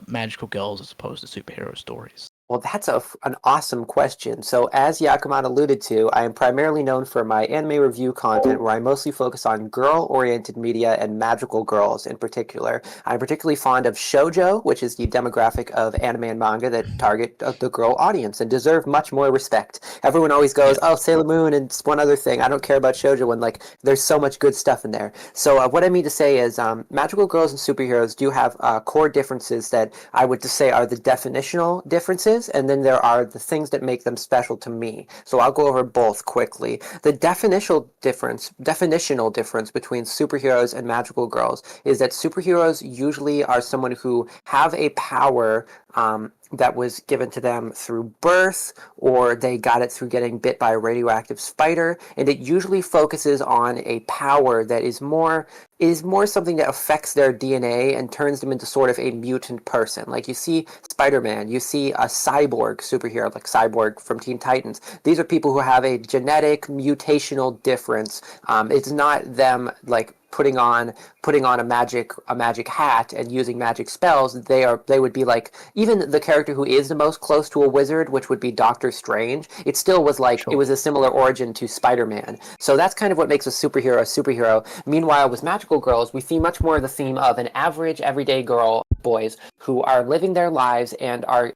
B: magical girls as opposed to superhero stories?
C: Well, that's an awesome question. So, as Yakuman alluded to, I am primarily known for my anime review content where I mostly focus on girl-oriented media and magical girls in particular. I'm particularly fond of shoujo, which is the demographic of anime and manga that target the girl audience and deserve much more respect. Everyone always goes, "Oh, Sailor Moon," and one other thing. I don't care about shoujo when like there's so much good stuff in there. So, what I mean to say is, magical girls and superheroes do have core differences that I would just say are the definitional differences. And then there are the things that make them special to me. So I'll go over both quickly. The definitional difference between superheroes and magical girls is that superheroes usually are someone who have a power that was given to them through birth, or they got it through getting bit by a radioactive spider, and it usually focuses on a power that is more something that affects their DNA and turns them into sort of a mutant person. Like you see Spider-Man, you see a cyborg superhero like Cyborg from Teen Titans. These are people who have a genetic mutational difference. It's not them like putting on a magic hat and using magic spells. They would be like, even the character who is the most close to a wizard, which would be Doctor Strange, it still was like It was a similar origin to Spider-Man. So that's kind of what makes a superhero. Meanwhile, with magical girls, we see much more of the theme of an average everyday girl, boys who are living their lives and are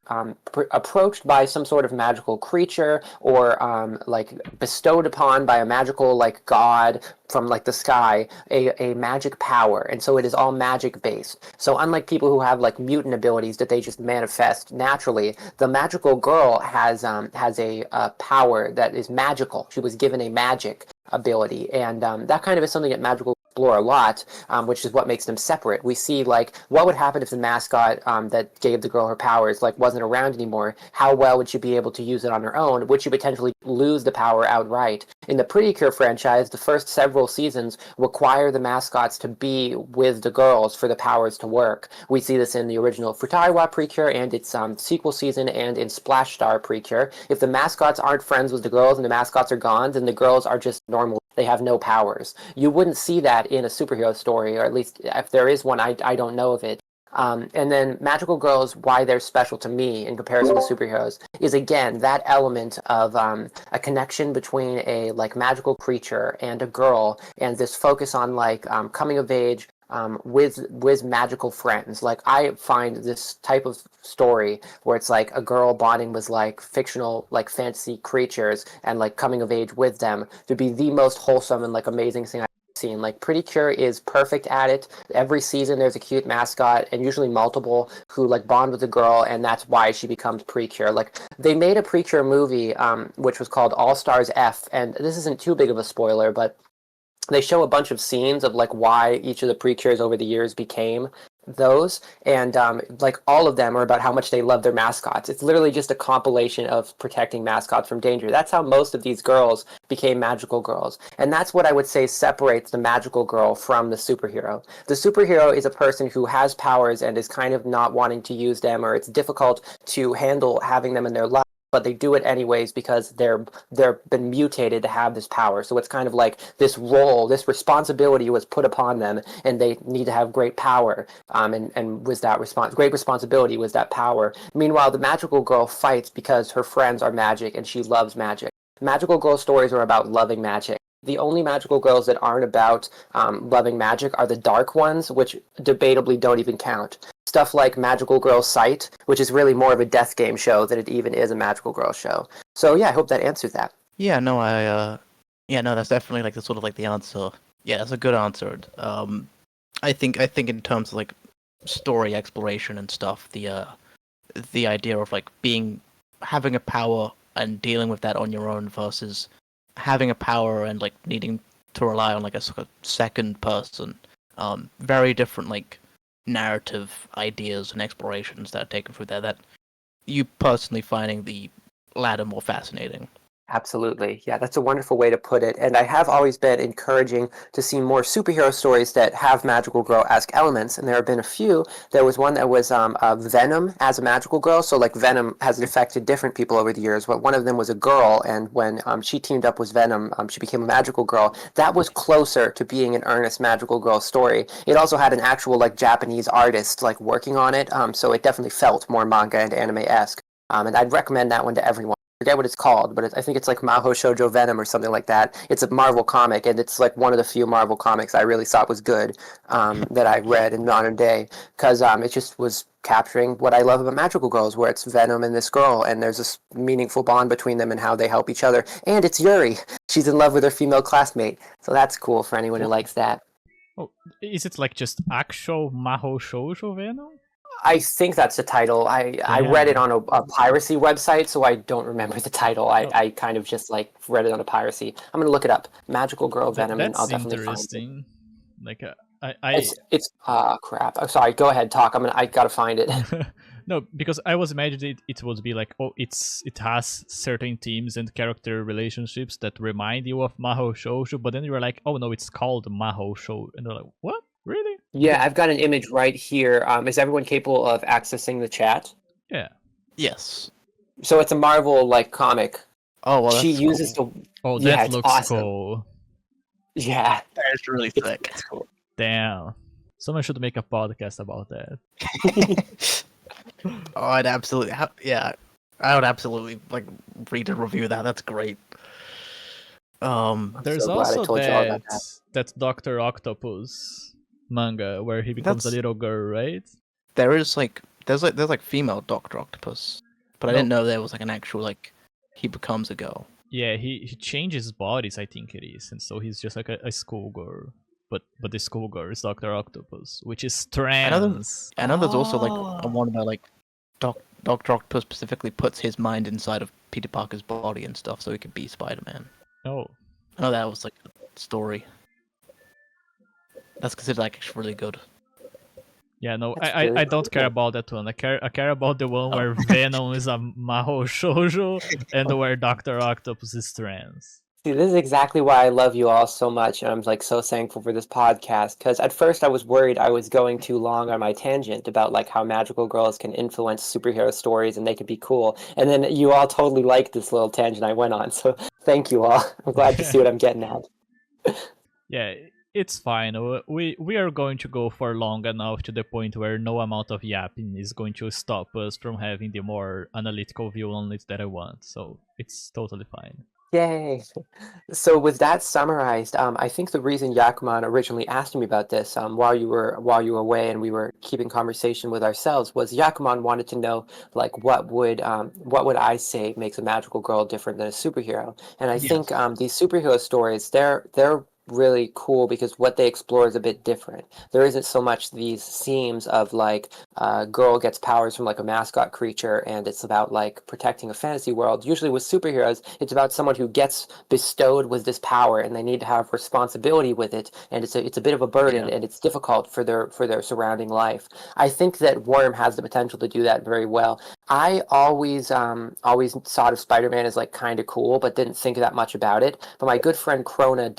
C: approached by some sort of magical creature, or like bestowed upon by a magical like god from like the sky, a magic power. And so it is all magic based. So unlike people who have like mutant abilities that they just manifest naturally, the magical girl has a power that is magical. She was given a magic ability, and that kind of is something that magical explore a lot, which is what makes them separate. We see like what would happen if the mascot that gave the girl her powers like wasn't around anymore. How well would she be able to use it on her own? Would she potentially lose the power outright? In the Pretty Cure franchise, the first several seasons require the mascots to be with the girls for the powers to work. We see this in the original Futaiwa Precure and its sequel season, and in Splash Star Precure. If the mascots aren't friends with the girls and the mascots are gone, then the girls are just normal. They have no powers. You wouldn't see that in a superhero story, or at least if there is one, I don't know of it. And then magical girls, why they're special to me in comparison to superheroes, is again that element of a connection between a like magical creature and a girl, and this focus on like coming of age with magical friends. Like I find this type of story where it's like a girl bonding with like fictional like fantasy creatures and like coming of age with them to be the most wholesome and like amazing thing seen. Like Pretty Cure is perfect at it. Every season there's a cute mascot, and usually multiple, who like bond with the girl, and that's why she becomes Precure. Like they made a Precure movie which was called All Stars F, and this isn't too big of a spoiler, but they show a bunch of scenes of like why each of the Precures over the years became those, and like all of them are about how much they love their mascots. It's literally just a compilation of protecting mascots from danger. That's how most of these girls became magical girls, and that's what I would say separates the magical girl from the superhero. The superhero is a person who has powers and is kind of not wanting to use them, or it's difficult to handle having them in their life, but they do it anyways because they're been mutated to have this power. So it's kind of like this role, this responsibility was put upon them, and they need to have great power. And with that great responsibility was that power. Meanwhile, the magical girl fights because her friends are magic and she loves magic. Magical girl stories are about loving magic. The only magical girls that aren't about loving magic are the dark ones, which debatably don't even count. Stuff like Magical Girl Sight, which is really more of a death game show than it even is a magical girl show. So yeah, I hope that answers that.
B: Yeah, no, that's definitely like the sort of like the answer. Yeah, that's a good answer. I think in terms of like story exploration and stuff, the idea of like having a power and dealing with that on your own versus having a power and like needing to rely on like a sort of second person, very different like narrative ideas and explorations that are taken through there, that you personally finding the latter more fascinating.
C: Absolutely. Yeah, that's a wonderful way to put it. And I have always been encouraging to see more superhero stories that have magical girl-esque elements. And there have been a few. There was one that was Venom as a magical girl. So like Venom has affected different people over the years. But one of them was a girl. And when she teamed up with Venom, she became a magical girl. That was closer to being an earnest magical girl story. It also had an actual like Japanese artist like working on it. So it definitely felt more manga and anime-esque. And I'd recommend that one to everyone. I forget what it's called, but I think it's like Maho Shoujo Venom or something like that. It's a Marvel comic, and it's like one of the few Marvel comics I really thought was good that I read in modern day, because it just was capturing what I love about magical girls, where it's Venom and this girl, and there's this meaningful bond between them and how they help each other. And it's Yuri. She's in love with her female classmate, so that's cool for anyone who likes that.
A: Oh, is it like just actual Maho Shoujo Venom?
C: I think that's the title. I read it on a piracy website, so I don't remember the title. I kind of just like read it on a piracy. I'm gonna look it up. Magical Girl Venom, and I'll definitely find it.
A: That's interesting. Like
C: It's crap. I'm sorry. Go ahead, talk. I gotta find it.
A: No, because I was imagining it would be like, oh, it has certain themes and character relationships that remind you of Maho Shoujo, but then you were like, oh no, it's called Maho Shoujo, and they're like, what? Really?
C: Yeah, I've got an image right here. Is everyone capable of accessing the chat?
A: Yeah.
B: Yes.
C: So it's a Marvel like comic.
B: Oh well,
C: She
B: that's
C: uses
B: cool.
C: the.
A: Oh, that
C: Yeah, it's
A: looks
C: awesome.
A: cool.
C: Yeah,
B: That's really thick.
C: it's cool.
A: Damn. Someone should make a podcast about that.
B: Oh, I'd absolutely, yeah, I would absolutely like read and review that. That's great.
A: There's
C: so glad I
A: also
C: told you all about
A: that Doctor Octopus manga where he becomes a little girl, right?
B: there's like female Doctor Octopus, but I didn't know there was like an actual like he becomes a girl.
A: Yeah, he changes bodies, I think it is, and so he's just like a schoolgirl. But the schoolgirl is Doctor Octopus, which is trans.
B: I know there's also like a one where like Doctor Octopus specifically puts his mind inside of Peter Parker's body and stuff, so he could be Spider-Man.
A: Oh.
B: I know that was like a story. That's considered like really good.
A: Yeah, no,
C: That's
A: I
C: really
A: don't care
C: cool.
A: about that one. I care about the one where Venom is a Maho Shoujo and where Doctor Octopus is trans.
C: See, this is exactly why I love you all so much, and I'm like so thankful for this podcast. Because at first I was worried I was going too long on my tangent about like how magical girls can influence superhero stories and they could be cool. And then you all totally liked this little tangent I went on. So thank you all. I'm glad to see what I'm getting at.
A: Yeah, it's fine. We are going to go for long enough to the point where no amount of yapping is going to stop us from having the more analytical view on it that I want. So it's totally fine.
C: Yay! So with that summarized, I think the reason Yakuman originally asked me about this while you were away and we were keeping conversation with ourselves was Yakuman wanted to know like what would I say makes a magical girl different than a superhero, and I think these superhero stories they're really cool because what they explore is a bit different. There isn't so much these themes of like a girl gets powers from like a mascot creature and it's about like protecting a fantasy world. Usually with superheroes, it's about someone who gets bestowed with this power and they need to have responsibility with it, and it's a bit of a burden and it's difficult for their surrounding life. I think that Worm has the potential to do that very well. I always thought of Spider-Man as like kind of cool, but didn't think that much about it. But my good friend Krona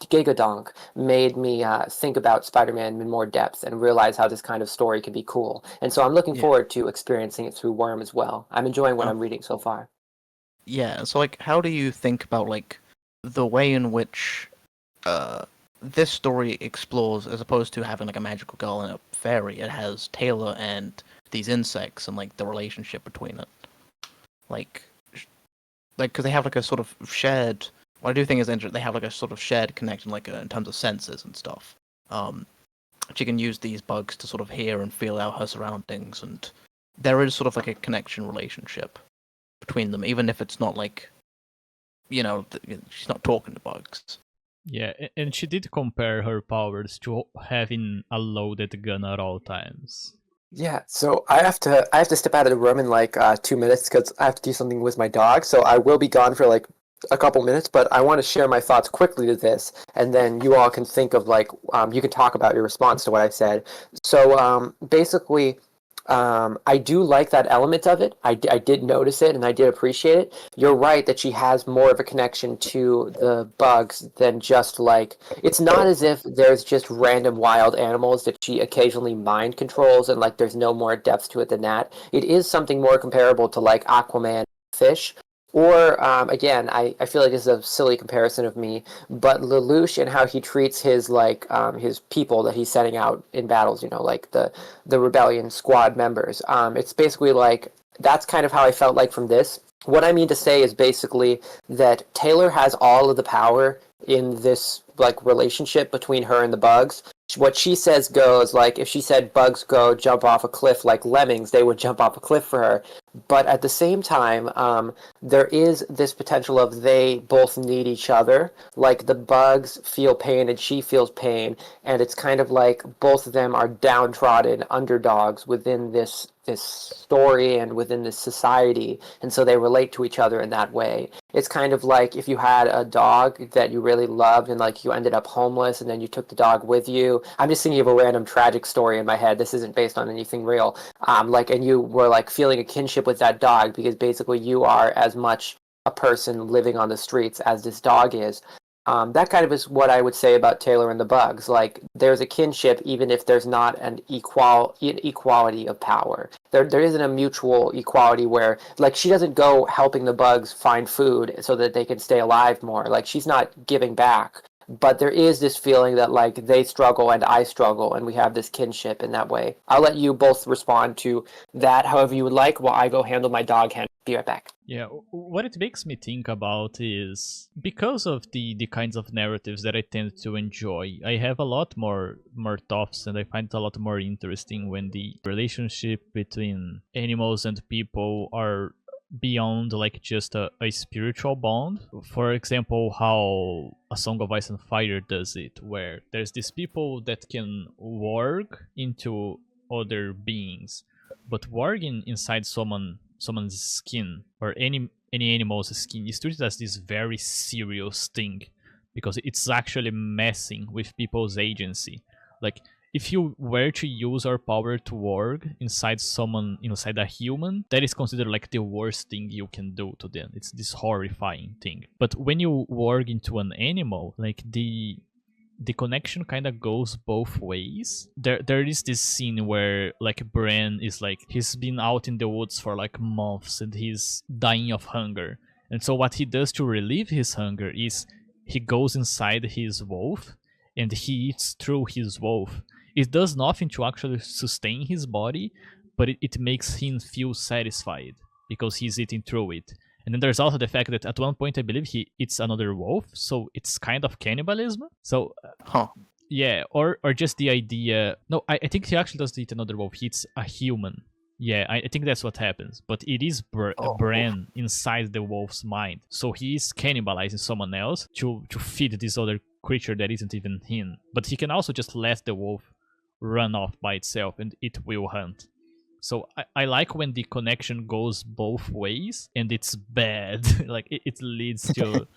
C: Gigadonk made me think about Spider-Man in more depth and realize how this kind of story can be cool. And so I'm looking forward to experiencing it through Worm as well. I'm enjoying what I'm reading so far.
B: Yeah, so like how do you think about like the way in which this story explores, as opposed to having like a magical girl and a fairy, it has Taylor and these insects and like the relationship between it. Like because they have like a sort of shared. What I do think is interesting, they have like a sort of shared connection, like in terms of senses and stuff. She can use these bugs to sort of hear and feel out her surroundings, and there is sort of like a connection relationship between them, even if it's not like, she's not talking to bugs.
A: Yeah, and she did compare her powers to having a loaded gun at all times.
C: Yeah, so I have to step out of the room in like 2 minutes because I have to do something with my dog. So I will be gone for like a couple minutes, but I want to share my thoughts quickly to this, and then you all can think of like you can talk about your response to what I said. So basically, I do like that element of it. I did notice it and I did appreciate it. You're right that she has more of a connection to the bugs than just like it's not as if there's just random wild animals that she occasionally mind controls and like there's no more depth to it than that. It is something more comparable to like Aquaman fish. Or again, I feel like this is a silly comparison of me, but Lelouch and how he treats his like his people that he's sending out in battles, you know, like the rebellion squad members. It's basically like that's kind of how I felt like from this. What I mean to say is basically that Taylor has all of the power in this like relationship between her and the bugs. What she says goes. Like if she said bugs go jump off a cliff like lemmings, they would jump off a cliff for her. But at the same time, there is this potential of they both need each other. Like the bugs feel pain and she feels pain, and it's kind of like both of them are downtrodden underdogs within this story and within this society, and so they relate to each other in that way. It's kind of like if you had a dog that you really loved and like you ended up homeless and then you took the dog with you. I'm just thinking of a random tragic story in my head. This isn't based on anything real. Like and you were like feeling a kinship with that dog because basically you are as much a person living on the streets as this dog is. That kind of is what I would say about Taylor and the Bugs. Like, there's a kinship, even if there's not an equality of power. There isn't a mutual equality where, like, she doesn't go helping the Bugs find food so that they can stay alive more. Like, she's not giving back. But there is this feeling that, like, they struggle and I struggle, and we have this kinship in that way. I'll let you both respond to that however you would like while I go handle my dog hand. Be right back.
A: Yeah, what it makes me think about is because of the kinds of narratives that I tend to enjoy, I have a lot more thoughts, and I find it a lot more interesting when the relationship between animals and people are beyond like just a spiritual bond. For example, how A Song of Ice and Fire does it, where there's these people that can warg into other beings, but warging inside someone's skin or any animal's skin is treated as this very serious thing because it's actually messing with people's agency. Like if you were to use our power to warg inside a human, that is considered like the worst thing you can do to them. It's this horrifying thing. But when you warg into an animal, like the connection kind of goes both ways. There is this scene where like Bran is like he's been out in the woods for like months and he's dying of hunger. And so what he does to relieve his hunger is he goes inside his wolf and he eats through his wolf. It does nothing to actually sustain his body, but it makes him feel satisfied because he's eating through it. And then there's also the fact that at one point I believe he eats another wolf, so it's kind of cannibalism. So
B: Huh.
A: yeah, or just the idea. No, I think he actually does eat another wolf. He eats a human. Yeah, I think that's what happens. But it is Bran inside the wolf's mind, so he is cannibalizing someone else to feed this other creature that isn't even him. But he can also just let the wolf run off by itself, and it will hunt. So I like when the connection goes both ways and it's bad. Like it leads to.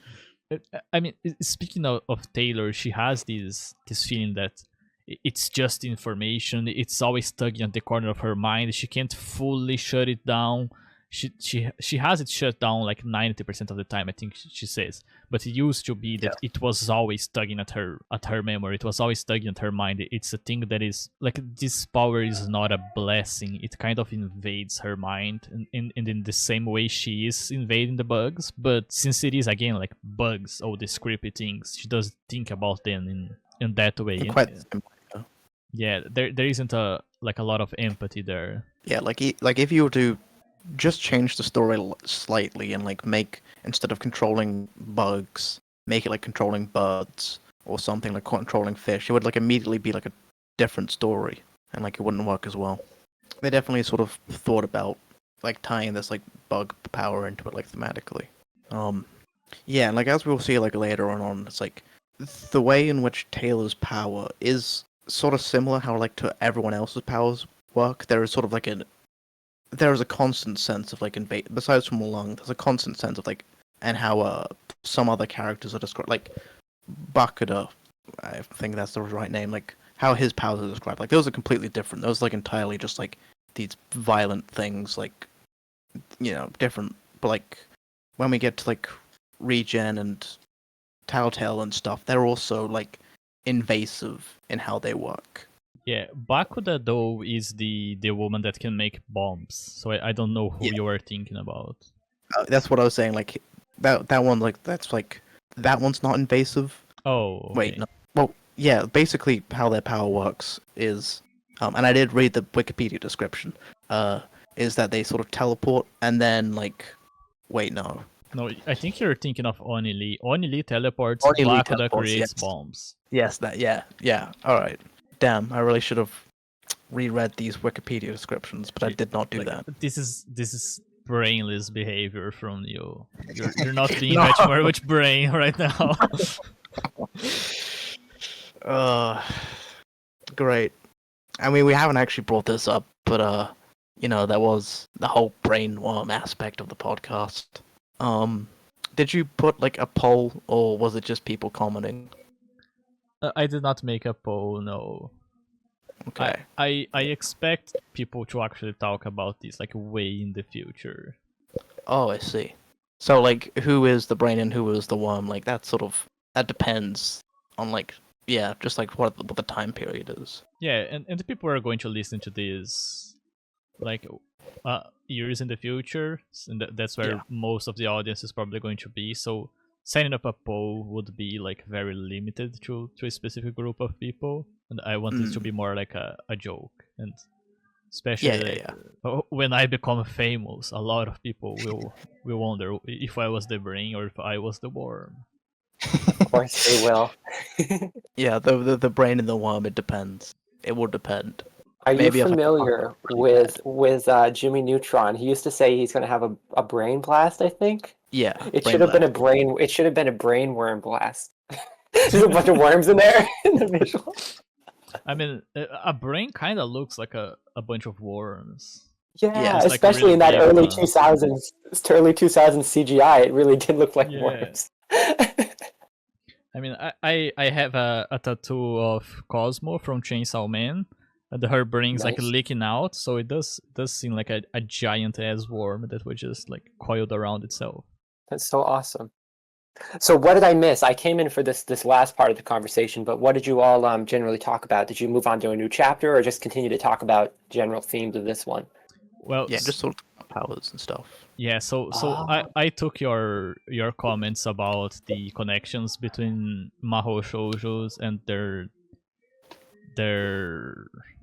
A: I mean, speaking of Taylor, she has this feeling that it's just information. It's always tugging at the corner of her mind. She can't fully shut it down. She has it shut down like 90% of the time, I think she says. But it used to be that it was always tugging at her memory. It was always tugging at her mind. It's a thing that is like this power is not a blessing. It kind of invades her mind, and in the same way she is invading the bugs. But since it is again like bugs, all these creepy things, she does think about them in that way.
B: Quite simple.
A: Yeah, there isn't a lot of empathy there.
B: Yeah, like if you were to just change the story slightly and like make, instead of controlling bugs, make it like controlling birds or something, like controlling fish, it would like immediately be like a different story and like it wouldn't work as well. They definitely sort of thought about like tying this like bug power into it like thematically. Yeah, and like as we'll see like later on, it's like the way in which Taylor's power is sort of similar how like to everyone else's powers work. There is sort of like there is a constant sense of like besides from Lung, there's a constant sense of like and how some other characters are described like Bakuda, I think that's the right name, like how his powers are described. Like those are completely different. Those like entirely just like these violent things, like different. But like when we get to like Regen and Telltale and stuff, they're also like invasive in how they work.
A: Yeah, Bakuda though is the woman that can make bombs. So I don't know who you are thinking about.
B: That's what I was saying. Like that one, like that's like that one's not invasive.
A: Oh, okay.
B: Wait, no. Well, yeah. Basically, how their power works is, and I did read the Wikipedia description. Is that they sort of teleport and then like, wait, no.
A: No, I think you're thinking of Oni-Lee. Oni-Lee teleports,
B: Oni-Lee
A: Bakuda
B: teleports,
A: creates
B: yes.
A: bombs.
B: Yes, that. Yeah. All right. Damn, I really should have reread these Wikipedia descriptions, but I did not do that.
A: This is brainless behavior from you. You're not being much more with brain right now.
B: Great. I mean, we haven't actually brought this up, but that was the whole brainworm aspect of the podcast. Did you put like a poll, or was it just people commenting?
A: I did not make a poll, no.
B: Okay.
A: I expect people to actually talk about this like way in the future.
B: Oh, I see. So like, who is the brain and who is the worm? Like that depends on like just like what the time period is.
A: Yeah, and people are going to listen to this like years in the future, and that's where most of the audience is probably going to be. So setting up a poll would be like very limited to a specific group of people, and I want this to be more like a joke. And especially when I become famous, a lot of people will wonder if I was the brain or if I was the worm.
C: Of course they will.
B: Yeah, the brain and the worm, it depends. It will depend.
C: Are you familiar with Jimmy Neutron? He used to say he's going to have a brain blast, I think.
B: Yeah.
C: It should have been a brain. It should have been a brain worm blast. There's a bunch of worms in there in the visual.
A: I mean, a brain kind of looks like a bunch of worms.
C: Yeah, especially like really in that early 2000s CGI, it really did look like worms.
A: I mean, I have a tattoo of Cosmo from Chainsaw Man, and her brain's like leaking out, so it does seem like a giant ass worm that was just like coiled around itself.
C: That's so awesome. So what did I miss? I came in for this last part of the conversation, but what did you all generally talk about? Did you move on to a new chapter, or just continue to talk about general themes of this one?
A: Well,
B: yeah, just sort of powers and stuff.
A: Yeah, so I took your comments about the connections between Mahou Shoujos and their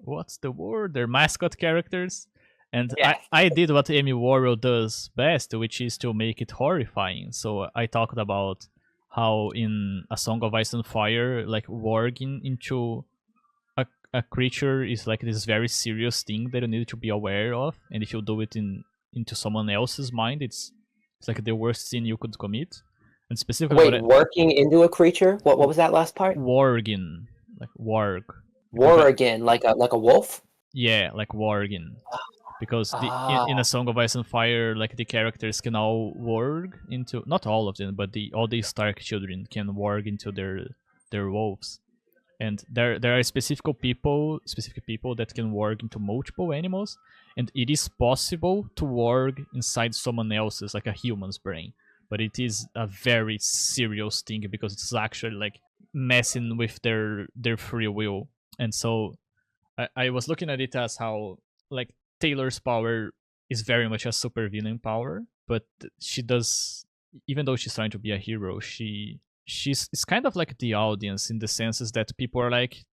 A: what's the word? Their mascot characters. And I did what Amy Warrell does best, which is to make it horrifying. So I talked about how in A Song of Ice and Fire, like warging into a creature is like this very serious thing that you need to be aware of, and if you do it into someone else's mind, it's like the worst sin you could commit. And specifically,
C: working into a creature. What was that last part?
A: Warging, like warg.
C: Warging, like a wolf.
A: Yeah, like warging. Because in A Song of Ice and Fire, like the characters can all warg into, not all of them, but all the Stark children can warg into their wolves. And there are specific people that can warg into multiple animals, and it is possible to warg inside someone else's, like a human's brain. But it is a very serious thing because it's actually like messing with their free will. And so I was looking at it as how like Taylor's power is very much a supervillain power, but she does, even though she's trying to be a hero, she's kind of like the audience in the senses that people are like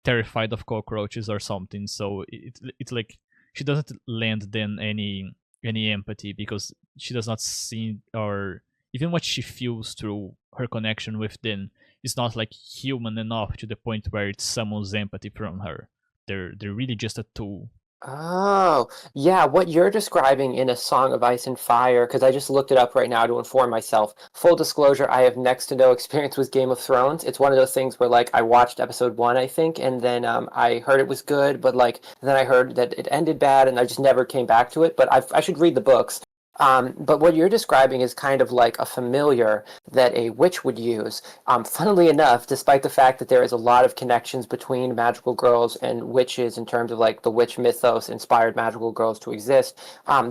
A: terrified of cockroaches or something. So it's like she doesn't lend them any empathy because she does not see, or even what she feels through her connection with them is not like human enough to the point where it summons empathy from her. They're really just a tool.
C: Oh, yeah, what you're describing in A Song of Ice and Fire, because I just looked it up right now to inform myself. Full disclosure, I have next to no experience with Game of Thrones. It's one of those things where, like, I watched episode one, I think, and then I heard it was good, but, like, then I heard that it ended bad, and I just never came back to it. But I should read the books. But what you're describing is kind of like a familiar that a witch would use. Funnily enough, despite the fact that there is a lot of connections between magical girls and witches in terms of like the witch mythos inspired magical girls to exist,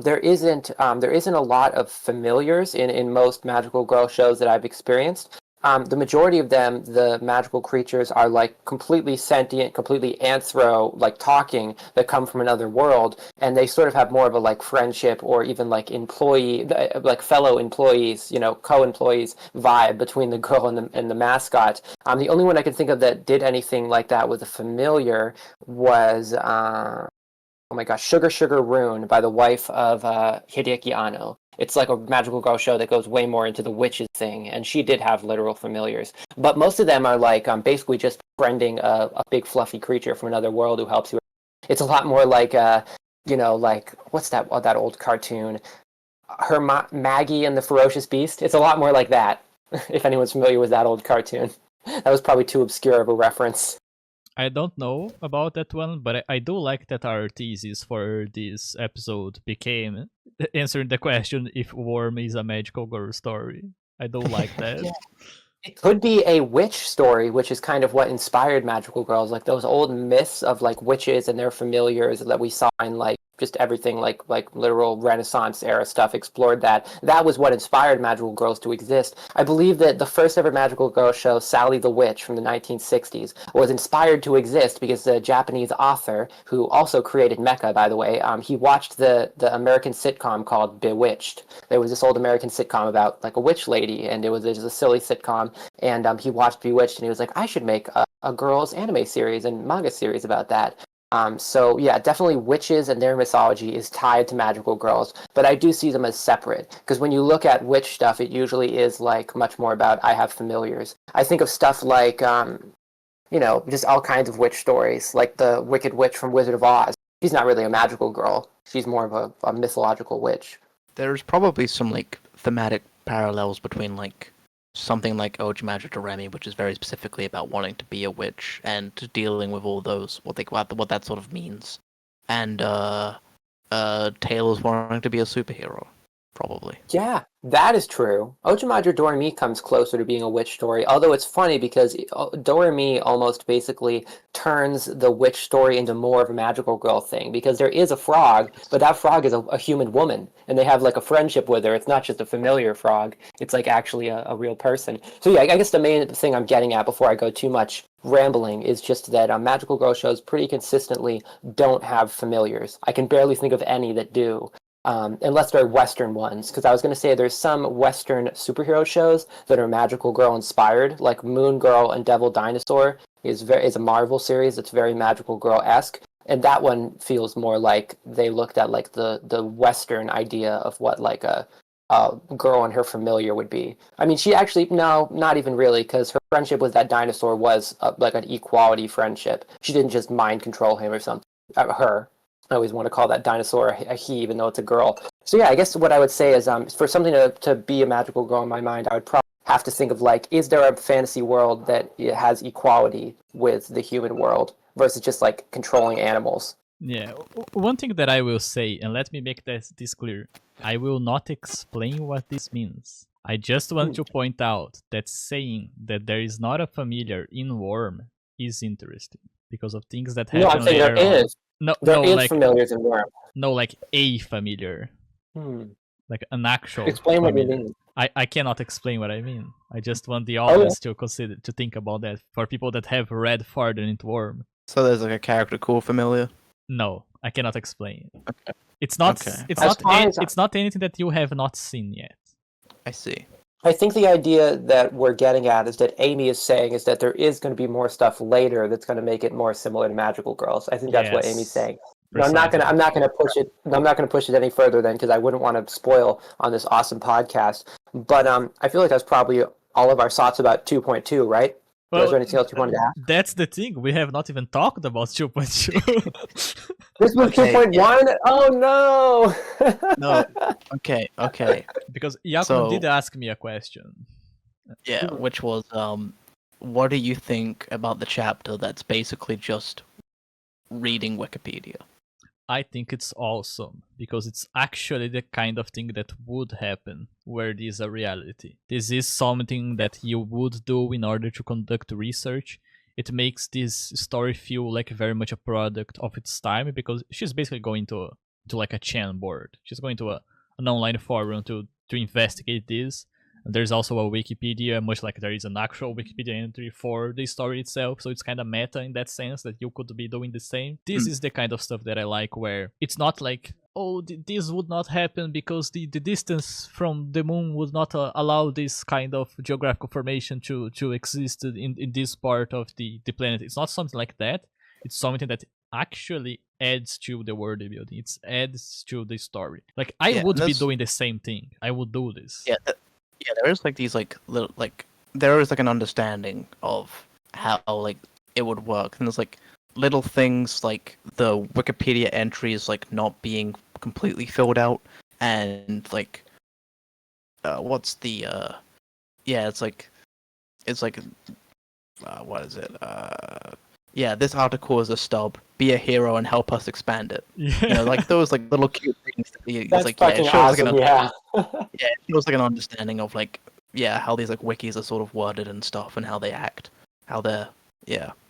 C: there isn't a lot of familiars in most magical girl shows that I've experienced. The majority of them, the magical creatures, are like completely sentient, completely like talking, that come from another world, and they sort of have more of a like friendship or even like like fellow employees, co-employees vibe between the girl and the mascot. The only one I could think of that did anything like that with a familiar was oh my gosh, Sugar Sugar Rune by the wife of Hideki Anno. It's like a magical girl show that goes way more into the witches thing, and she did have literal familiars. But most of them are like basically just friending a big fluffy creature from another world who helps you. It's a lot more like like what's that old cartoon? Maggie and the Ferocious Beast. It's a lot more like that. If anyone's familiar with that old cartoon, that was probably too obscure of a reference.
A: I don't know about that one, but I do like that our thesis for this episode became answering the question if Worm is a magical girl story. I do like that.
C: Yeah. It could be a witch story, which is kind of what inspired magical girls, like those old myths of like witches and their familiars that we saw in like just everything like literal Renaissance era stuff explored that. That was what inspired magical girls to exist. I believe that the first ever magical girl show, Sally the Witch from the 1960s, was inspired to exist because the Japanese author, who also created Mecha, by the way, he watched the American sitcom called Bewitched. There was this old American sitcom about like a witch lady, and it was just a silly sitcom, and he watched Bewitched, and he was like, I should make a girls anime series and manga series about that. So yeah, definitely witches and their mythology is tied to magical girls, but I do see them as separate, because when you look at witch stuff, it usually is like much more about I have familiars. I think of stuff like, just all kinds of witch stories, like the Wicked Witch from Wizard of Oz. She's not really a magical girl. She's more of a mythological witch.
B: There's probably some like thematic parallels between like something like Ojimage Doremi, which is very specifically about wanting to be a witch and dealing with all those what that sort of means, and Taylor's wanting to be a superhero, probably.
C: Yeah, that is true. Ojimage Doremi comes closer to being a witch story, although it's funny because Doremi almost basically turns the witch story into more of a magical girl thing, because there is a frog, but that frog is a human woman, and they have like a friendship with her. It's not just a familiar frog, it's like actually a real person. So yeah, I guess the main thing I'm getting at before I go too much rambling is just that magical girl shows pretty consistently don't have familiars. I can barely think of any that do. Unless they're Western ones, because I was going to say there's some Western superhero shows that are magical girl inspired, like Moon Girl and Devil Dinosaur is a Marvel series that's very magical girl esque, and that one feels more like they looked at like the Western idea of what like a girl and her familiar would be. I mean, she actually no, not even really, because her friendship with that dinosaur was like an equality friendship. She didn't just mind control him or something. Her. I always want to call that dinosaur a he, even though it's a girl. So yeah, I guess what I would say is for something to be a magical girl in my mind, I would probably have to think of like, is there a fantasy world that has equality with the human world versus just like controlling animals?
A: Yeah, one thing that I will say, and let me make this clear, I will not explain what this means. I just want to point out that saying that there is not a familiar in Worm is interesting because of things that happen
C: I'm saying
A: later
C: there
A: on.
C: is.
A: No,
C: There is
A: like
C: familiars in Worm.
A: no, like a familiar, like an actual.
C: Explain
A: familiar.
C: what you mean.
A: I cannot explain what I mean. I just want the audience to think about that for people that have read farther into Worm.
B: So there's like a character called Familiar.
A: No, I cannot explain.
B: Okay.
A: It's not.
B: Okay.
A: It's not anything that you have not seen yet.
B: I see.
C: I think the idea that we're getting at is that Amy is saying is that there is going to be more stuff later that's going to make it more similar to Magical Girls. I think that's what Amy's saying. I'm not gonna push it. I'm not gonna push it any further then, because I wouldn't want to spoil on this awesome podcast. But I feel like that's probably all of our thoughts about 2.2, right? Was there anything else you wanted to ask?
A: That's the thing. We have not even talked about 2.2.
C: This was
B: Okay,
C: 2.1?
B: yeah.
C: Oh no!
B: No. Okay.
A: Because Yakuman
B: So-
A: did ask me a question.
B: Yeah, which was what do you think about the chapter that's basically just reading Wikipedia?
A: I think it's awesome because it's actually the kind of thing that would happen where it is a reality. This is something that you would do in order to conduct research. It makes this story feel like very much a product of its time because she's basically going to like a Chan board. She's going to an online forum to investigate this. And there's also a Wikipedia, much like there is an actual Wikipedia entry for the story itself, so it's kind of meta in that sense that you could be doing the same. This is the kind of stuff that I like, where it's not like, oh, this would not happen because the distance from the moon would not allow this kind of geographical formation to exist in this part of the planet. It's not something like that. It's something that actually adds to the world building. It adds to the story. Like, I would be doing the same thing. I would do this.
B: Yeah, there is like these like little like there is like an understanding of how like it would work, and there's like little things like the Wikipedia entries like not being completely filled out, and like what's the it's like what is it this article is a stub. Be a hero and help us expand it.
A: Yeah.
B: You know, like those like little cute things. It's
C: That's
B: like
C: fucking
B: it shows
C: awesome,
B: like
C: yeah.
B: yeah, it feels like an understanding of like how these like wikis are sort of worded and stuff, and how they act, how they're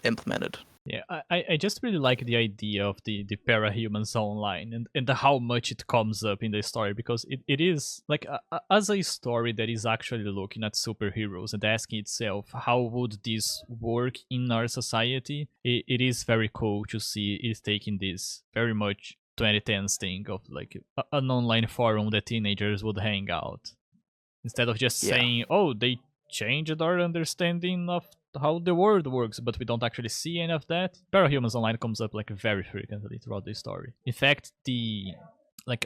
B: implemented.
A: Yeah, I just really like the idea of the parahumans online and how much it comes up in the story, because it is like as a story that is actually looking at superheroes and asking itself how would this work in our society. It is very cool to see it taking this very much 2010s thing of like an online forum that teenagers would hang out, instead of just saying, oh, they changed our understanding of how the world works, but we don't actually see any of that. Parahumans Online comes up like very frequently throughout the story. In fact,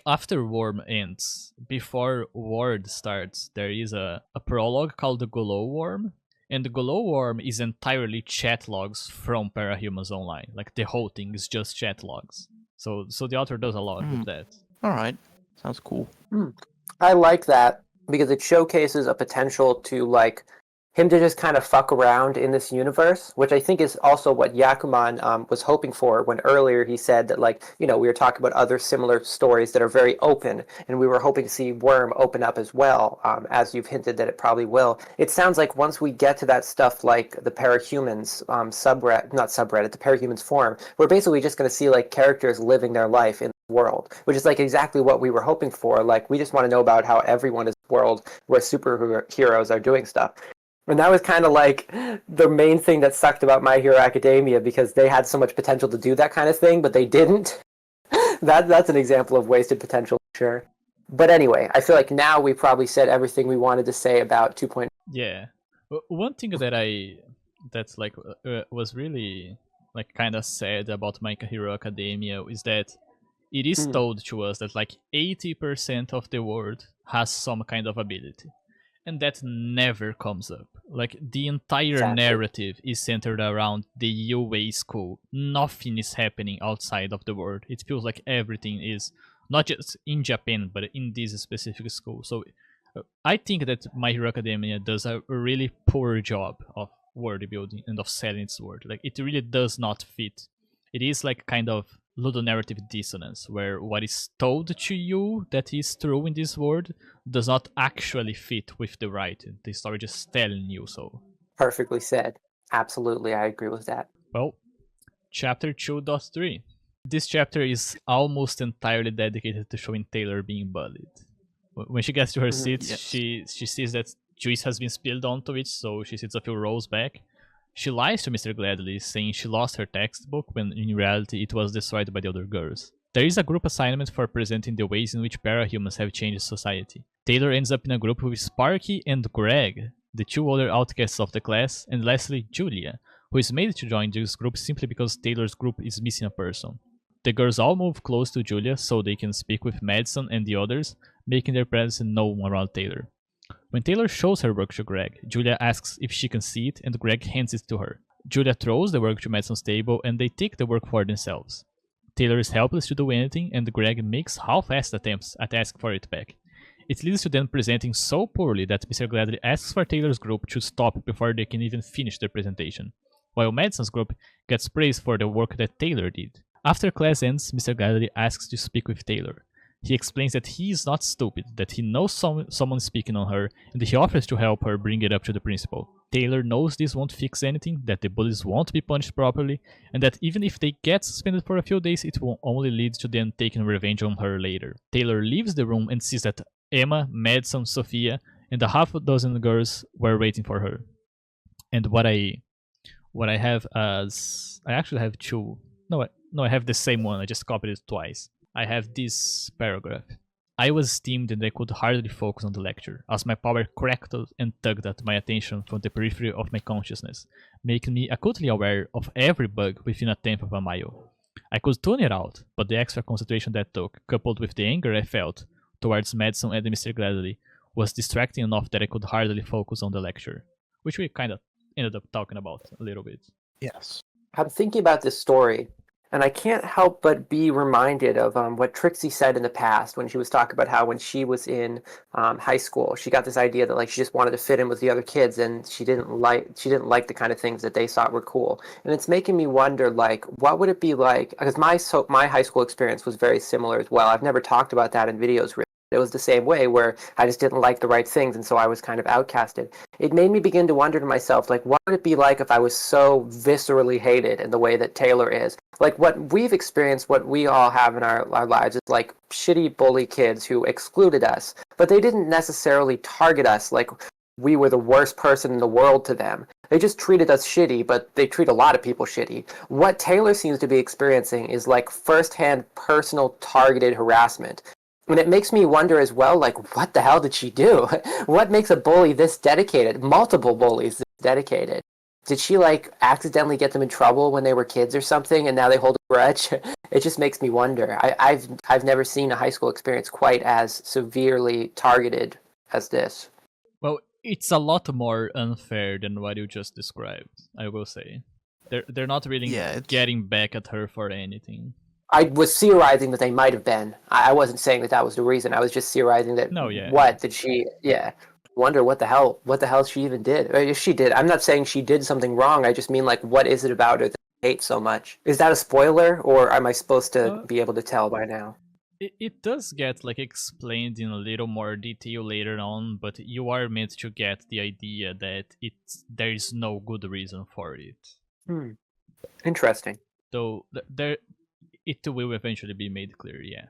A: after Worm ends, before Ward starts, there is a prologue called the Glowworm, and the Glowworm is entirely chat logs from Parahumans Online. Like, the whole thing is just chat logs. So the author does a lot with that.
B: All right, sounds cool.
C: I like that because it showcases a potential to like him to just kind of fuck around in this universe, which I think is also what Yakuman was hoping for when earlier he said that, like, you know, we were talking about other similar stories that are very open, and we were hoping to see Worm open up as well, as you've hinted that it probably will. It sounds like once we get to that stuff like the Parahumans the Parahumans forum, we're basically just going to see like characters living their life in the world, which is like exactly what we were hoping for. Like, we just want to know about how everyone is in a world where superheroes are doing stuff. And that was kind of like the main thing that sucked about My Hero Academia, because they had so much potential to do that kind of thing, but they didn't. That's an example of wasted potential, sure. But anyway, I feel like now we probably said everything we wanted to say about 2.0.
A: Yeah. One thing that's like was really like kind of sad about My Hero Academia is that it is told to us that like 80% of the world has some kind of ability. And that never comes up. Like, the entire narrative is centered around the UA school. Nothing is happening outside of the world. It feels like everything is not just in Japan, but in this specific school. So I think that My Hero Academia does a really poor job of world building and of selling its world. Like, it really does not fit. It is like kind of ludonarrative dissonance, where what is told to you that is true in this world does not actually fit with the writing. The story just telling you so.
C: Perfectly said. Absolutely, I agree with that.
A: Well, chapter 2.3. This chapter is almost entirely dedicated to showing Taylor being bullied. When she gets to her seat, she sees that juice has been spilled onto it, so she sits a few rows back. She lies to Mr. Gladly, saying she lost her textbook when in reality it was destroyed by the other girls. There is a group assignment for presenting the ways in which parahumans have changed society. Taylor ends up in a group with Sparky and Greg, the two other outcasts of the class, and lastly Julia, who is made to join this group simply because Taylor's group is missing a person. The girls all move close to Julia so they can speak with Madison and the others, making their presence known around Taylor. When Taylor shows her work to Greg, Julia asks if she can see it and Greg hands it to her. Julia throws the work to Madison's table and they take the work for themselves. Taylor is helpless to do anything and Greg makes half-assed attempts at asking for it back. It leads to them presenting so poorly that Mr. Gladly asks for Taylor's group to stop before they can even finish their presentation, while Madison's group gets praise for the work that Taylor did. After class ends, Mr. Gladly asks to speak with Taylor. He explains that he is not stupid, that he knows someone speaking on her, and he offers to help her bring it up to the principal. Taylor knows this won't fix anything, that the bullies won't be punished properly, and that even if they get suspended for a few days, it will only lead to them taking revenge on her later. Taylor leaves the room and sees that Emma, Madison, Sophia, and a half a dozen girls were waiting for her. And what I have as... I actually have two... No, I have the same one, I just copied it twice. I have this paragraph. I was steamed and I could hardly focus on the lecture, as my power crackled and tugged at my attention from the periphery of my consciousness, making me acutely aware of every bug within a tenth of a mile. I could tune it out, but the extra concentration that took, coupled with the anger I felt towards Madison and Mr. Gladly, was distracting enough that I could hardly focus on the lecture, which we kind of ended up talking about a little bit.
B: Yes.
C: I'm thinking about this story, and I can't help but be reminded of what Trixie said in the past when she was talking about how when she was in high school, she got this idea that like she just wanted to fit in with the other kids, and she didn't like the kind of things that they thought were cool. And it's making me wonder, like, what would it be like? Because my high school experience was very similar as well. I've never talked about that in videos really. It was the same way where I just didn't like the right things, and so I was kind of outcasted. It made me begin to wonder to myself, like, what would it be like if I was so viscerally hated in the way that Taylor is? Like, what we've experienced, what we all have in our lives is like shitty bully kids who excluded us, but they didn't necessarily target us like we were the worst person in the world to them. They just treated us shitty, but they treat a lot of people shitty. What Taylor seems to be experiencing is like firsthand personal targeted harassment. And it makes me wonder as well, like, what the hell did she do? What makes a bully this dedicated? Multiple bullies this dedicated? Did she, like, accidentally get them in trouble when they were kids or something, and now they hold a grudge? It just makes me wonder. I've never seen a high school experience quite as severely targeted as this.
A: Well, it's a lot more unfair than what you just described, I will say. They're not really getting back at her for anything.
C: I was theorizing that they might have been. I wasn't saying that was the reason. I was just theorizing that. What did she? Yeah. Wonder what the hell she even did. Or if she did, I'm not saying she did something wrong. I just mean like, what is it about her that I hate so much? Is that a spoiler, or am I supposed to be able to tell by now?
A: It does get like explained in a little more detail later on, but you are meant to get the idea that there is no good reason for it.
C: Interesting.
A: So it will eventually be made clear, yeah.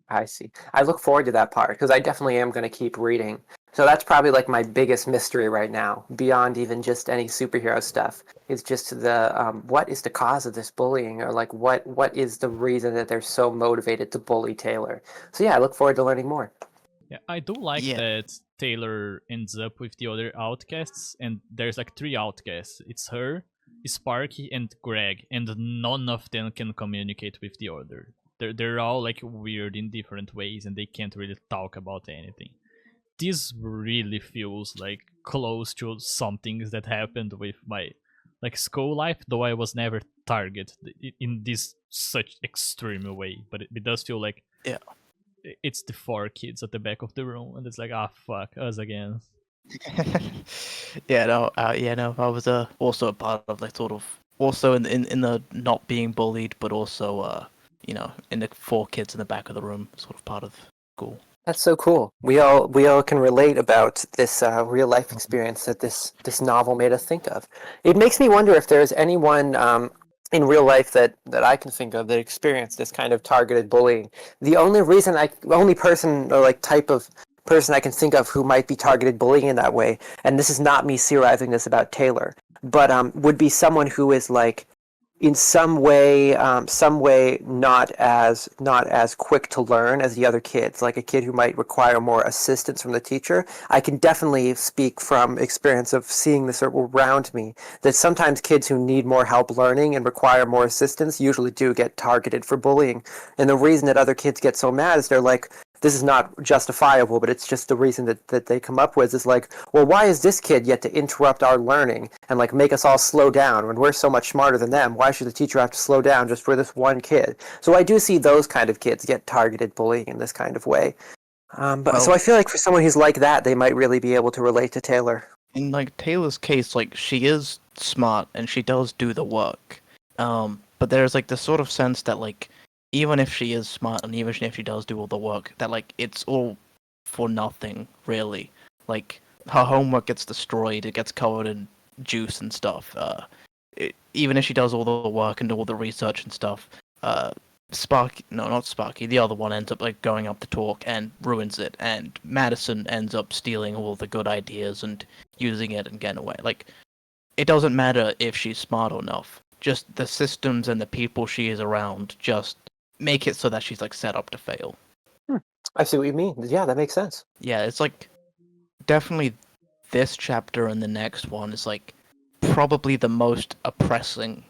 C: I see. I look forward to that part, because I definitely am going to keep reading. So that's probably like my biggest mystery right now, beyond even just any superhero stuff, is just the what is the cause of this bullying, or like what is the reason that they're so motivated to bully Taylor. So yeah, I look forward to learning more.
A: Yeah, I do like that Taylor ends up with the other outcasts, and there's like 3 outcasts. It's her, Sparky, and Greg, and none of them can communicate with the other. They're all like weird in different ways, and they can't really talk about anything. This really feels like close to some things that happened with my like school life, though I was never targeted in this such extreme way. But it does feel like it's the 4 kids at the back of the room, and it's like, fuck, us again.
B: I was also a part of like sort of also in the not being bullied, but also in the 4 kids in the back of the room, sort of part of school.
C: That's so cool. We all can relate about this real life experience that this novel made us think of. It makes me wonder if there's anyone in real life that I can think of that experienced this kind of targeted bullying. The only person or like type of person I can think of who might be targeted bullying in that way, and this is not me theorizing this about Taylor, but would be someone who is like in some way not as quick to learn as the other kids, like a kid who might require more assistance from the teacher. I can definitely speak from experience of seeing this around me, that sometimes kids who need more help learning and require more assistance usually do get targeted for bullying. And the reason that other kids get so mad is they're like, this is not justifiable, but it's just the reason that they come up with is like, well, why is this kid yet to interrupt our learning and like make us all slow down when we're so much smarter than them? Why should the teacher have to slow down just for this one kid? So I do see those kind of kids get targeted bullying in this kind of way. So I feel like for someone who's like that, they might really be able to relate to Taylor.
B: In like Taylor's case, like she is smart and she does do the work. But there's like this sort of sense that like even if she is smart and even if she does do all the work, that like it's all for nothing, really. Like her homework gets destroyed, it gets covered in juice and stuff. Even if she does all the work and do all the research and stuff, Sparky, no, not Sparky, the other one ends up like going up to talk and ruins it, and Madison ends up stealing all the good ideas and using it and getting away. Like, it doesn't matter if she's smart enough. Just the systems and the people she is around just make it so that she's like set up to fail.
C: I see what you mean. Yeah, that makes sense.
B: Yeah, it's like definitely this chapter and the next one is like probably the most oppressing,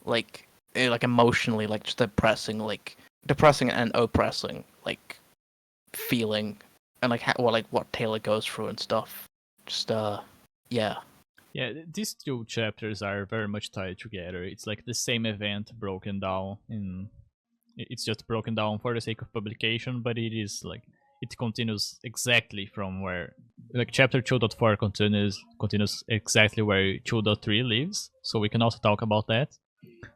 B: like emotionally, like just depressing and oppressing, like feeling, and like what Taylor goes through and stuff. Just yeah.
A: Yeah, these two chapters are very much tied together. It's like the same event broken down in. It's just broken down for the sake of publication, but it is like it continues exactly from where like chapter 2.4 continues exactly where 2.3 leaves. So we can also talk about that.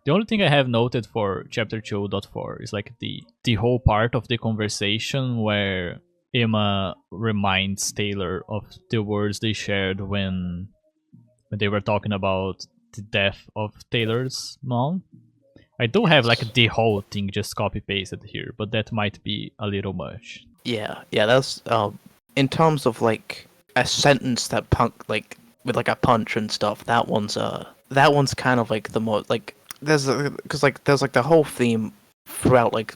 A: The only thing I have noted for chapter 2.4 is like the whole part of the conversation where Emma reminds Taylor of the words they shared when they were talking about the death of Taylor's mom. I do have like the whole thing just copy pasted here, but that might be a little much.
B: Yeah, that's in terms of like a sentence that like with like a punch and stuff. That one's kind of like the most like there's the whole theme throughout like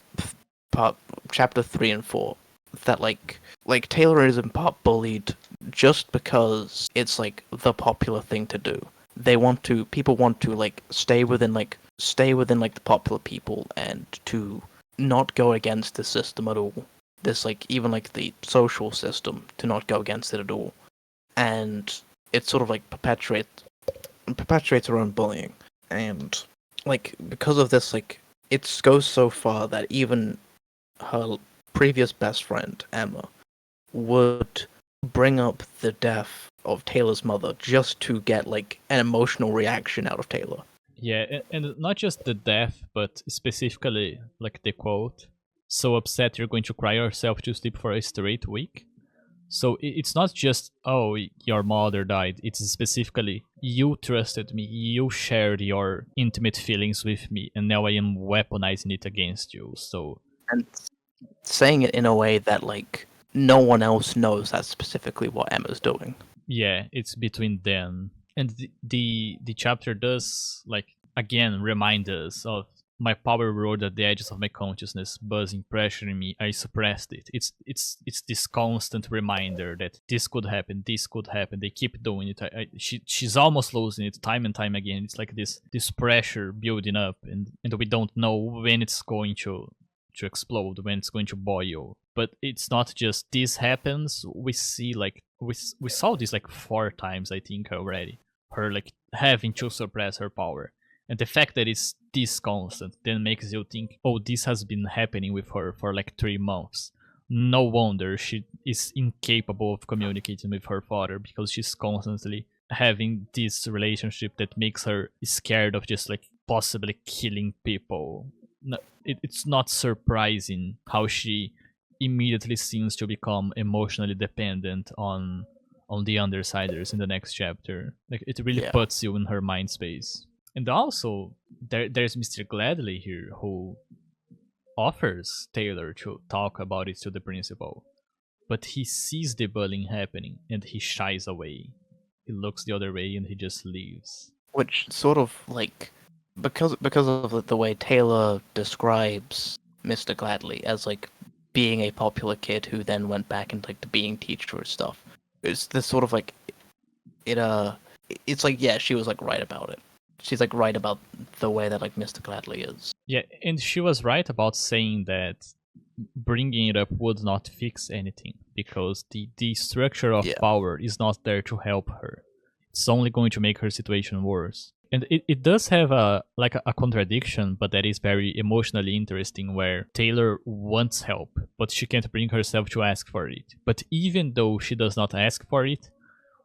B: chapter 3 and 4 that like Taylor is in part bullied just because it's like the popular thing to do. People want to like stay within like the popular people and to not go against the system at all. This like even like the social system, to not go against it at all. And it sort of like perpetuates her own bullying. And like because of this, like it goes so far that even her previous best friend, Emma, would bring up the death of Taylor's mother just to get like an emotional reaction out of Taylor.
A: Yeah, and not just the death, but specifically like the quote, "So upset you're going to cry yourself to sleep for a straight week." So it's not just, oh, your mother died. It's specifically, you trusted me, you shared your intimate feelings with me, and now I am weaponizing it against you. So,
B: and saying it in a way that like no one else knows that's specifically what Emma's doing.
A: Yeah, it's between them. And the chapter does like again remind us of my power roared at the edges of my consciousness, buzzing, pressuring me. I suppressed it. It's this constant reminder that this could happen. They keep doing it. She's almost losing it time and time again. It's like this pressure building up, and we don't know when it's going to explode, when it's going to boil. But it's not just this happens. We see like we saw this like 4 times, I think, already. Her like having to suppress her power. And the fact that it's this constant then makes you think, oh, this has been happening with her for like 3 months. No wonder she is incapable of communicating with her father, because she's constantly having this relationship that makes her scared of just like possibly killing people. It's not surprising how she immediately seems to become emotionally dependent on the Undersiders in the next chapter. Like it really puts you in her mind space. And also, there's Mr. Gladly here who offers Taylor to talk about it to the principal. But he sees the bullying happening and he shies away. He looks the other way and he just leaves.
B: Which sort of like, because of the way Taylor describes Mr. Gladly as like being a popular kid who then went back into like the being teacher and stuff. It's this sort of like, it's like, yeah, she was like right about it. She's like right about the way that like Mr. Gladly is.
A: Yeah, and she was right about saying that bringing it up would not fix anything, because the structure of
B: Yeah.
A: power is not there to help her. It's only going to make her situation worse. And it does have a contradiction, but that is very emotionally interesting, where Taylor wants help, but she can't bring herself to ask for it. But even though she does not ask for it,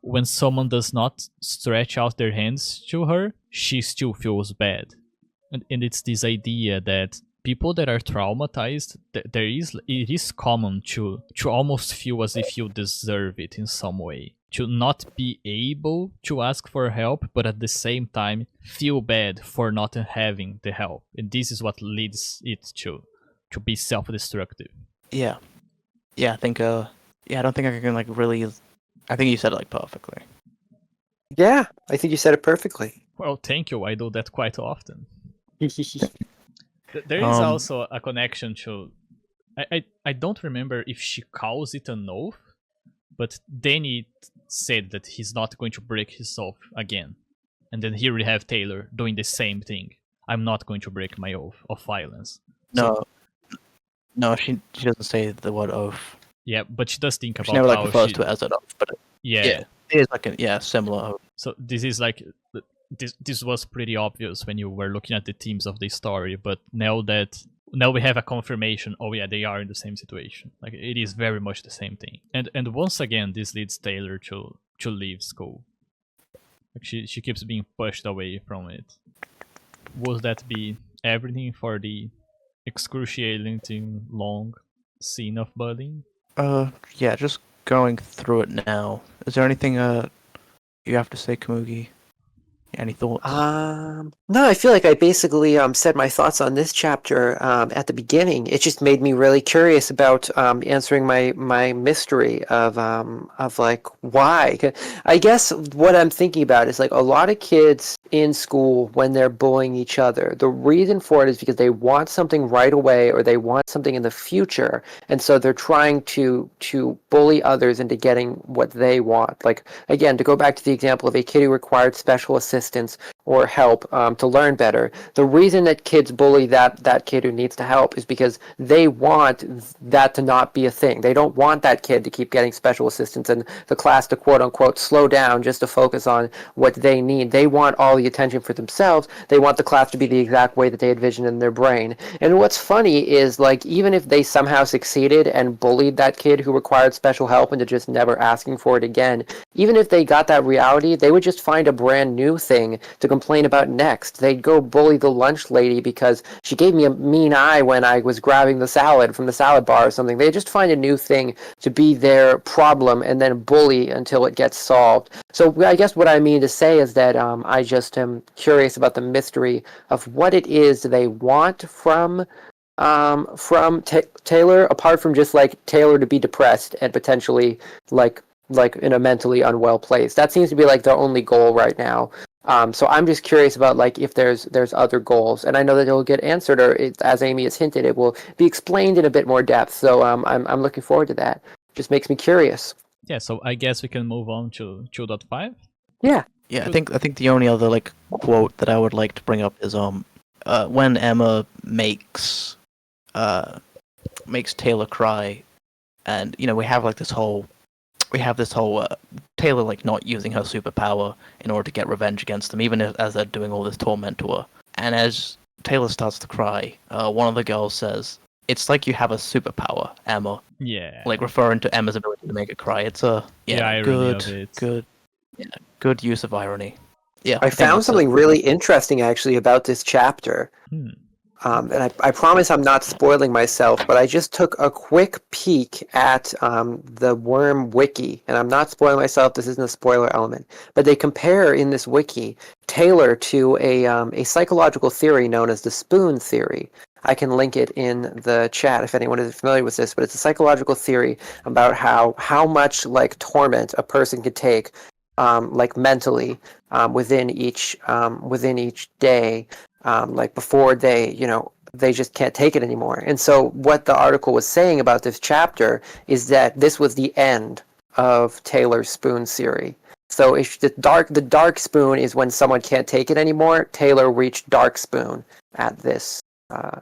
A: when someone does not stretch out their hands to her, she still feels bad. And it's this idea that people that are traumatized, it is common to almost feel as if you deserve it in some way. To not be able to ask for help, but at the same time feel bad for not having the help. And this is what leads it to be self-destructive.
B: Yeah. I think I don't think I can like really. I think you said it like perfectly.
C: Yeah, I think you said it perfectly.
A: Well, thank you. I do that quite often. There is also a connection to. I don't remember if she calls it an oath, but Danny said that he's not going to break his oath again. And then here we have Taylor doing the same thing. I'm not going to break my oath of violence.
B: No, she doesn't say the word oath.
A: Yeah, but she does think about
B: She never like
A: how
B: refers to it as an oath, but
A: yeah.
B: it is like a similar oath.
A: So this is like this was pretty obvious when you were looking at the themes of the story, but now we have a confirmation. Oh yeah, they are in the same situation. Like it is very much the same thing. And once again, this leads Taylor to leave school. Like she keeps being pushed away from it. Would that be everything for the excruciating long scene of bullying?
B: Yeah, just going through it now. Is there anything you have to say, Komugi? Any thoughts?
C: No, I feel like I basically said my thoughts on this chapter at the beginning. It just made me really curious about answering my mystery of like why. I guess what I'm thinking about is like a lot of kids in school when they're bullying each other, the reason for it is because they want something right away or they want something in the future, and so they're trying to bully others into getting what they want. Like again, to go back to the example of a kid who required special assistance or help to learn better. The reason that kids bully that kid who needs the help is because they want that to not be a thing. They don't want that kid to keep getting special assistance and the class to quote unquote slow down just to focus on what they need. They want all the attention for themselves. They want the class to be the exact way that they envision in their brain. And what's funny is like even if they somehow succeeded and bullied that kid who required special help into just never asking for it again, even if they got that reality, they would just find a brand new thing to complain about next. They'd go bully the lunch lady because she gave me a mean eye when I was grabbing the salad from the salad bar or something. They just find a new thing to be their problem and then bully until it gets solved. So I guess what I mean to say is that I just am curious about the mystery of what it is they want from Taylor, apart from just like Taylor to be depressed and potentially like in a mentally unwell place. That seems to be like their only goal right now. So I'm just curious about like if there's other goals, and I know that it'll get answered, or as Amy has hinted, it will be explained in a bit more depth. So I'm looking forward to that. Just makes me curious.
A: Yeah, so I guess we can move on to 2.5.
C: Yeah.
B: Yeah, I think the only other like quote that I would like to bring up is when Emma makes Taylor cry, and you know we have this whole Taylor like not using her superpower in order to get revenge against them, even as they're doing all this torment to her. And as Taylor starts to cry, one of the girls says, "It's like you have a superpower, Emma."
A: Yeah.
B: Like referring to Emma's ability to make her cry. It's a good use of irony. Yeah,
C: I found something really interesting actually about this chapter. And I promise I'm not spoiling myself, but I just took a quick peek at the Worm wiki, and I'm not spoiling myself. This isn't a spoiler element, but they compare in this wiki Taylor to a psychological theory known as the spoon theory. I can link it in the chat if anyone is familiar with this, but it's a psychological theory about how much like torment a person could take, like mentally, within each day. Like before they just can't take it anymore. And so what the article was saying about this chapter is that this was the end of Taylor's spoon theory. So if the dark spoon is when someone can't take it anymore, Taylor reached dark spoon at this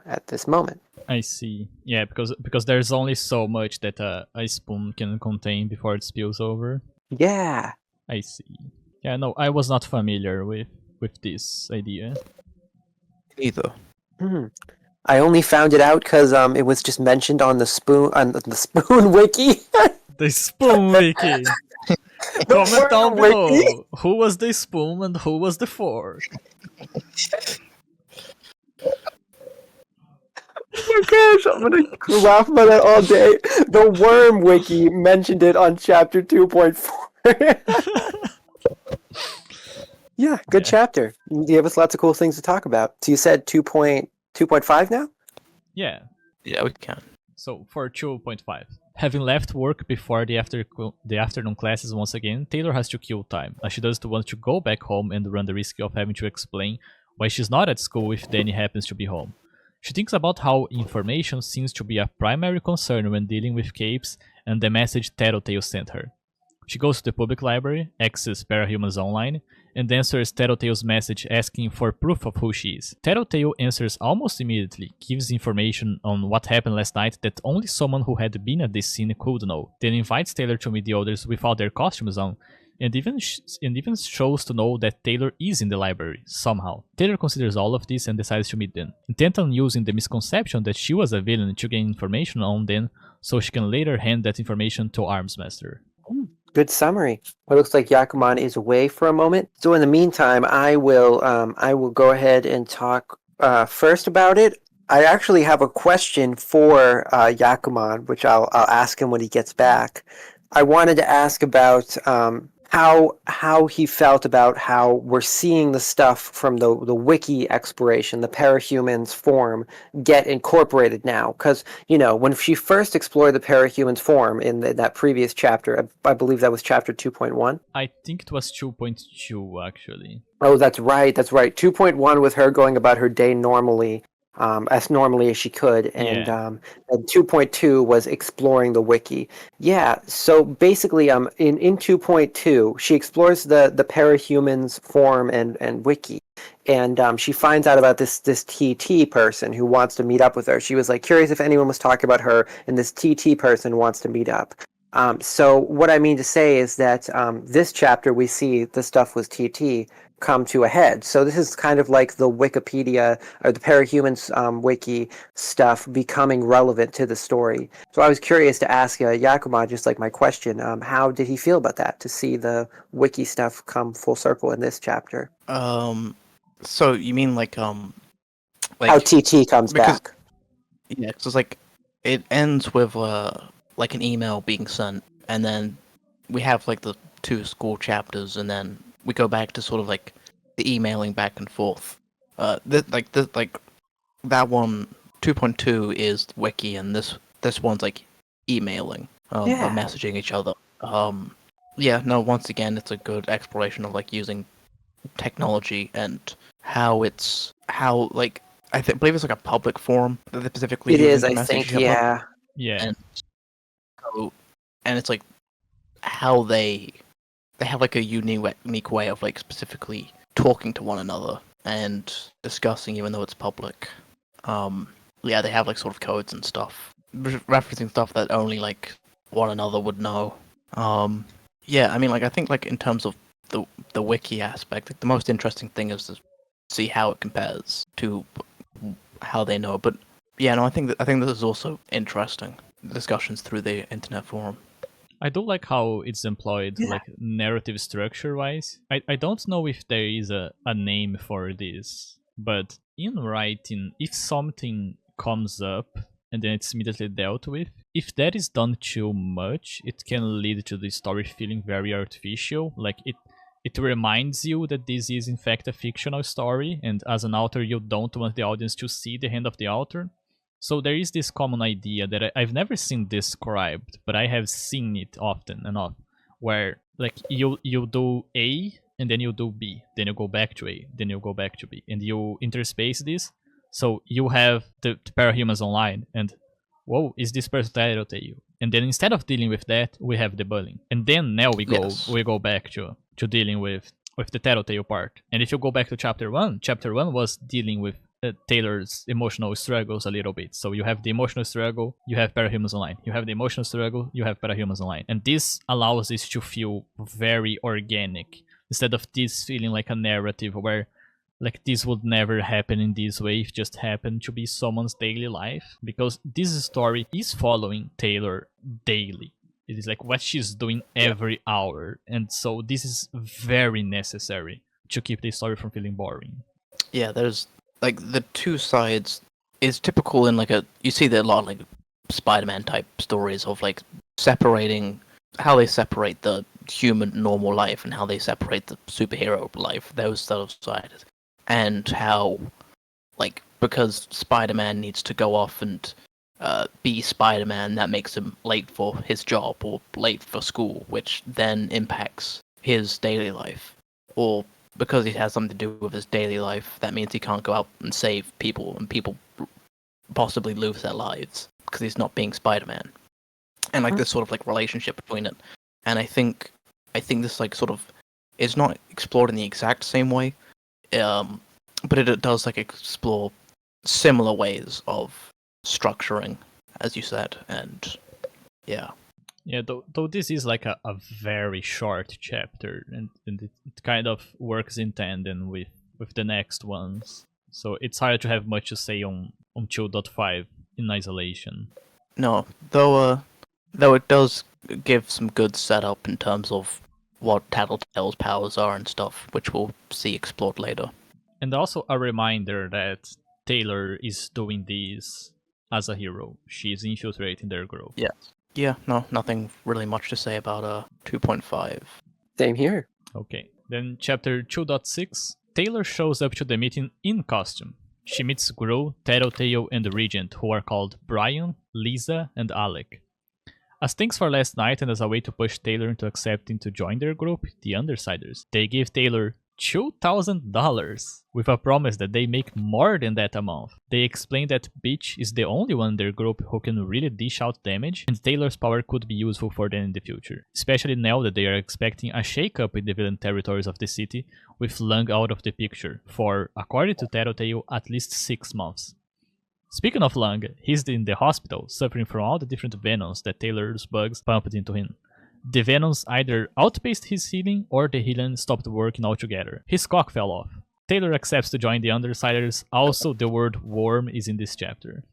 C: at this moment.
A: I see. Yeah, because there's only so much that a spoon can contain before it spills over.
C: Yeah.
A: I see. Yeah, no, I was not familiar with this idea.
B: Either.
C: I only found it out because it was just mentioned on the spoon wiki.
A: The spoon wiki. Comment down below. Who was the spoon and who was the fork?
C: Oh my gosh, I'm gonna laugh about that all day. The worm wiki mentioned it on chapter 2.4. Yeah, good chapter. You gave us lots of cool things to talk about. So you said 2.5 now?
A: Yeah.
B: Yeah, we can.
A: So for 2.5. Having left work before the afternoon classes once again, Taylor has to kill time, as she doesn't want to go back home and run the risk of having to explain why she's not at school if Danny happens to be home. She thinks about how information seems to be a primary concern when dealing with capes and the message Tattletale sent her. She goes to the public library, accesses Parahumans Online, and answers Tattletale's message asking for proof of who she is. Tattletale answers almost immediately, gives information on what happened last night that only someone who had been at this scene could know, then invites Taylor to meet the others without their costumes on, and even shows to know that Taylor is in the library, somehow. Taylor considers all of this and decides to meet them, intent on using the misconception that she was a villain to gain information on them, so she can later hand that information to Armsmaster.
C: Good summary. It looks like Yakuman is away for a moment. So in the meantime, I will go ahead and talk first about it. I actually have a question for Yakuman, which I'll ask him when he gets back. I wanted to ask about how he felt about how we're seeing the stuff from the wiki exploration, the parahumans form, get incorporated now. Because, when she first explored the parahumans form in that previous chapter, I believe that was chapter 2.1.
A: I think it was 2.2, actually.
C: Oh, that's right. 2.1 with her going about her day normally. As normally as she could, and 2.2 was exploring the wiki. Yeah, so basically, in 2.2, she explores the parahumans form and wiki, and she finds out about this TT person who wants to meet up with her. She was curious if anyone was talking about her, and this TT person wants to meet up. So what I mean to say is that this chapter we see the stuff was TT come to a head. So this is kind of like the Wikipedia or the Parahumans wiki stuff becoming relevant to the story. So I was curious to ask Yakuma, just like my question, how did he feel about that, to see the wiki stuff come full circle in this chapter?
B: So you mean
C: how TT comes back?
B: Yeah, because it ends with an email being sent, and then we have the 2 school chapters, and then we go back to sort of the emailing back and forth. That one 2.2 is wiki, and this one's emailing, or messaging each other. Once again, it's a good exploration of using technology and how I believe it's a public forum that they specifically.
C: It is, I
B: message
C: think, yeah.
A: Yeah.
B: And it's how they have a unique way of specifically talking to one another and discussing, even though it's public. They have sort of codes and stuff, referencing stuff that only one another would know. I think in terms of the wiki aspect, the most interesting thing is to see how it compares to how they know. But I think this is also interesting, discussions through the internet forum.
A: I do like how it's employed, narrative structure-wise. I don't know if there is a name for this, but in writing, if something comes up and then it's immediately dealt with, if that is done too much, it can lead to the story feeling very artificial. It reminds you that this is in fact a fictional story, and as an author, you don't want the audience to see the hand of the author. So there is this common idea that I've never seen described, but I have seen it often enough, where you do A and then you do B, then you go back to A, then you go back to B, and you interspace this. So you have the Parahumans Online, and whoa, is this person Tattletale? And then instead of dealing with that, we have the bullying, and then now we go back to dealing with the Tattletale part. And if you go back to chapter 1 was dealing with Taylor's emotional struggles a little bit. So you have the emotional struggle, you have Parahumans Online. You have the emotional struggle, you have Parahumans Online. And this allows this to feel very organic, instead of this feeling like a narrative where like this would never happen in this way, it just happened to be someone's daily life. Because this story is following Taylor daily. It is like what she's doing every hour. And so this is very necessary to keep the story from feeling boring.
B: Yeah, there's like the two sides is typical in like you see there a lot of like Spider-Man type stories of like separating how they separate the human normal life and how they separate the superhero life, those sort of sides. And how, like, because Spider-Man needs to go off and be Spider-Man, that makes him late for his job or late for school, which then impacts his daily life. Or because he has something to do with his daily life, that means he can't go out and save people, and people possibly lose their lives because he's not being Spider-Man. And like this sort of like relationship between it. And I think this like sort of is not explored in the exact same way. But it does like explore similar ways of structuring, as you said, and yeah.
A: Yeah, though this is like a very short chapter, and it kind of works in tandem with the next ones. So it's hard to have much to say on 2.5 in isolation.
B: No, though it does give some good setup in terms of what Tattletale's powers are and stuff, which we'll see explored later.
A: And also a reminder that Taylor is doing this as a hero. She is infiltrating their group.
B: Yes. Yeah, no, nothing really much to say about 2.5.
C: Same here.
A: Okay, then chapter 2.6. Taylor shows up to the meeting in costume. She meets Gru, Tattletale, and the Regent, who are called Brian, Lisa, and Alec. As thanks for last night and as a way to push Taylor into accepting to join their group, the Undersiders, they give Taylor $2,000 with a promise that they make more than that a month. They explain that Beach is the only one in their group who can really dish out damage, and Taylor's power could be useful for them in the future, especially now that they are expecting a shake-up in the villain territories of the city, with Lung out of the picture for, according to Tattletale, at least 6 months. Speaking of Lung, he's in the hospital, suffering from all the different venoms that Taylor's bugs pumped into him. The venoms either outpaced his healing or the healing stopped working altogether. His cock fell off. Taylor accepts to join the Undersiders. Also, the word worm is in this chapter.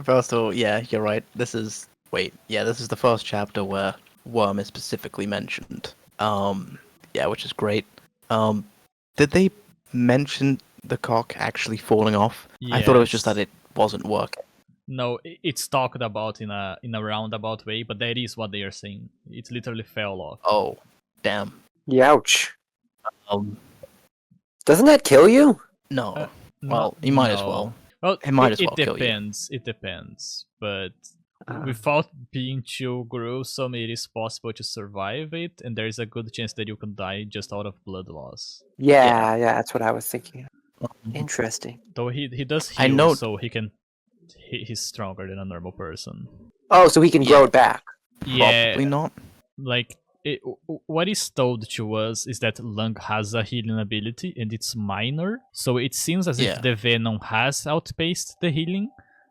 B: First of all, yeah, you're right. This is the first chapter where worm is specifically mentioned. Yeah, which is great. Did they mention the cock actually falling off? Yes. I thought it was just that it wasn't working.
A: No, it's talked about in a roundabout way, but that is what they are saying. It literally fell off.
B: Oh, damn.
C: Youch. Doesn't that kill you?
B: No. Well, you might as well.
A: Well,
B: it might as well
A: depends.
B: Kill you.
A: It depends. But without being too gruesome, it is possible to survive it, and there is a good chance that you can die just out of blood loss.
C: Yeah, that's what I was thinking. Interesting.
A: Though he does heal, so he's stronger than a normal person.
C: Oh, so he can grow it back.
B: Probably not.
A: Like, what is told to us is that Lung has a healing ability, and it's minor. So it seems as if the venom has outpaced the healing,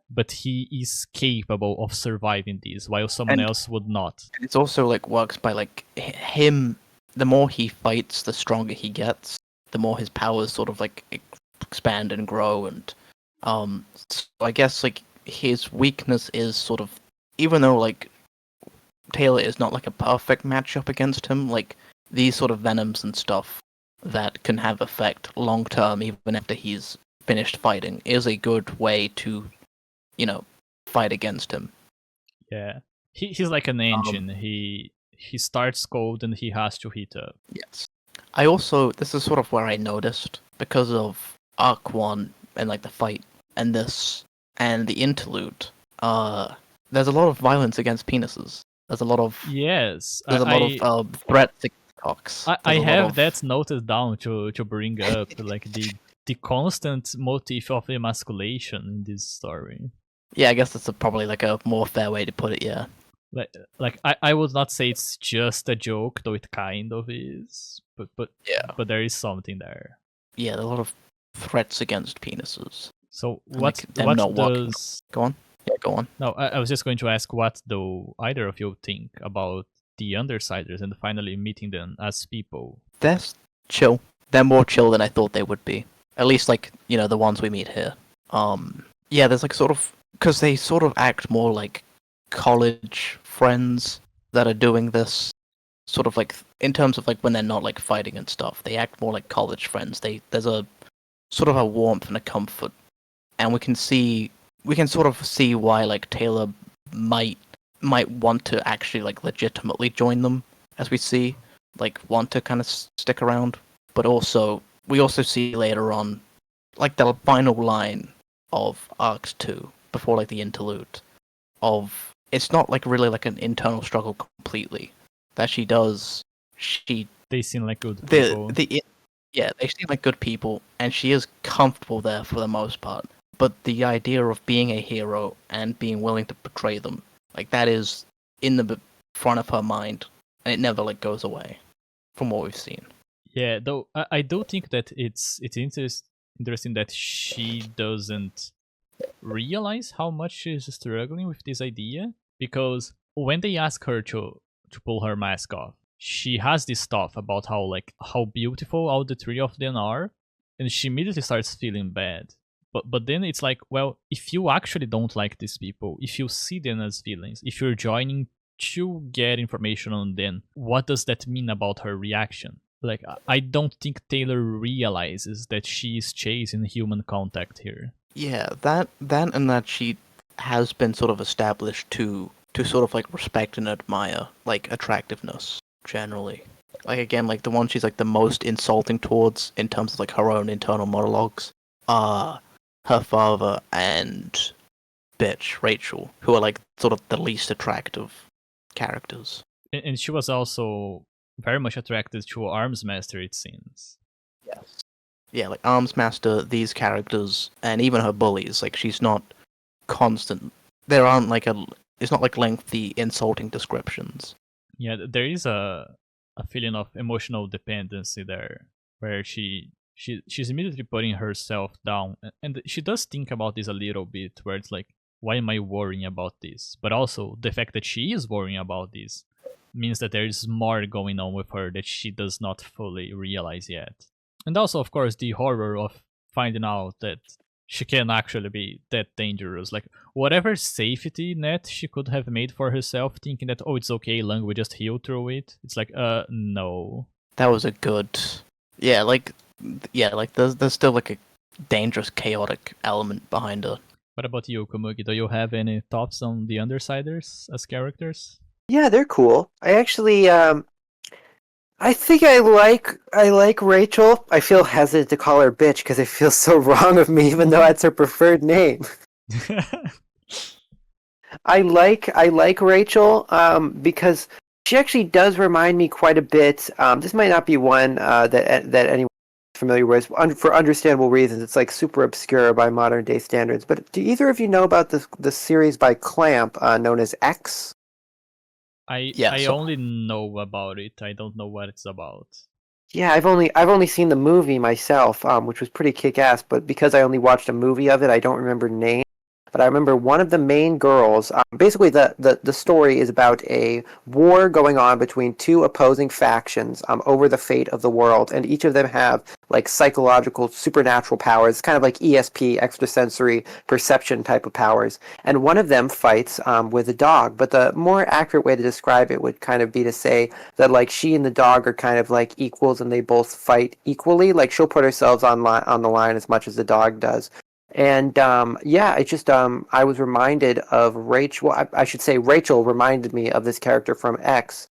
A: but he is capable of surviving this, while someone else would not.
B: It's also like works by like him. The more he fights, the stronger he gets. The more his powers sort of like expand and grow, and so I guess like his weakness is sort of, even though like Taylor is not like a perfect matchup against him, like these sort of venoms and stuff that can have effect long term even after he's finished fighting is a good way to, fight against him.
A: Yeah, he's like an engine. He starts cold and he has to heat up.
B: Yes. This is sort of where I noticed, because of Arc 1 and like the fight and this and the interlude, there's a lot of violence against penises. There's a lot of of threats against cocks.
A: I have that noted down to bring up like the constant motif of emasculation in this story.
B: Yeah, I guess that's probably like a more fair way to put it. Yeah.
A: Like I would not say it's just a joke, though it kind of is. But there is something there.
B: Yeah, a lot of threats against penises.
A: So
B: And,
A: what
B: like, them
A: what
B: not walking-
A: does
B: Go on. Yeah, go on.
A: no? I was just going to ask what do either of you think about the Undersiders and finally meeting them as people?
B: They're chill. They're more chill than I thought they would be. At least, like, the ones we meet here. Yeah, there's like sort of, because they sort of act more like college friends that are doing this, sort of like, in terms of like when they're not like fighting and stuff, they act more like college friends. There's a sort of a warmth and a comfort, and we can sort of see why like Taylor might want to actually like legitimately join them, as we see, like want to kind of stick around. But also, we also see later on, like the final line of Arcs 2, before like the interlude, of it's not like really like an internal struggle completely. That she
A: They seem like good people.
B: Yeah, they seem like good people, and she is comfortable there for the most part. But the idea of being a hero and being willing to betray them, like that is in the front of her mind, and it never like goes away, from what we've seen.
A: Yeah, though I do think that it's interesting that she doesn't realize how much she's struggling with this idea, because when they ask her to pull her mask off, she has this thought about how beautiful all the three of them are, and she immediately starts feeling bad. But then it's like, well, if you actually don't like these people, if you see them as villains, if you're joining to get information on them, what does that mean about her reaction? Like, I don't think Taylor realizes that she is chasing human contact here.
B: Yeah, that and that she has been sort of established to sort of like respect and admire like attractiveness generally. Like again, like the one she's like the most insulting towards in terms of like her own internal monologues are her father and bitch Rachel, who are like sort of the least attractive characters.
A: And she was also very much attracted to Arms Master, it seems.
B: Yes. Yeah, like Arms Master, these characters, and even her bullies, like she's not constant. There aren't like it's not like lengthy insulting descriptions.
A: Yeah, there is a feeling of emotional dependency there, where she's immediately putting herself down, and she does think about this a little bit, where it's like, why am I worrying about this? But also the fact that she is worrying about this means that there is more going on with her that she does not fully realize yet. And also, of course, the horror of finding out that she can actually be that dangerous. Like, whatever safety net she could have made for herself, thinking that, oh, it's okay, Lung will just heal through it. It's like, no.
B: That was a good... Yeah, like there's still like a dangerous, chaotic element behind her.
A: What about you, KOMUGI? Do you have any thoughts on the Undersiders as characters?
C: Yeah, they're cool. I actually, I think I like Rachel. I feel hesitant to call her bitch because it feels so wrong of me, even though that's her preferred name. I like Rachel because she actually does remind me quite a bit. This might not be one that anyone is familiar with for understandable reasons. It's like super obscure by modern day standards. But do either of you know about the series by Clamp known as X?
A: I only know about it. I don't know what it's about.
C: Yeah, I've only seen the movie myself, which was pretty kick-ass. But because I only watched a movie of it, I don't remember name. But I remember one of the main girls. Basically, the story is about a war going on between two opposing factions over the fate of the world, and each of them have like psychological, supernatural powers, kind of like ESP, extrasensory perception type of powers. And one of them fights with a dog. But the more accurate way to describe it would kind of be to say that like she and the dog are kind of like equals, and they both fight equally. Like she'll put herself on the line as much as the dog does. And yeah, it just I was reminded of Rachel. I should say Rachel reminded me of this character from X.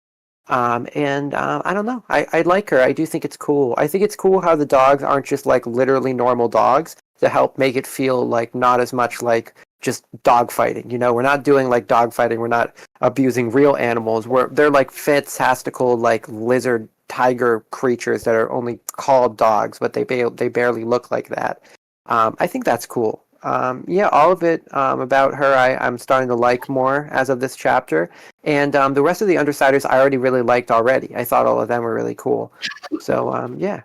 C: And I don't know. I like her. I do think it's cool. I think it's cool how the dogs aren't just like literally normal dogs to help make it feel like not as much like just dog fighting. You know, we're not doing like dog fighting. We're not abusing real animals. They're like fantastical like lizard tiger creatures that are only called dogs, but they barely look like that. I think that's cool. Yeah, all of it about her I'm starting to like more as of this chapter. And the rest of the Undersiders I already really liked already. I thought all of them were really cool. So, yeah.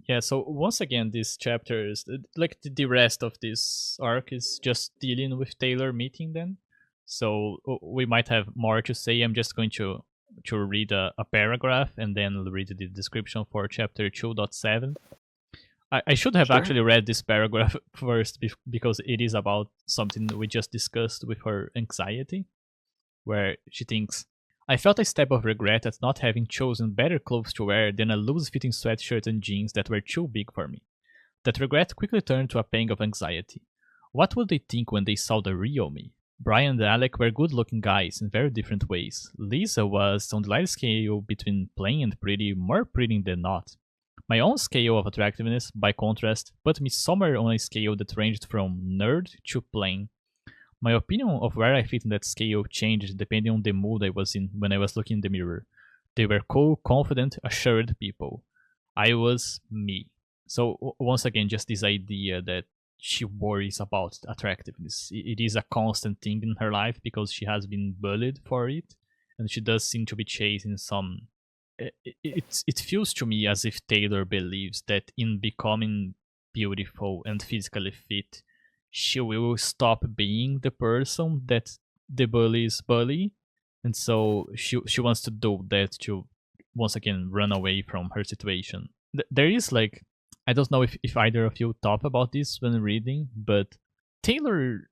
A: Yeah, so once again, this chapter is like the rest of this arc is just dealing with Taylor meeting them. So we might have more to say. I'm just going to read a paragraph and then read the description for chapter 2.7. I should have
C: Sure.
A: actually read this paragraph first because it is about something we just discussed with her anxiety, where she thinks, I felt a stab of regret at not having chosen better clothes to wear than a loose-fitting sweatshirt and jeans that were too big for me. That regret quickly turned to a pang of anxiety. What would they think when they saw the real me? Brian and Alec were good-looking guys in very different ways. Lisa was, on the light scale between plain and pretty, more pretty than not. My own scale of attractiveness, by contrast, put me somewhere on a scale that ranged from nerd to plain. My opinion of where I fit in that scale changed depending on the mood I was in when I was looking in the mirror. They were cool, confident, assured people. I was me. So once again, just this idea that she worries about attractiveness. It is a constant thing in her life because she has been bullied for it, and she does seem to be chasing some. It feels to me as if Taylor believes that in becoming beautiful and physically fit, she will stop being the person that the bullies bully, and so she wants to do that to once again run away from her situation. There is like, I don't know if either of you thought about this when reading, but Taylor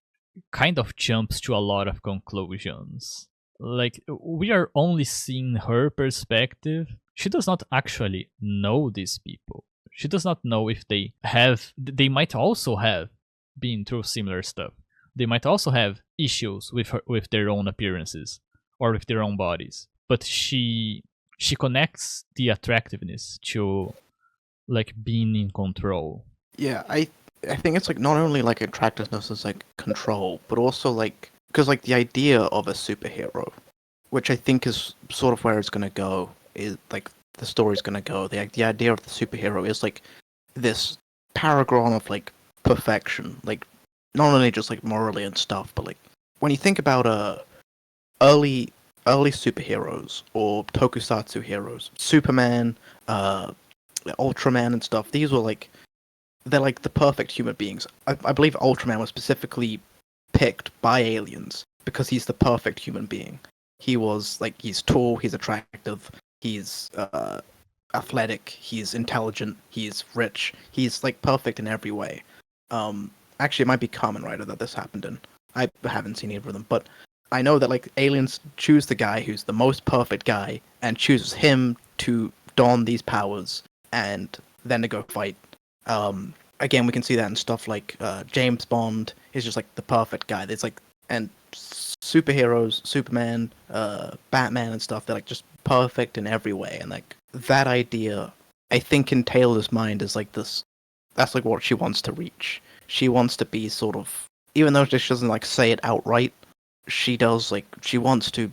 A: kind of jumps to a lot of conclusions. Like, we are only seeing her perspective. She does not actually know these people. She does not know if they might also have been through similar stuff. They might also have issues with their own appearances or with their own bodies. But she connects the attractiveness to like being in control.
B: Yeah, I think it's like not only like attractiveness as like control, but also like because like the idea of a superhero, which I think is sort of where it's gonna go, is like the story's gonna go. The idea of the superhero is like this paragon of like perfection, like not only just like morally and stuff, but like when you think about early superheroes or tokusatsu heroes, Superman, Ultraman and stuff, these were like they're like the perfect human beings. I believe Ultraman was specifically picked by aliens because he's the perfect human being. He was like he's tall, he's attractive, he's athletic, he's intelligent, he's rich, he's like perfect in every way. Actually, it might be Kamen Rider that this happened in. I haven't seen either of them, but I know that like aliens choose the guy who's the most perfect guy and chooses him to don these powers and then to go fight. Again, we can see that in stuff like James Bond is just like the perfect guy. There's like and superheroes, Superman, Batman, and stuff. They're like just perfect in every way, and like that idea, I think in Taylor's mind is like this. That's like what she wants to reach. She wants to be sort of, even though she doesn't like say it outright, she does like she wants to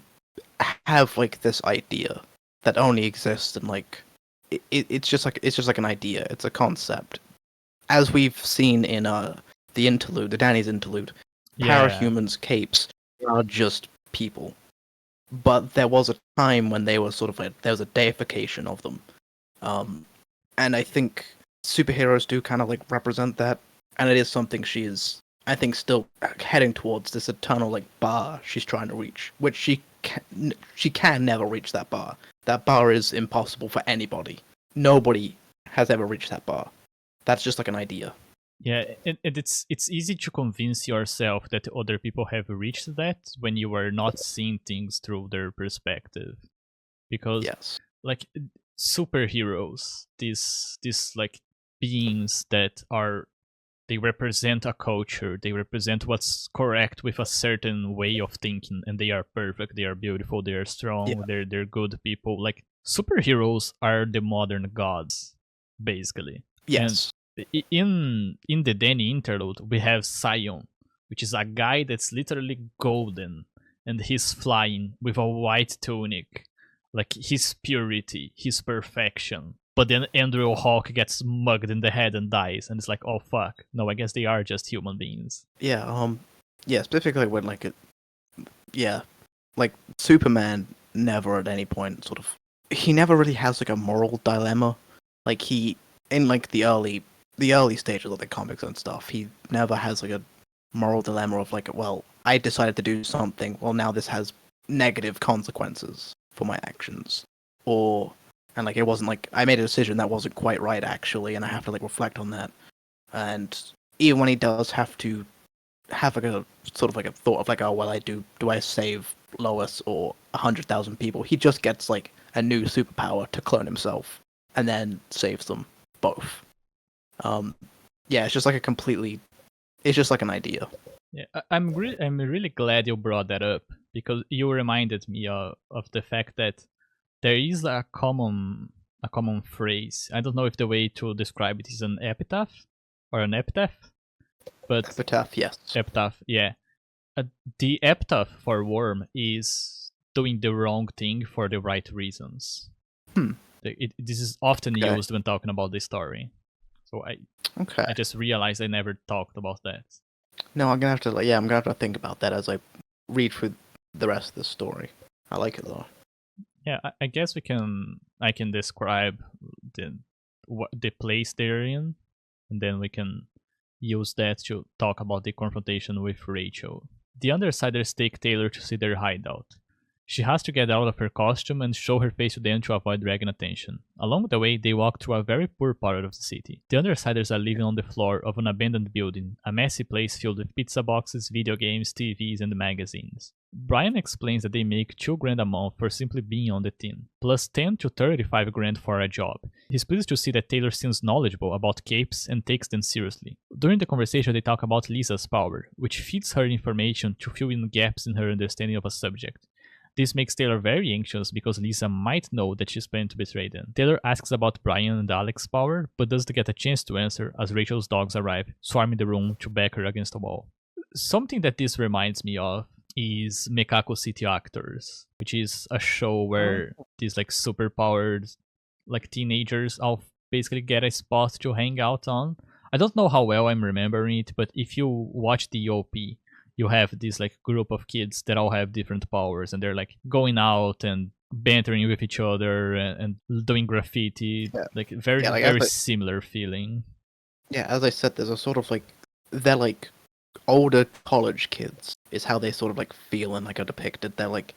B: have like this idea that only exists in like it's just like an idea. It's a concept, as we've seen in the interlude, the Danny's interlude. Parahumans, capes are just people, but there was a time when they were sort of like there was a deification of them, and I think superheroes do kind of like represent that, and it is something she is, I think, still heading towards this eternal like bar she's trying to reach, which she can never reach that bar. That bar is impossible for anybody. Nobody has ever reached that bar. That's just like an idea.
A: Yeah, and it's easy to convince yourself that other people have reached that when you are not seeing things through their perspective. Because
B: Yes.
A: like superheroes, these like beings that are, they represent a culture, they represent what's correct with a certain way of thinking, and they are perfect, they are beautiful, they are strong,
B: Yeah.
A: they're good people. Like superheroes are the modern gods, basically.
B: Yes.
A: And in the Danny interlude, we have Sion, which is a guy that's literally golden, and he's flying with a white tunic, like his purity, his perfection. But then Andrew Hawk gets mugged in the head and dies, and it's like, oh fuck, no, I guess they are just human beings.
B: Yeah. Yeah. Specifically when like it. Yeah. Like Superman never at any point sort of. He never really has like a moral dilemma. Like he in like the early stages of the comics and stuff, he never has like a moral dilemma of like, well, I decided to do something. Well, now this has negative consequences for my actions, and like it wasn't like I made a decision that wasn't quite right actually, and I have to like reflect on that. And even when he does have to have like a sort of like a thought of like, oh well, do I save Lois or 100,000 people? He just gets like a new superpower to clone himself, and then saves them both. Yeah, it's just like it's just like an idea.
A: Yeah, I'm really glad you brought that up, because you reminded me of the fact that there is a common phrase. I don't know if the way to describe it is an epitaph or an epitaph, but
B: Epitaph, yes.
A: Epitaph, yeah. The epitaph for Worm is doing the wrong thing for the right reasons. This is often used when talking about the story. So I just realized I never talked about that.
B: No, I'm gonna have to I'm gonna have to think about that as I read through the rest of the story. I like it though.
A: Yeah, I guess I can describe the place they're in, and then we can use that to talk about the confrontation with Rachel. The Undersiders take Taylor to see their hideout. She has to get out of her costume and show her face to them to avoid dragging attention. Along the way, they walk through a very poor part of the city. The Undersiders are living on the floor of an abandoned building, a messy place filled with pizza boxes, video games, TVs, and magazines. Brian explains that they make $2,000 a month for simply being on the team, plus 10 to 35 grand for a job. He's pleased to see that Taylor seems knowledgeable about capes and takes them seriously. During the conversation, they talk about Lisa's power, which feeds her information to fill in gaps in her understanding of a subject. This makes Taylor very anxious because Lisa might know that she's planning to betray them. Taylor asks about Brian and Alex's power, but doesn't get a chance to answer as Rachel's dogs arrive, swarming the room to back her against the wall. Something that this reminds me of is Mekako City Actors, which is a show where these like super powered like teenagers all basically get a spot to hang out on. I don't know how well I'm remembering it, but if you watch the OP, you have this like group of kids that all have different powers, and they're like going out and bantering with each other and doing graffiti.
B: Yeah.
A: Like very similar feeling.
B: Yeah, as I said, there's a sort of like they're like older college kids is how they sort of like feel and like are depicted. They're like,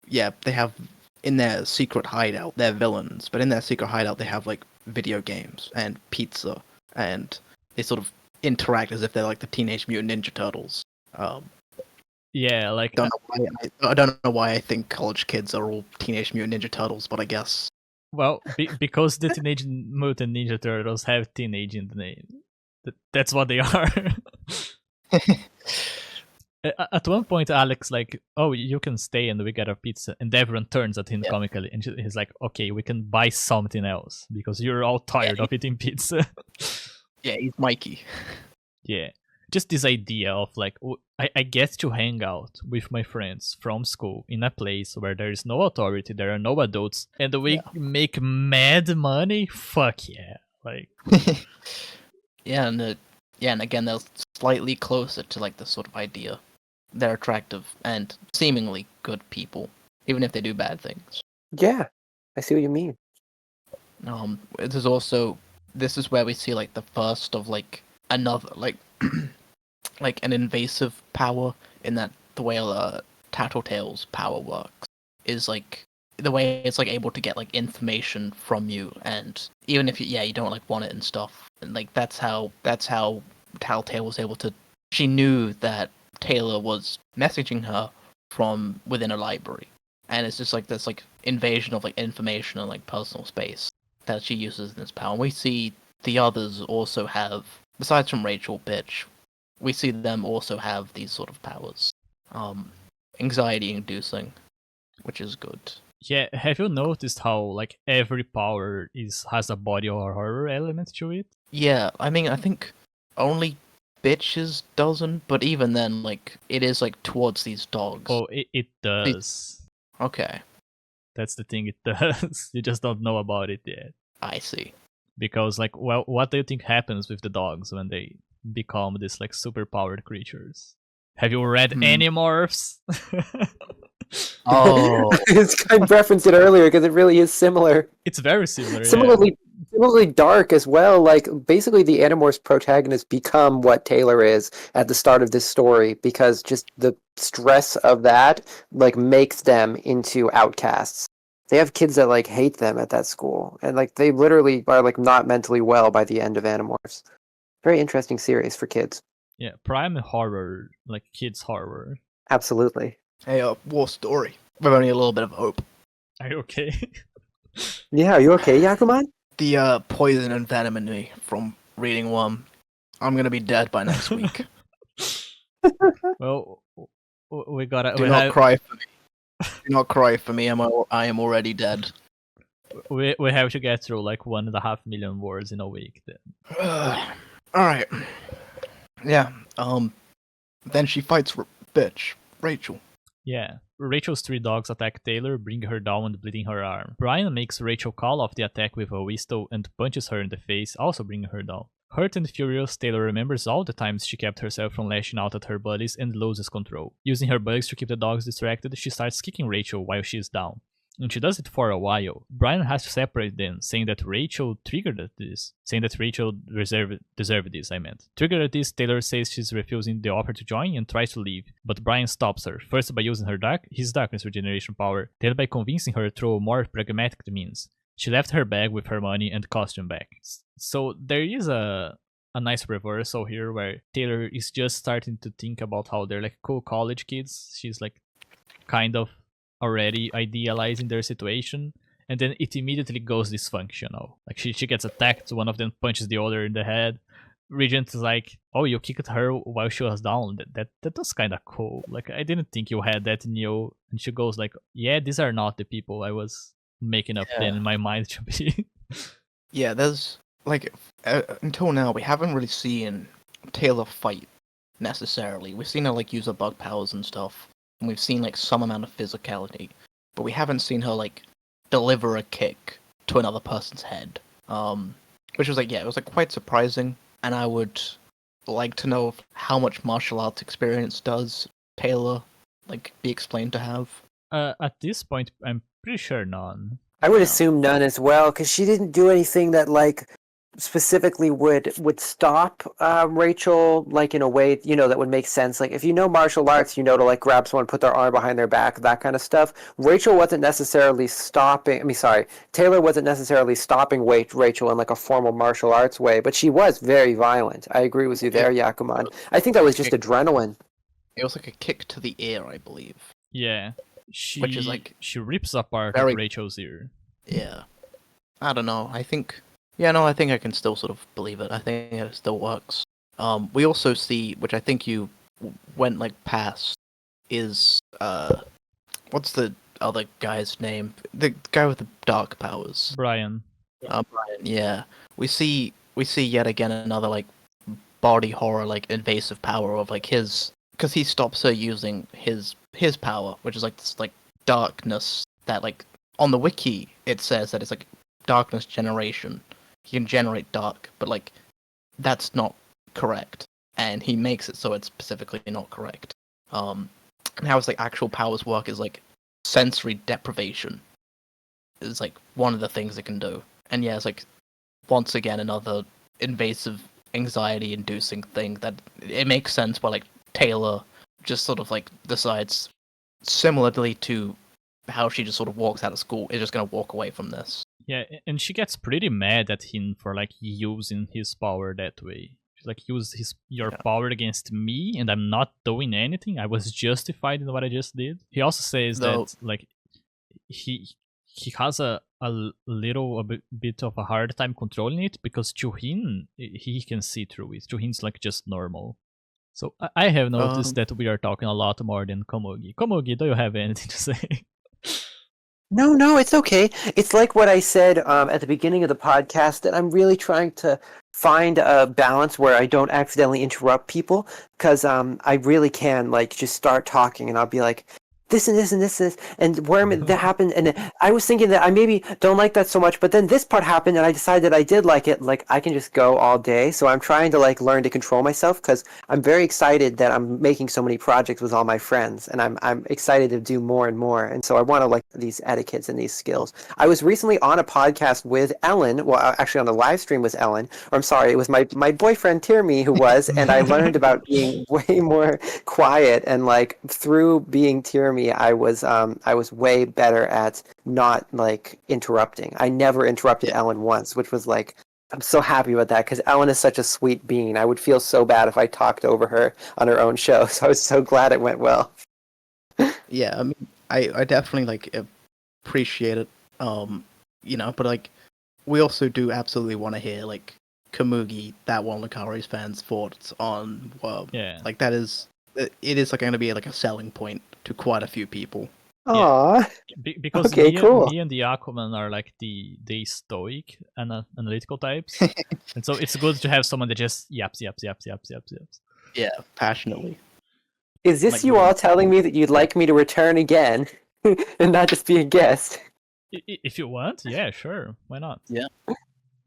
B: yeah, they have in their secret hideout, they're villains, but in their secret hideout they have like video games and pizza, and they sort of interact as if they're like the Teenage Mutant Ninja Turtles.
A: Yeah, like
B: I don't know why I think college kids are all Teenage Mutant Ninja Turtles, but I guess.
A: Well, because the Teenage Mutant Ninja Turtles have teenage in the name. That's what they are. At one point, Alex like, "Oh, you can stay and we get a pizza," and everyone turns at him comically, and he's like, "Okay, we can buy something else because you're all tired of eating pizza."
B: Yeah, he's Mikey.
A: Yeah, just this idea of like, I get to hang out with my friends from school in a place where there is no authority, there are no adults, and we make mad money. Fuck yeah, like.
B: And again, they're slightly closer to like the sort of idea. They're attractive and seemingly good people, even if they do bad things.
C: Yeah, I see what you mean.
B: This is where we see like the first of like another like like an invasive power, in that the way Tattletale's power works is like the way it's like able to get like information from you, and even if you don't like want it and stuff, and like that's how Tattletale was able to. She knew that Taylor was messaging her from within a library, and it's just like this like invasion of like information and like personal space that she uses in this power. And we see the others also have, besides from Rachel Bitch, we see them also have these sort of powers, anxiety inducing, which is good.
A: Yeah, have you noticed how like every power has a body or horror element to it?
B: Yeah, I mean, I think only Bitches doesn't, but even then, like, it is like towards these dogs.
A: Oh, it does.
B: Okay.
A: That's the thing, it does. You just don't know about it yet.
B: I see.
A: Because, like, well, what do you think happens with the dogs when they become these like super powered creatures? Have you read Animorphs?
C: Oh, I referenced it earlier because it really is similar.
A: It's very similar.
C: Similarly similarly dark as well. Like basically, the Animorphs protagonist become what Taylor is at the start of this story because just the stress of that like makes them into outcasts. They have kids that like hate them at that school, and like they literally are like not mentally well by the end of Animorphs. Very interesting series for kids.
A: Yeah, prime horror, like kids horror.
C: Absolutely.
B: Hey, war story. With only a little bit of hope.
A: Are you okay?
C: Yeah, are you okay, Yakuman?
B: The poison and venom in me from reading one. I'm gonna be dead by next week.
A: Well, we gotta.
B: Do not cry for me. Do not cry for me. I am already dead.
A: We have to get through like 1.5 million words in a week. Then.
B: All right. Yeah. Then she fights bitch Rachel.
A: Yeah. Rachel's 3 dogs attack Taylor, bringing her down and bleeding her arm. Brian makes Rachel call off the attack with a whistle and punches her in the face, also bringing her down. Hurt and furious, Taylor remembers all the times she kept herself from lashing out at her buddies and loses control. Using her bugs to keep the dogs distracted, she starts kicking Rachel while she is down. And she does it for a while. Brian has to separate them, saying that Rachel triggered this. Deserved this, Triggered at this, Taylor says she's refusing the offer to join and tries to leave, but Brian stops her, first by using his darkness regeneration power, then by convincing her through more pragmatic means. She left her bag with her money and costume back. So there is a nice reversal here where Taylor is just starting to think about how they're like cool college kids. She's like kind of already idealizing their situation, and then it immediately goes dysfunctional. Like she gets attacked, one of them punches the other in the head. Regent is like, oh, you kicked her while she was down. That was kind of cool. Like I didn't think you had that in you. And she goes like, yeah, these are not the people I was making up then in my mind to be.
B: Yeah, there's like until now we haven't really seen Taylor fight necessarily. We've seen her like use her bug powers and stuff. And we've seen like some amount of physicality, but we haven't seen her like deliver a kick to another person's head. Which was like, it was like quite surprising, and I would like to know how much martial arts experience does Taylor like be explained to have.
A: At this point, I'm pretty sure none.
C: I would assume none as well, because she didn't do anything that like specifically would stop Rachel, like in a way, you know, that would make sense. Like if you know martial arts, you know to like grab someone, put their arm behind their back, that kind of stuff. Rachel wasn't necessarily Taylor wasn't necessarily stopping Rachel in like a formal martial arts way, but she was very violent. I agree with you there, Yakuman. I think that was just adrenaline.
B: It was like a kick to the ear, I believe.
A: Yeah.
B: Which is like
A: she rips apart Rachel's ear.
B: Yeah. I don't know. I think I can still sort of believe it. I think it still works. We also see, which I think you went like past, is what's the other guy's name? The guy with the dark powers.
A: Brian.
B: Brian. Yeah. We see yet again another like body horror, like invasive power of like his, because he stops her using his power, which is like this like darkness that like on the wiki it says that it's like darkness generation. He can generate dark, but like that's not correct, and he makes it so it's specifically not correct. And how his like actual powers work is like sensory deprivation is like one of the things it can do. And yeah, it's like once again another invasive anxiety inducing thing that it makes sense why like Taylor just sort of like decides, similarly to how she just sort of walks out of school, is just gonna walk away from this.
A: Yeah, and she gets pretty mad at him for like using his power that way. She's like, use your power against me, and I'm not doing anything. I was justified in what I just did. He also says that like he has a bit of a hard time controlling it, because to him he can see through it. To him it's like just normal. So I have noticed that we are talking a lot more than Komugi. Komugi, do you have anything to say?
C: No, it's okay. It's like what I said at the beginning of the podcast, that I'm really trying to find a balance where I don't accidentally interrupt people, because I really can like just start talking and I'll be like, this and this and this and this, and where that happened, and I was thinking that I maybe don't like that so much, but then this part happened, and I decided I did like it. Like I can just go all day, so I'm trying to like learn to control myself because I'm very excited that I'm making so many projects with all my friends, and I'm excited to do more and more, and so I want to like these etiquettes and these skills. I was recently on a podcast with Ellen, well, actually on the live stream with Ellen, or I'm sorry, it was my boyfriend Tierney who was, and I learned about being way more quiet, and like through being Tierney, I was way better at not like interrupting. I never interrupted Ellen once, which was like, I'm so happy about that because Ellen is such a sweet being. I would feel so bad if I talked over her on her own show, so I was so glad it went well.
B: Yeah, I mean, I definitely like appreciate it. But like we also do absolutely want to hear like Komugi, that one Lucario's fans' thoughts on like that is it is like going to be like a selling point to quite a few people.
C: Aww.
A: Because
C: Okay, cool.
A: me and the YAKUMAN are like the stoic and analytical types, and so it's good to have someone that just yaps.
B: Yeah, passionately.
C: Is this
B: Like
C: you all telling me that you'd like me to return again and not just be a guest?
A: If you want, yeah, sure, why not?
B: Yeah.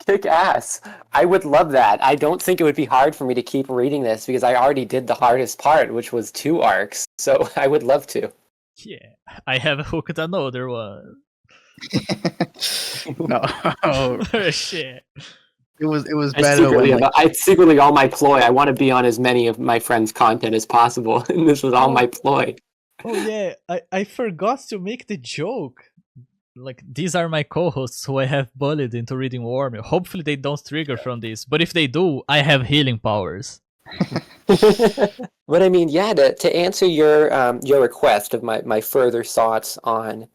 C: Kick ass. I would love that. I don't think it would be hard for me to keep reading this because I already did the hardest part, which was 2 arcs. So I would love to.
A: Yeah, I have hooked another one.
B: No.
A: Shit.
B: It was better when
C: It's secretly all my ploy. I want to be on as many of my friends' content as possible, and this was all my ploy.
A: Oh yeah, I forgot to make the joke. Like, these are my co-hosts who I have bullied into reading Warmill. Hopefully they don't trigger from this, but if they do, I have healing powers.
C: But I mean, yeah, to answer your request of my further thoughts on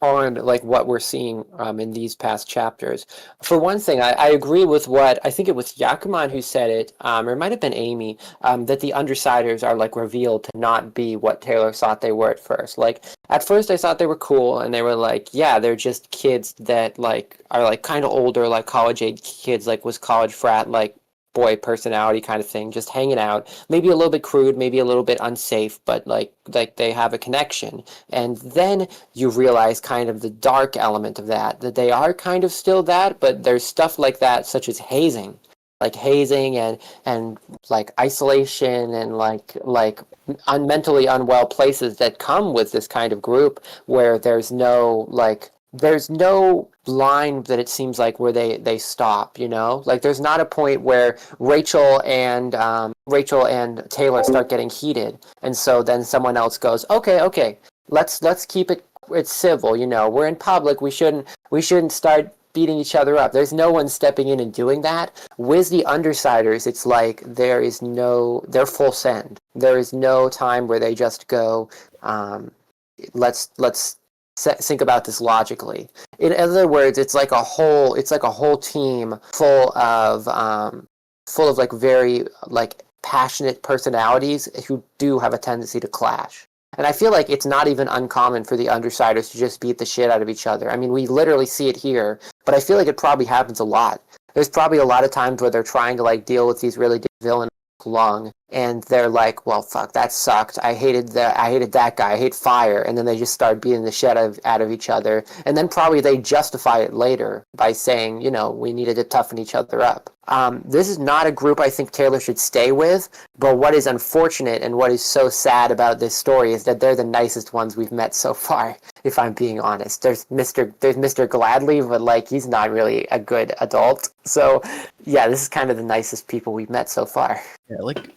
C: like what we're seeing in these past chapters. For one thing, I agree with what I think it was Yakuman who said it, or it might have been Amy, that the Undersiders are like revealed to not be what Taylor thought they were at first. Like at first I thought they were cool and they were like, yeah, they're just kids that like are like kind of older, like college age kids, like was college frat, like boy personality kind of thing, just hanging out, maybe a little bit crude, maybe a little bit unsafe, but like they have a connection. And then you realize kind of the dark element of that they are kind of still that, but there's stuff like that such as hazing and like isolation and like mentally unwell places that come with this kind of group where there's no line that it seems like where they stop, you know? Like there's not a point where Rachel and Taylor start getting heated, and so then someone else goes, okay, let's keep it's civil, you know. We're in public, we shouldn't start beating each other up. There's no one stepping in and doing that. With the Undersiders, it's like they're full send. There is no time where they just go, let's think about this logically. In other words, it's like a whole team full of like very like passionate personalities who do have a tendency to clash. And I feel like it's not even uncommon for the Undersiders to just beat the shit out of each other. I mean, we literally see it here, but I feel like it probably happens a lot. There's probably a lot of times where they're trying to like deal with these really villain lung, and they're like, well, fuck, that sucked. I hated that guy. I hate fire. And then they just start beating the shit out of each other. And then probably they justify it later by saying, you know, we needed to toughen each other up. This is not a group I think Taylor should stay with, but what is unfortunate and what is so sad about this story is that they're the nicest ones we've met so far, if I'm being honest. There's Mr. Gladly, but like he's not really a good adult. So yeah, this is kind of the nicest people we've met so far.
B: Yeah, like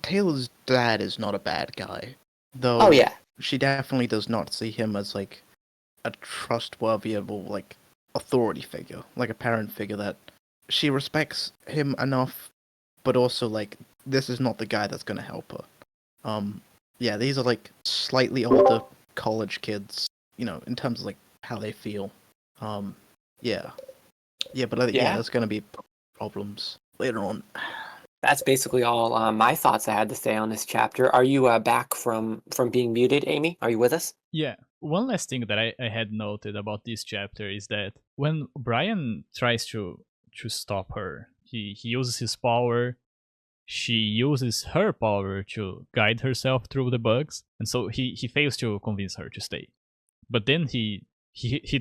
B: Taylor's dad is not a bad guy, though.
C: Oh yeah,
B: she definitely does not see him as like a trustworthy, like authority figure, like a parent figure that she respects him enough, but also like this is not the guy that's gonna help her. Yeah, these are like slightly older college kids, you know, in terms of like how they feel. Yeah, but there's gonna be problems later on.
C: That's basically all my thoughts I had to say on this chapter. Are you back from being muted, Amy? Are you with us?
A: Yeah. One last thing that I had noted about this chapter is that when Brian tries to stop her, he uses his power, she uses her power to guide herself through the bugs, and so he fails to convince her to stay. But then he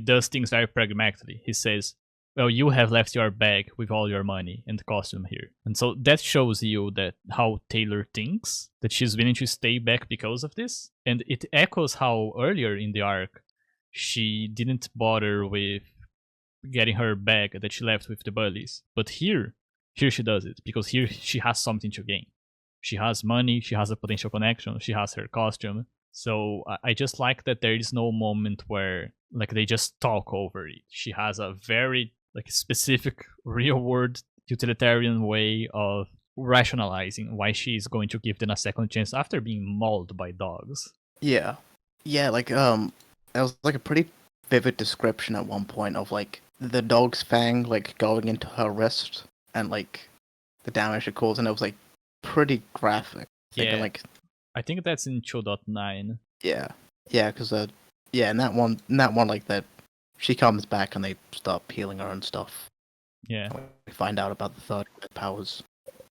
A: does things very pragmatically. He says, well, you have left your bag with all your money and costume here. And so that shows you that how Taylor thinks, that she's willing to stay back because of this. And it echoes how earlier in the arc, she didn't bother with getting her bag that she left with the bullies. But here she does it, because here she has something to gain. She has money, she has a potential connection, she has her costume. So I just like that there is no moment where like they just talk over it. She has a very like specific real world utilitarian way of rationalizing why she's going to give them a second chance after being mauled by dogs.
B: Yeah. Yeah, like that was like a pretty vivid description at one point of like the dog's fang like going into her wrist and like the damage it caused, and it was like pretty graphic.
A: Yeah.
B: Like
A: I think that's in 2.9.
B: yeah. Yeah, because in that one like that she comes back and they start healing her and stuff.
A: Yeah.
B: We find out about the third powers.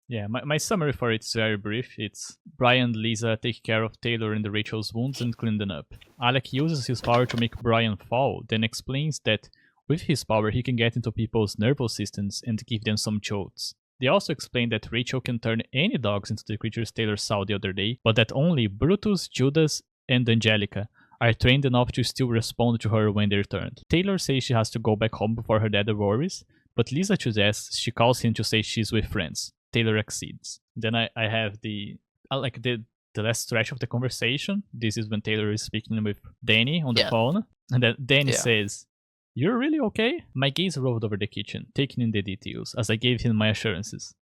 A: Yeah, my summary for it is very brief. It's Brian and Lisa take care of Taylor and Rachel's wounds and clean them up. Alec uses his power to make Brian fall, then explains that with his power he can get into people's nervous systems and give them some jolts. They also explain that Rachel can turn any dogs into the creatures Taylor saw the other day, but that only Brutus, Judas, and Angelica are trained enough to still respond to her when they're turned. Taylor says she has to go back home before her dad worries, but Lisa suggests she calls him to say she's with friends. Taylor accedes. Then I have the last stretch of the conversation. This is when Taylor is speaking with Danny on the phone, and then Danny says, "You're really okay?" My gaze roved over the kitchen, taking in the details, as I gave him my assurances.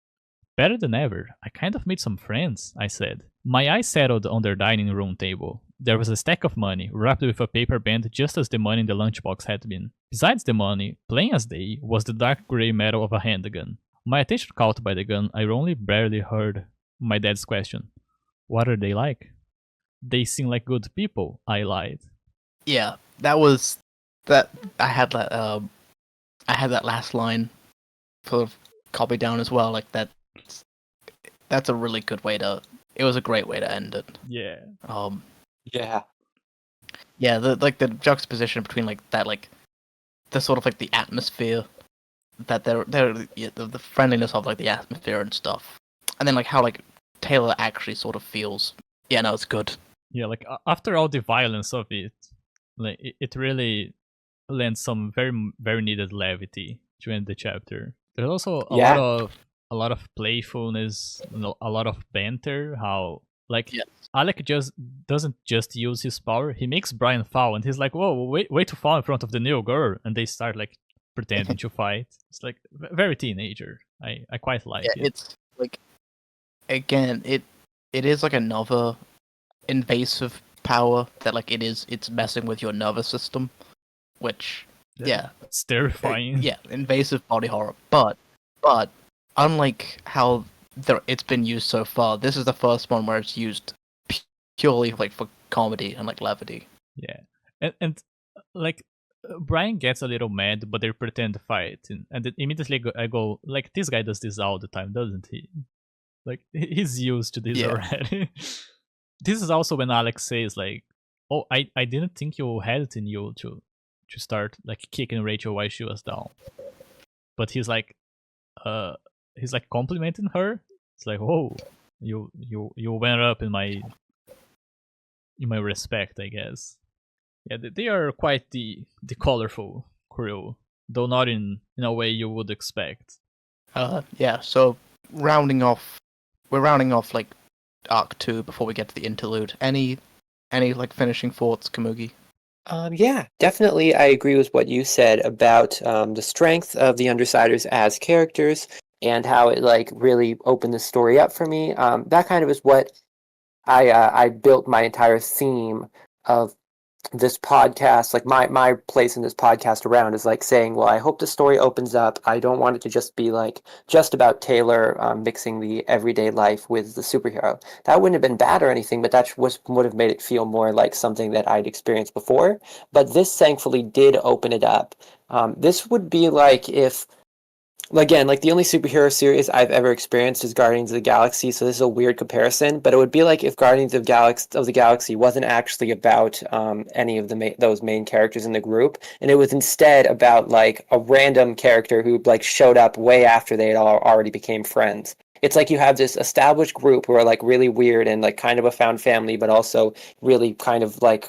A: "Better than ever. I kind of made some friends," I said. My eyes settled on their dining room table. There was a stack of money, wrapped with a paper band just as the money in the lunchbox had been. Besides the money, plain as day, was the dark grey metal of a handgun. My attention caught by the gun, I only barely heard my dad's question. "What are they like?" "They seem like good people," I lied.
B: Yeah, that I had that last line sort of copied down as well. Like that's a really good way to. It was a great way to end it.
A: Yeah.
C: Yeah.
B: Yeah, the juxtaposition between like that, like the sort of like the atmosphere that the friendliness of like the atmosphere and stuff, and then like how like Taylor actually sort of feels. Yeah, no, it's good.
A: Yeah, like after all the violence of it, like it really lends some very very needed levity to end the chapter. There's also a lot of playfulness, a lot of banter. How like Alec just doesn't just use his power; he makes Brian fall, and he's like, "Whoa, wait to fall in front of the new girl," and they start like pretending to fight. It's like very teenager. I quite like it.
B: It's like again, it is like another invasive power that like it's messing with your nervous system, which
A: it's terrifying.
B: Yeah, invasive body horror. But unlike how it's been used so far, this is the first one where it's used purely like for comedy and like levity.
A: Yeah, and like Brian gets a little mad, but they pretend to fight, and then immediately I go like, this guy does this all the time, doesn't he? Like he's used to this already. This is also when Alex says like, "Oh, I didn't think you had it in you to start like kicking Rachel while she was down," but he's like complimenting her. It's like, "Oh, you went up in my respect, I guess." Yeah, they are quite the colorful crew, though not in a way you would expect.
B: Yeah. So we're rounding off like Arc 2 before we get to the interlude. Any like finishing thoughts, Komugi?
C: Yeah, definitely. I agree with what you said about the strength of the Undersiders as characters and how it like really opened the story up for me. That kind of is what I built my entire theme of this podcast, like my place in this podcast around is like saying, well, I hope the story opens up. I don't want it to just be like just about Taylor mixing the everyday life with the superhero. That wouldn't have been bad or anything, but that would have made it feel more like something that I'd experienced before. But this thankfully did open it up. This would be like if Again, like the only superhero series I've ever experienced is Guardians of the Galaxy, so this is a weird comparison. But it would be like if Guardians of the Galaxy wasn't actually about any of those main characters in the group, and it was instead about like a random character who like showed up way after they had already became friends. It's like you have this established group who are like really weird and like kind of a found family, but also really kind of like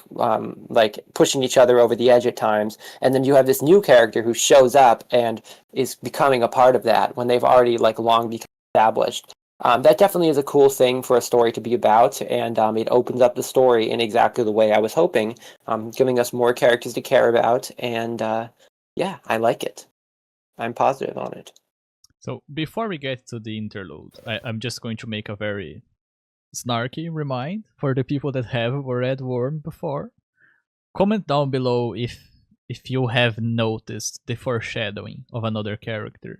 C: pushing each other over the edge at times. And then you have this new character who shows up and is becoming a part of that when they've already like long become established. That definitely is a cool thing for a story to be about, and it opens up the story in exactly the way I was hoping, giving us more characters to care about, and yeah, I like it. I'm positive on it.
A: So before we get to the interlude, I'm just going to make a very snarky remind for the people that have read Worm before. Comment down below if you have noticed the foreshadowing of another character.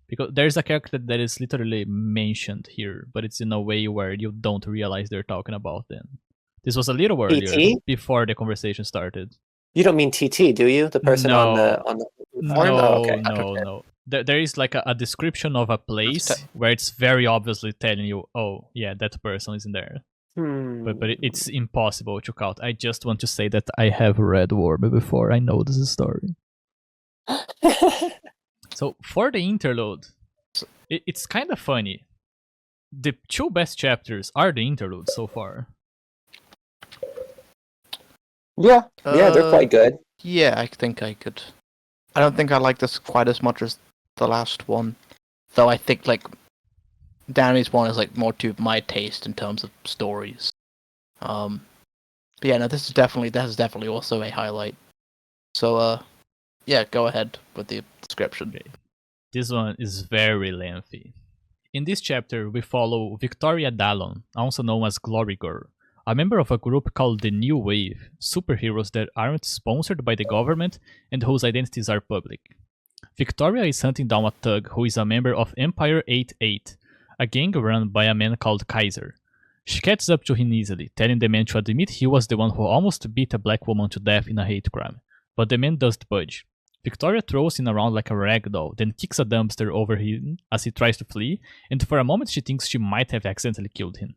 A: Because there's a character that is literally mentioned here, but it's in a way where you don't realize they're talking about them. This was a little earlier,
C: TT?
A: before the conversation started.
C: You don't mean TT, do you? The person on the form? Oh, okay.
A: No. There is like a description of a place where it's very obviously telling you, oh yeah, that person is in there. But it's impossible to count. I just want to say that I have read Worm before. I know this story. So for the interlude, it's kind of funny. The two best chapters are the interludes so far.
C: Yeah, they're quite good.
B: Yeah, I think I could. I don't think I like this quite as much as the last one, though. I think like Danny's one is like more to my taste in terms of stories. But yeah, no, this is definitely also a highlight. So yeah, go ahead with the description.
A: Okay. This one is very lengthy. In this chapter, we follow Victoria Dallon, also known as Glory Girl, a member of a group called the New Wave, superheroes that aren't sponsored by the government and whose identities are public. Victoria is hunting down a thug who is a member of Empire 88, a gang run by a man called Kaiser. She catches up to him easily, telling the man to admit he was the one who almost beat a black woman to death in a hate crime, but the man doesn't budge. Victoria throws him around like a rag doll, then kicks a dumpster over him as he tries to flee, and for a moment she thinks she might have accidentally killed him.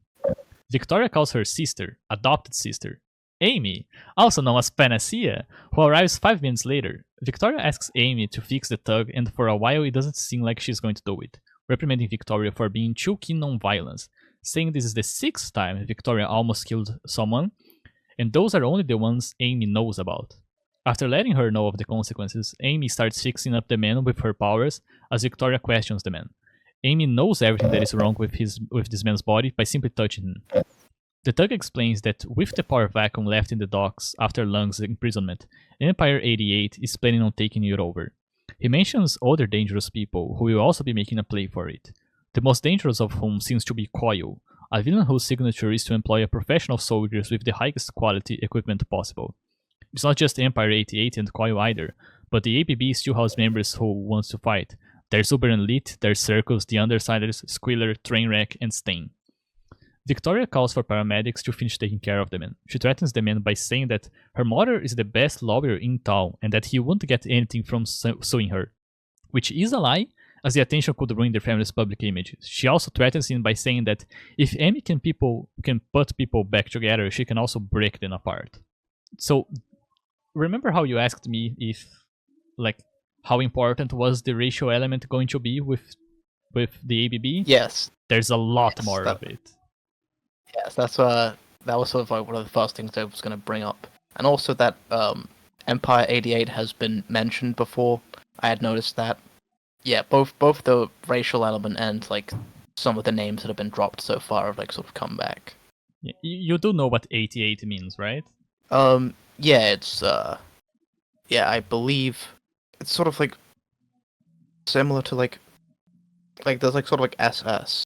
A: Victoria calls her sister, adopted sister, Amy, also known as Panacea, who arrives 5 minutes later. Victoria asks Amy to fix the thug, and for a while it doesn't seem like she's going to do it, reprimanding Victoria for being too keen on violence, saying this is the 6th time Victoria almost killed someone, and those are only the ones Amy knows about. After letting her know of the consequences, Amy starts fixing up the man with her powers as Victoria questions the man. Amy knows everything that is wrong with this man's body by simply touching him. The thug explains that with the power vacuum left in the docks after Lung's imprisonment, Empire 88 is planning on taking it over. He mentions other dangerous people who will also be making a play for it, the most dangerous of whom seems to be Coil, a villain whose signature is to employ professional soldiers with the highest quality equipment possible. It's not just Empire 88 and Coil either, but the APB still has members who want to fight. There's Uber Elite, there's Circus, the Undersiders, Squealer, Trainwreck, and Stain. Victoria calls for paramedics to finish taking care of the man. She threatens the man by saying that her mother is the best lawyer in town and that he won't get anything from suing her, which is a lie, as the attention could ruin their family's public image. She also threatens him by saying that if Amy can put people back together, she can also break them apart. So, remember how you asked me if, like, how important was the racial element going to be with the ABB?
B: Yes.
A: There's a lot more of it.
B: Yes, that was sort of like one of the first things I was going to bring up. And also that Empire 88 has been mentioned before. I had noticed that. Yeah, both the racial element and like some of the names that have been dropped so far have like sort of come back.
A: Yeah, you do know what 88 means, right?
B: Yeah, it's I believe it's sort of like similar to like there's like sort of like SS,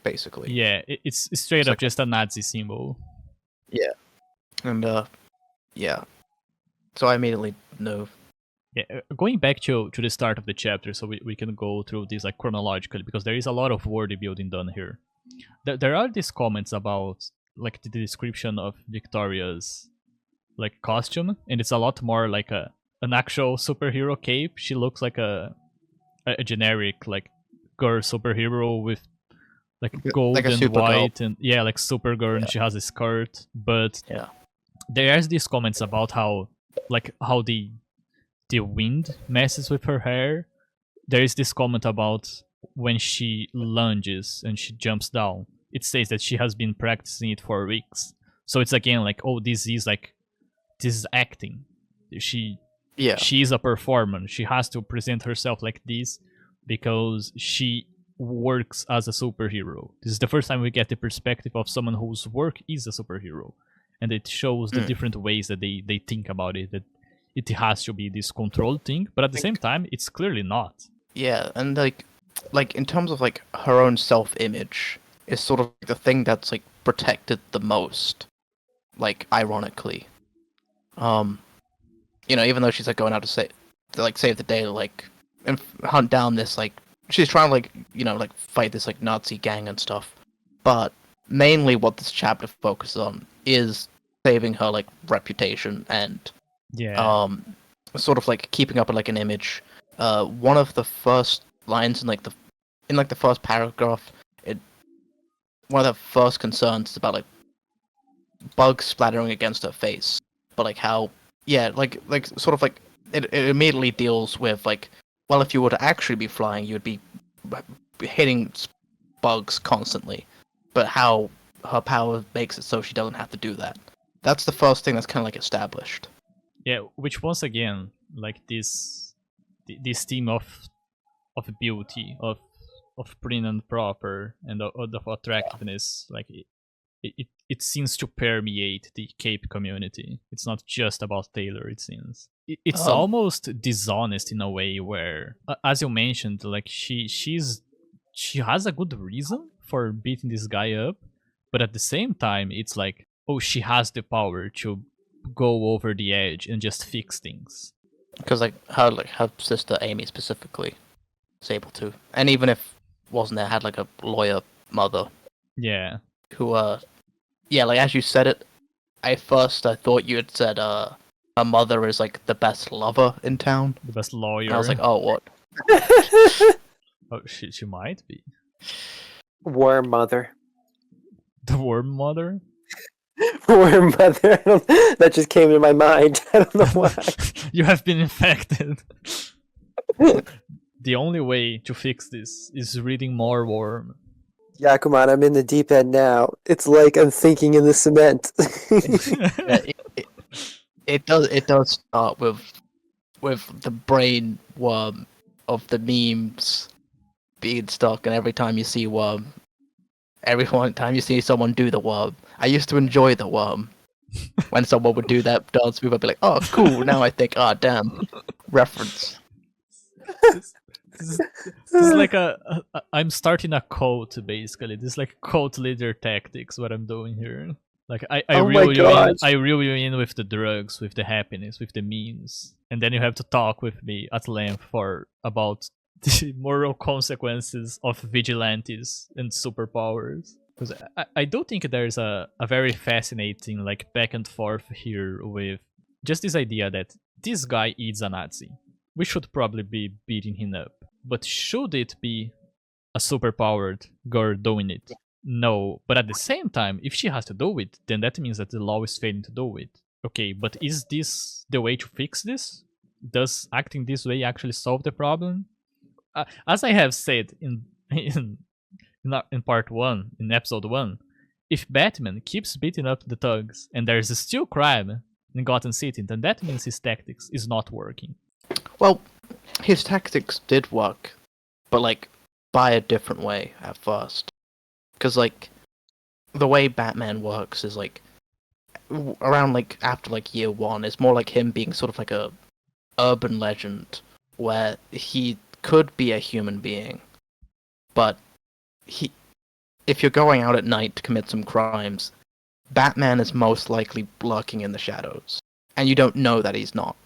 B: basically.
A: Yeah, it's straight up just a Nazi symbol.
B: Yeah, and yeah, so I immediately know.
A: Yeah, going back to the start of the chapter, so we can go through this like chronologically, because there is a lot of world building done here. There are these comments about like the description of Victoria's like costume, and it's a lot more like an actual superhero cape. She looks like a a generic like girl superhero with like gold
B: Like a
A: and
B: Supergirl.
A: white and like Supergirl, and she has a skirt. But
B: Yeah.
A: there's these comments about how the wind messes with her hair. There is this comment about when she lunges and she jumps down. It says that she has been practicing it for weeks. So it's again like, oh, this is acting. She is a performer. She has to present herself like this because she works as a superhero. This is the first time we get the perspective of someone whose work is a superhero. And it shows the different ways that they think about it, that it has to be this controlled thing, but at the same time, it's clearly not.
B: Yeah, and like in terms of like her own self-image is sort of the thing that's like protected the most, like ironically. Even though she's like going out to save the day, like and hunt down this like she's trying to like fight this like Nazi gang and stuff, but mainly what this chapter focuses on is saving her like reputation and sort of like keeping up with like an image. One of the first lines in the first paragraph, one of the first concerns is about like bugs splattering against her face, but like how like sort of like it immediately deals with like, well, if you were to actually be flying, you'd be hitting bugs constantly, but how her power makes it so she doesn't have to do that. That's the first thing that's kind of like established.
A: Yeah, which once again, like this theme of beauty, of prim and proper, and of attractiveness, like it seems to permeate the Cape community. It's not just about Taylor, it seems. It's almost dishonest in a way where, as you mentioned, like she has a good reason for beating this guy up, but at the same time, it's like, oh, she has the power to go over the edge and just fix things.
B: Because like her sister Amy specifically is able to, and even if wasn't there, had like a lawyer mother.
A: Yeah.
B: Who like as you said it, I thought you had said her mother is like the best lover in town.
A: The best lawyer.
B: And I was like, oh, what?
A: Oh, she might be.
C: Worm mother.
A: The worm mother?
C: Worm mother. That just came to my mind. I don't know why.
A: You have been infected. The only way to fix this is reading more Worm.
C: Yakuman, I'm in the deep end now. It's like I'm sinking in the cement.
B: It does start with the brain worm of the memes being stuck, and every time you see worm, time you see someone do the worm, I used to enjoy the worm. When someone would do that dance move, I'd be like, oh, cool. Now I think, damn, reference.
A: This is like I'm starting a cult, basically. This is like cult leader tactics, what I'm doing here. Like I reel you in with the drugs, with the happiness, with the memes, and then you have to talk with me at length about the moral consequences of vigilantes and superpowers. Because I do think there's a very fascinating like back and forth here with just this idea that this guy is a Nazi. We should probably be beating him up. But should it be a superpowered girl doing it? No. But at the same time, if she has to do it, then that means that the law is failing to do it. Okay, but is this the way to fix this? Does acting this way actually solve the problem? As I have said in part 1, in episode 1, if Batman keeps beating up the thugs and there's still crime in Gotham City, then that means his tactics is not working.
B: Well, his tactics did work, but like by a different way at first. Because like the way Batman works is like around like after like year 1, it's more like him being sort of like a urban legend where he could be a human being, but if you're going out at night to commit some crimes, Batman is most likely lurking in the shadows, and you don't know that he's not.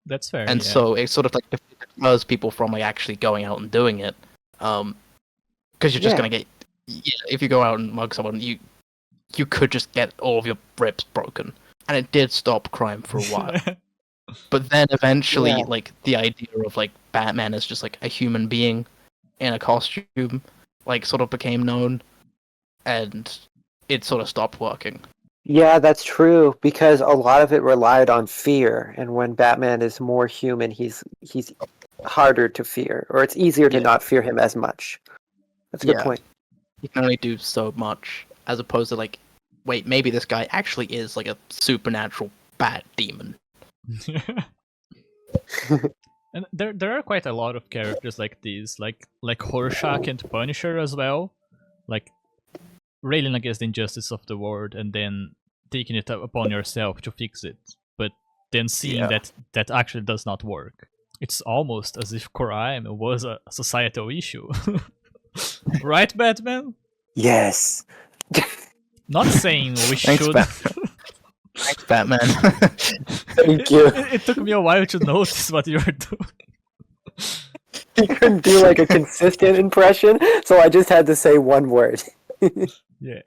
A: That's fair.
B: And so it sort of like deters people from like actually going out and doing it, because you're just gonna get, if you go out and mug someone, you could just get all of your ribs broken, and it did stop crime for a while. But then eventually,
C: Yeah.
B: like the idea of like Batman as just like a human being in a costume, like sort of became known, and it sort of stopped working.
C: Yeah, that's true because a lot of it relied on fear, and when Batman is more human, he's harder to fear, or it's easier to
B: Yeah.
C: not fear him as much. That's a good
B: Yeah.
C: point.
B: You can only do so much, as opposed to like, wait, maybe this guy actually is like a supernatural bat demon.
A: And there are quite a lot of characters like these, like Rorschach and Punisher as well, like railing against the injustice of the world and then taking it upon yourself to fix it, but then seeing
B: Yeah.
A: that actually does not work. It's almost as if crime was a societal issue. Right, Batman?
C: Yes.
A: Not saying we
B: Thanks,
A: should.
B: Thanks, Batman.
C: Thank you.
A: It took me a while to notice what you were doing.
C: He couldn't do like a consistent impression, so I just had to say one word.
A: Yeah.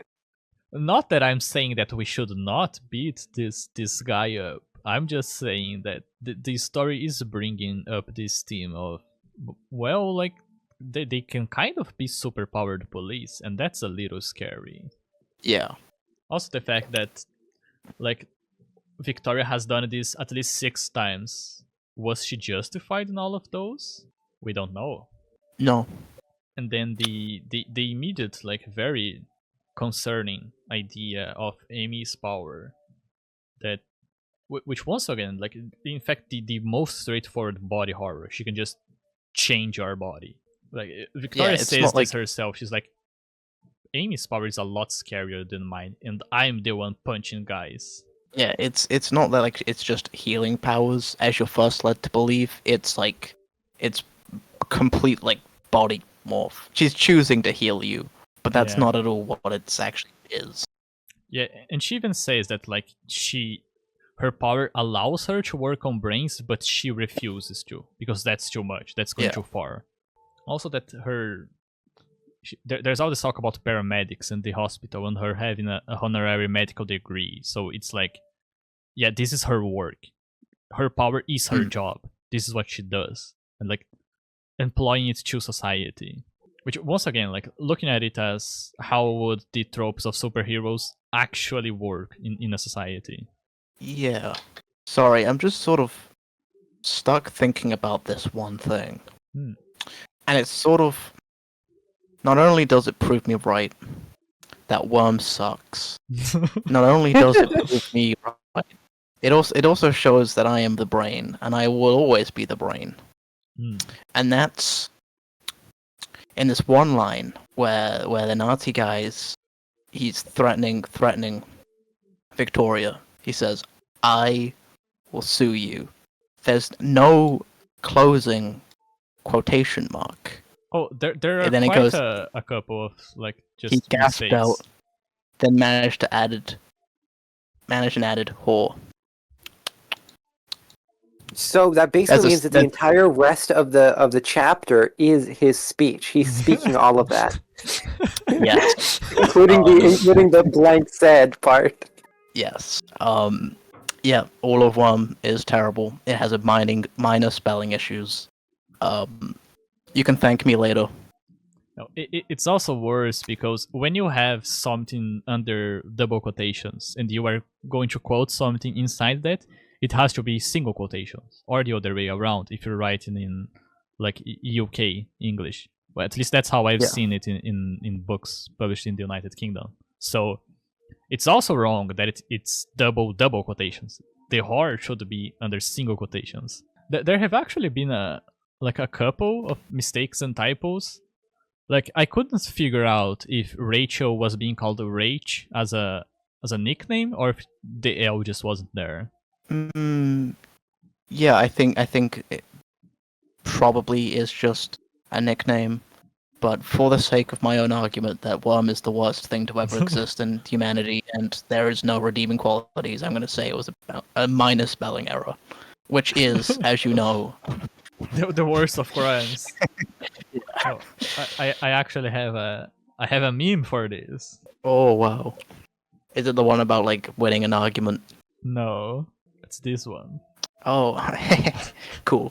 A: Not that I'm saying that we should not beat this guy up. I'm just saying that the story is bringing up this theme of, well, like they can kind of be superpowered police, and that's a little scary.
B: Yeah.
A: Also, the fact that like Victoria has done this at least 6 times. Was she justified in all of those? We don't know.
B: No.
A: And then the immediate, like, very concerning idea of Amy's power, that which once again, like, in fact, the most straightforward body horror. She can just change our body. Like, Victoria
B: it's
A: says
B: not
A: this
B: like-
A: herself. She's like, Amy's power is a lot scarier than mine, and I'm the one punching guys.
B: Yeah, it's not that like it's just healing powers as you're first led to believe. It's like it's complete like body morph. She's choosing to heal you, but that's
A: Yeah.
B: not at all what it's actually is.
A: Yeah, and she even says that, like, her power allows her to work on brains, but she refuses to because that's too much. That's going
B: Yeah.
A: too far. Also, that there's all this talk about paramedics in the hospital and her having a honorary medical degree. So it's like, yeah, this is her work. Her power is her job. This is what she does, and like employing it to society. Which, once again, like, looking at it as how would the tropes of superheroes actually work in a society.
B: Yeah. Sorry, I'm just sort of stuck thinking about this one thing.
A: Hmm.
B: And it's sort of not only does it prove me right that Worm sucks. Not only does it prove me right, it also shows that I am the brain, and I will always be the brain. And that's in this one line where the Nazi guy's he's threatening Victoria. He says, "I will sue you." There's no closing quotation mark.
A: Oh, there are
B: And then it
A: quite
B: goes-
A: a couple of, like, just
B: He gasped
A: mistakes.
B: out, then managed and added whore.
C: So that basically
B: As a
C: means that the
B: st-
C: entire rest of the chapter is his speech. He's speaking all of that,
B: Yes.
C: including the blank said part.
B: Yes. Yeah, all of Worm is terrible. It has a minor spelling issues. You can thank me later.
A: No, it's also worse because when you have something under double quotations and you are going to quote something inside that, it has to be single quotations, or the other way around if you're writing in, like, UK English. Well, at least that's how I've seen it in books published in the United Kingdom. So it's also wrong that it's double quotations. The horror should be under single quotations. There have actually been a couple of mistakes and typos. Like, I couldn't figure out if Rachel was being called Rach as a nickname, or if the L just wasn't there.
B: Yeah, I think it probably is just a nickname, but for the sake of my own argument that Worm is the worst thing to ever exist in humanity and there is no redeeming qualities, I'm going to say it was a minor spelling error, which is, as you know,
A: the worst of crimes. No, I actually have a meme for this.
B: Oh wow. Is it the one about like winning an argument?
A: No, it's this one.
B: Oh, cool.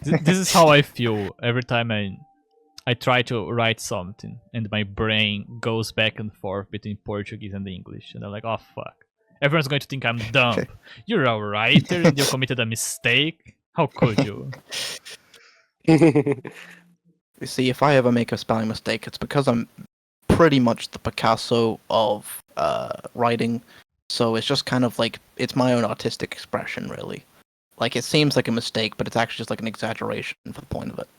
A: This is how I feel every time I try to write something, and my brain goes back and forth between Portuguese and English, and I'm like, oh fuck. Everyone's going to think I'm dumb. You're a writer and you committed a mistake. How could you?
B: You see, if I ever make a spelling mistake, it's because I'm pretty much the Picasso of writing. So it's just kind of like it's my own artistic expression, really. Like it seems like a mistake, but it's actually just like an exaggeration for the point of it.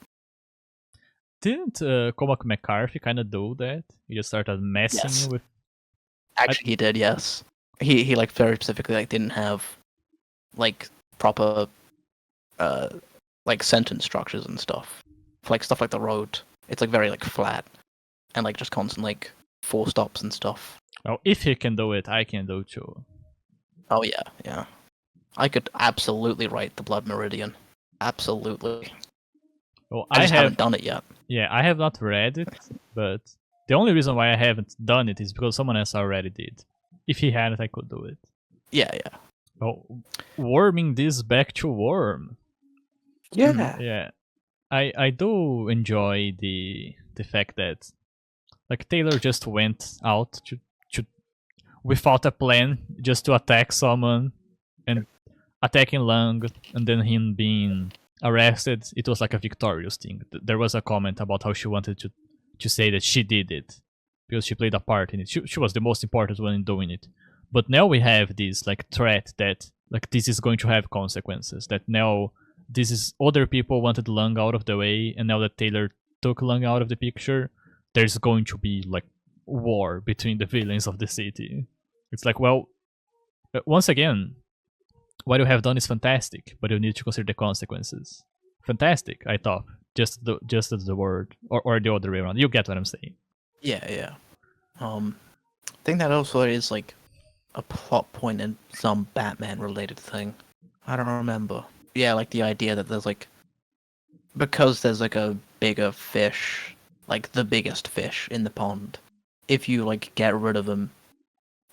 A: Didn't Cormac McCarthy kind of do that? He just started messing
B: Yes.
A: with.
B: Actually, he did. Yes, he like very specifically like didn't have like proper like sentence structures and stuff. For, like stuff like the road, it's like very like flat and like just constant like full stops and stuff.
A: Well, if he can do it, I can do too.
B: Oh yeah, yeah. I could absolutely write the Blood Meridian. Absolutely.
A: Well,
B: I just haven't done it yet.
A: Yeah, I have not read it, but the only reason why I haven't done it is because someone else already did. If he hadn't, I could do it.
B: Yeah, yeah.
A: Oh, warming this back to Worm.
C: Yeah.
A: Yeah, I do enjoy the fact that like Taylor just went out to without a plan just to attack someone and attacking Lung and then him being arrested. It was like a victorious thing. There was a comment about how she wanted to say that she did it because she played a part in it. She was the most important one in doing it. But now we have this like threat that like this is going to have consequences. That now this is other people wanted Lung out of the way, and now that Taylor took Lung out of the picture, there's going to be like war between the villains of the city. It's like, well, once again, what you have done is fantastic, but you need to consider the consequences. Fantastic, I thought. Just as the word, or the other way around. You get what I'm saying.
B: Yeah, yeah. I think that also is like a plot point in some Batman related thing. I don't remember. Yeah, like the idea that there's like because there's like a bigger fish, like the biggest fish in the pond. If you like get rid of him,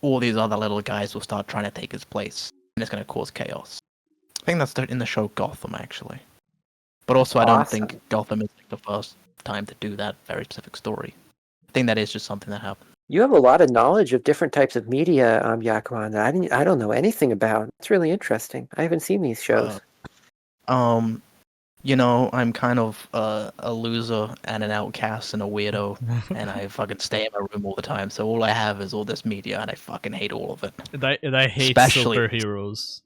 B: all these other little guys will start trying to take his place, and it's going to cause chaos. I think that's in the show Gotham, actually. But also, I don't think Gotham is like the first time to do that very specific story. I think that is just something that happened.
C: You have a lot of knowledge of different types of media, Yakuman, that I don't know anything about. It's really interesting. I haven't seen these shows.
B: You know, I'm kind of a loser and an outcast and a weirdo, and I fucking stay in my room all the time. So all I have is all this media, and I fucking hate all of it.
A: And I hate
B: Especially-
A: superheroes.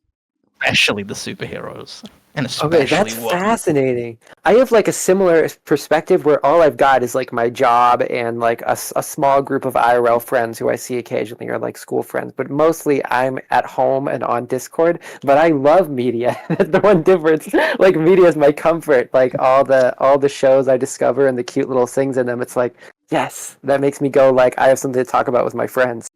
B: Especially the superheroes, and especially
C: Okay, that's
B: one.
C: fascinating. I have like a similar perspective where all I've got is like my job and like a small group of IRL friends who I see occasionally or like school friends. But mostly I'm at home and on Discord. But I love media. That's the one difference. Like media is my comfort. Like all the shows I discover and the cute little things in them. It's like, yes, that makes me go like I have something to talk about with my friends.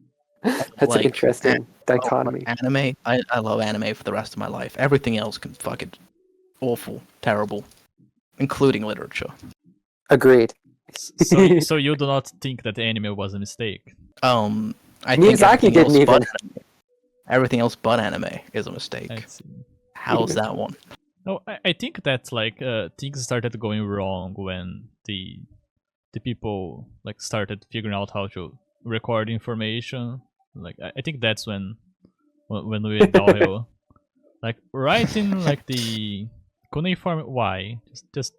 C: That's
B: Like,
C: an interesting dichotomy.
B: Anime, I love anime for the rest of my life. Everything else can fucking awful, terrible, including literature.
C: Agreed.
A: So you do not think that the anime was a mistake?
B: I think
C: Miyazaki
B: everything
C: didn't
B: else but
C: even.
B: anime- everything else but anime is a mistake.
A: I see.
B: How's that one?
A: No, I think that like things started going wrong when the people like started figuring out how to record information. Like I think that's when we went downhill. Like writing like the cuneiform. Why? Just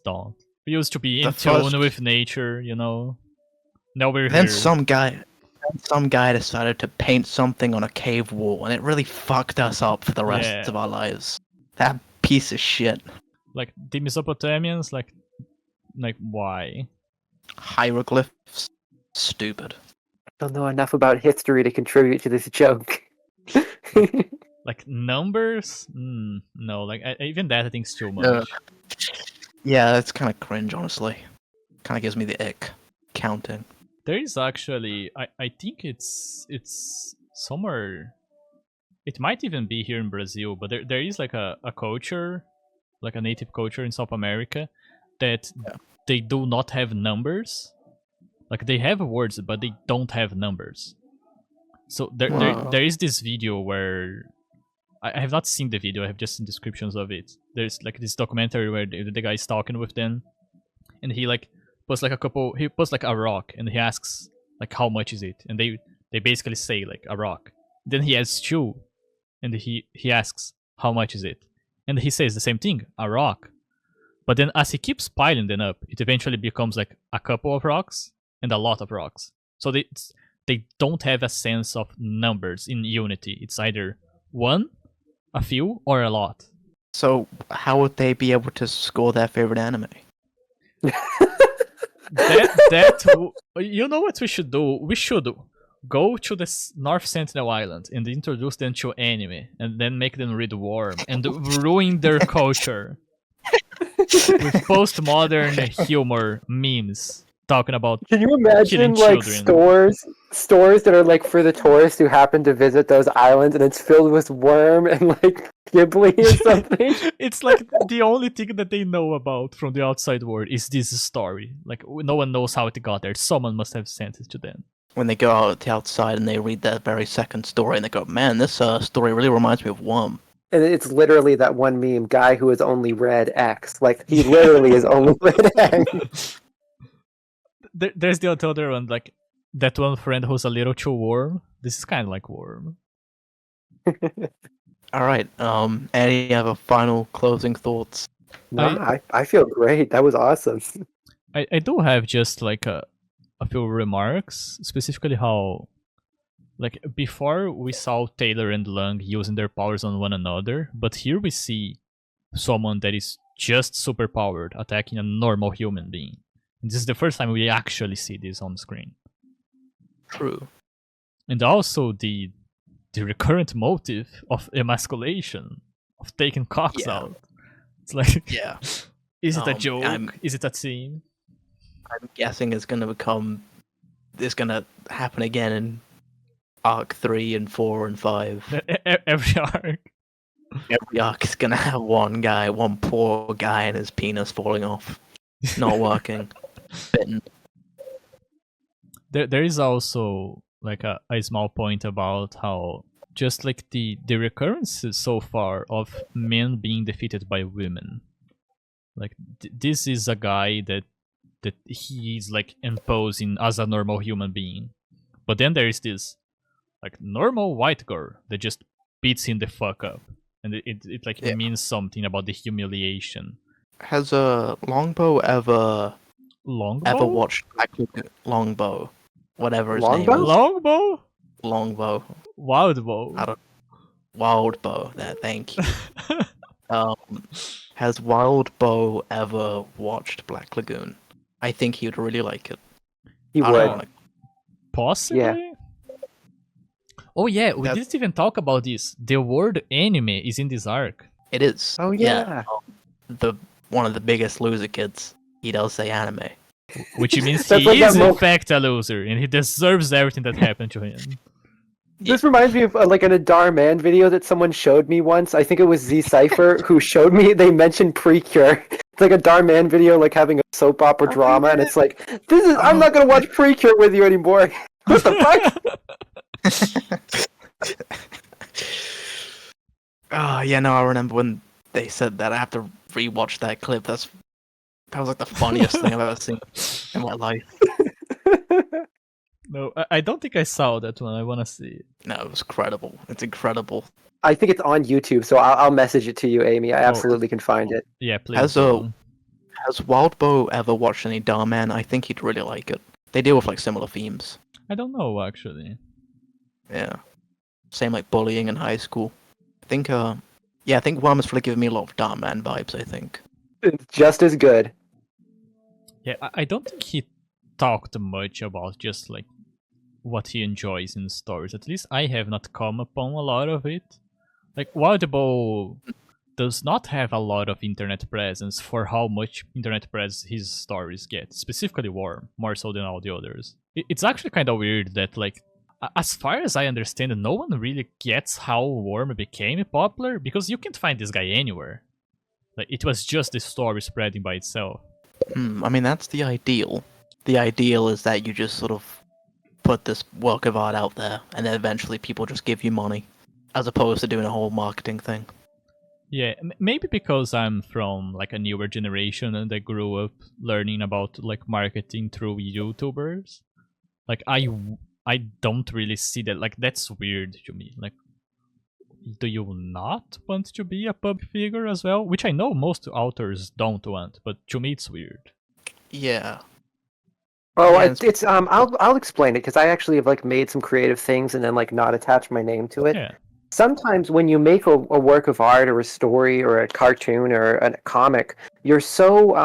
A: don't. We used to be in
B: The first-
A: tune with nature, you know. Now we're
B: Then
A: here.
B: some guy decided to paint something on a cave wall, and it really fucked us up for the rest
A: Yeah.
B: of our lives. That piece of shit.
A: Like the Mesopotamians, like why?
B: Hieroglyphs. Stupid.
C: Don't know enough about history to contribute to this joke.
A: Like numbers? No, like even that I think is too much.
B: Yeah, that's kind of cringe, honestly. Kind of gives me the ick. Counting.
A: There is actually, I think it's somewhere. It might even be here in Brazil, but there is like a culture, like a native culture in South America, that they do not have numbers. Like they have words, but they don't have numbers. So there is this video where I have not seen the video. I have just seen descriptions of it. There's like this documentary where the guy is talking with them, and he like puts like he puts like a rock, and he asks like how much is it, and they basically say like a rock. Then he has two, and he asks how much is it, and he says the same thing, a rock. But then as he keeps piling them up, it eventually becomes like a couple of rocks and a lot of rocks. So they don't have a sense of numbers in Unity. It's either one, a few, or a lot.
B: So how would they be able to score their favorite anime?
A: You know what we should do? We should go to the North Sentinel Island and introduce them to anime, and then make them read Worm and ruin their culture with postmodern humor memes talking about.
C: Can you imagine
A: killing
C: like
A: children.
C: stores that are like for the tourists who happen to visit those islands, and it's filled with Worm and like Ghibli or something?
A: It's like the only thing that they know about from the outside world is this story. Like no one knows how it got there. Someone must have sent it to them.
B: When they go out outside and they read that very second story and they go, man, this story really reminds me of Worm.
C: And it's literally that one meme, guy who has only read X. Like, he literally has only read X.
A: There's the other one, like that one friend who's a little too warm. This is kind of like Worm.
B: All right. Any other final closing thoughts?
C: Nah, I feel great. That was awesome.
A: I do have just like a few remarks, specifically how, like, before we saw Taylor and Lung using their powers on one another, but here we see someone that is just superpowered attacking a normal human being. And this is the first time we actually see this on screen.
B: True.
A: And also the recurrent motive of emasculation, of taking cocks out. It's like,
B: Yeah.
A: is it a joke? Is it a scene?
B: I'm guessing it's gonna happen again in Arc 3 and 4 and 5.
A: Every arc.
B: Every arc is gonna have one poor guy, and his penis falling off. Not working. Bitten.
A: There is also like a small point about how just like the recurrences so far of men being defeated by women. Like this is a guy that he's like imposing as a normal human being. But then there is this like normal white girl that just beats him the fuck up. And it means something about the humiliation.
B: Has Longbow ever
A: Longbow?
B: watched Longbow? Whatever his
C: Longbow?
B: name is.
A: Longbow?
B: Longbow.
A: Wildbow.
B: Wildbow. There, thank you. Has Wildbow ever watched Black Lagoon? I think he would really like it.
C: He
B: I
C: would.
B: don't know,
A: Possibly?
C: Yeah.
A: Oh yeah, we didn't even talk about this. The word anime is in this arc.
B: It is.
C: Oh, yeah.
B: One of the biggest loser kids. He does say anime.
A: Which means
C: That's
A: he
C: like
A: is
C: that
A: in fact a loser, and he deserves everything that happened to him.
C: This reminds me of like an Adar Man video that someone showed me once. I think it was Z Cypher who showed me. They mentioned Precure. It's like a Adar Man video, like having a soap opera drama, and it's like, I'm not gonna watch Precure with you anymore. What the fuck?
B: Oh, yeah, no, I remember when they said that. I have to rewatch that clip. That was like the funniest thing I've ever seen in my life.
A: No, I don't think I saw that one. I want to see it.
B: No, it was incredible. It's incredible.
C: I think it's on YouTube, so I'll message it to you, Amy. I absolutely can find it.
A: Yeah, please.
B: Has Wildbow ever watched any Darman? I think he'd really like it. They deal with like similar themes.
A: I don't know actually.
B: Yeah. Same like bullying in high school. I think Worm has really given me a lot of Darman vibes, I think.
C: It's just as good.
A: Yeah, I don't think he talked much about just like what he enjoys in stories. At least I have not come upon a lot of it. Like Wildbow does not have a lot of internet presence for how much internet presence his stories get. Specifically Worm, more so than all the others. It's actually kind of weird that like, as far as I understand, no one really gets how Worm became popular, because you can't find this guy anywhere. Like it was just the story spreading by itself.
B: I mean, that's the ideal. The ideal is that you just sort of put this work of art out there, and then eventually people just give you money. as opposed to doing a whole marketing thing.
A: Yeah, maybe because I'm from like a newer generation and I grew up learning about like marketing through YouTubers. Like I don't really see that. Like that's weird to me. Like, do you not want to be a public figure as well? Which I know most authors don't want, but to me it's weird.
B: Yeah.
C: Oh,
B: Yeah,
C: it's I'll explain it because I actually have like made some creative things and then like not attached my name to it.
A: Yeah.
C: Sometimes when you make a work of art or a story or a cartoon or a comic, you're so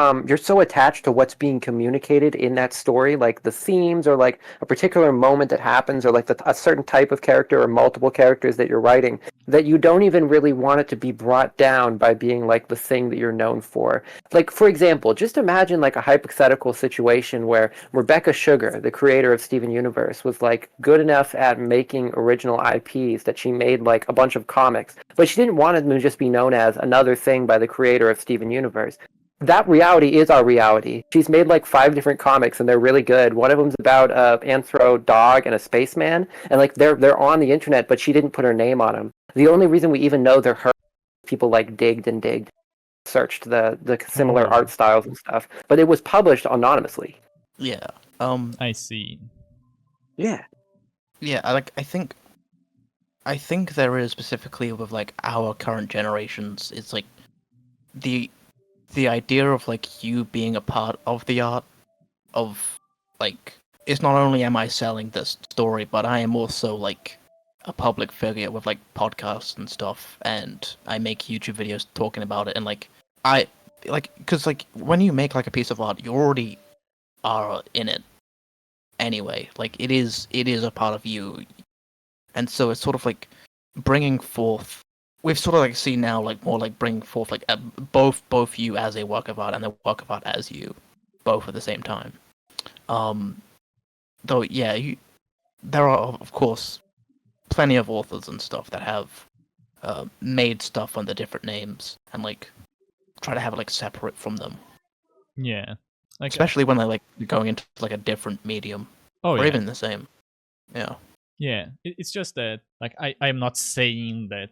C: attached to what's being communicated in that story, like the themes or like a particular moment that happens or like a certain type of character or multiple characters that you're writing, that you don't even really want it to be brought down by being like the thing that you're known for. Like, for example, just imagine like a hypothetical situation where Rebecca Sugar, the creator of Steven Universe, was like good enough at making original IPs that she made like a bunch of comics, but she didn't want them to just be known as another thing by the creator of Steven Universe. That reality is our reality. She's made like 5 different comics and they're really good. One of them's about a anthro dog and a spaceman, and like they're on the internet, but she didn't put her name on them. The only reason we even know they're her, people like digged, searched the similar
A: Oh.
C: art styles and stuff, but it was published anonymously.
B: Yeah.
A: I see.
C: Yeah.
B: Yeah. I think there is specifically with like our current generations. It's like the idea of like you being a part of the art of like it's not only am I selling this story, but I am also like a public figure with like podcasts and stuff, and I make YouTube videos talking about it, and like I like because like when you make like a piece of art, you already are in it anyway. Like it is a part of you, and so it's sort of like bringing forth. We've sort of like seen now like more like bringing forth like both you as a work of art and the work of art as you, both at the same time. Though yeah, there are of course plenty of authors and stuff that have made stuff under different names and like try to have it like separate from them.
A: Yeah. Like
B: Especially when they're like going into like a different medium
A: oh
B: or
A: yeah.
B: even the same. Yeah.
A: Yeah, it's just that like I'm not saying that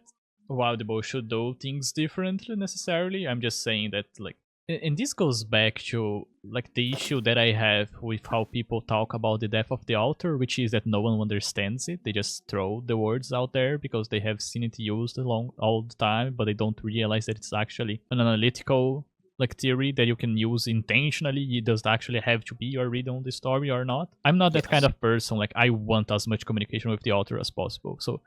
A: Wildbow should do things differently necessarily. I'm just saying that like, and this goes back to like the issue that I have with how people talk about the death of the author, which is that no one understands it. They just throw the words out there because they have seen it used all the time, but they don't realize that it's actually an analytical like theory that you can use intentionally. It does actually have to be your read on the story or not. I'm not that kind of person. Like I want as much communication with the author as possible. So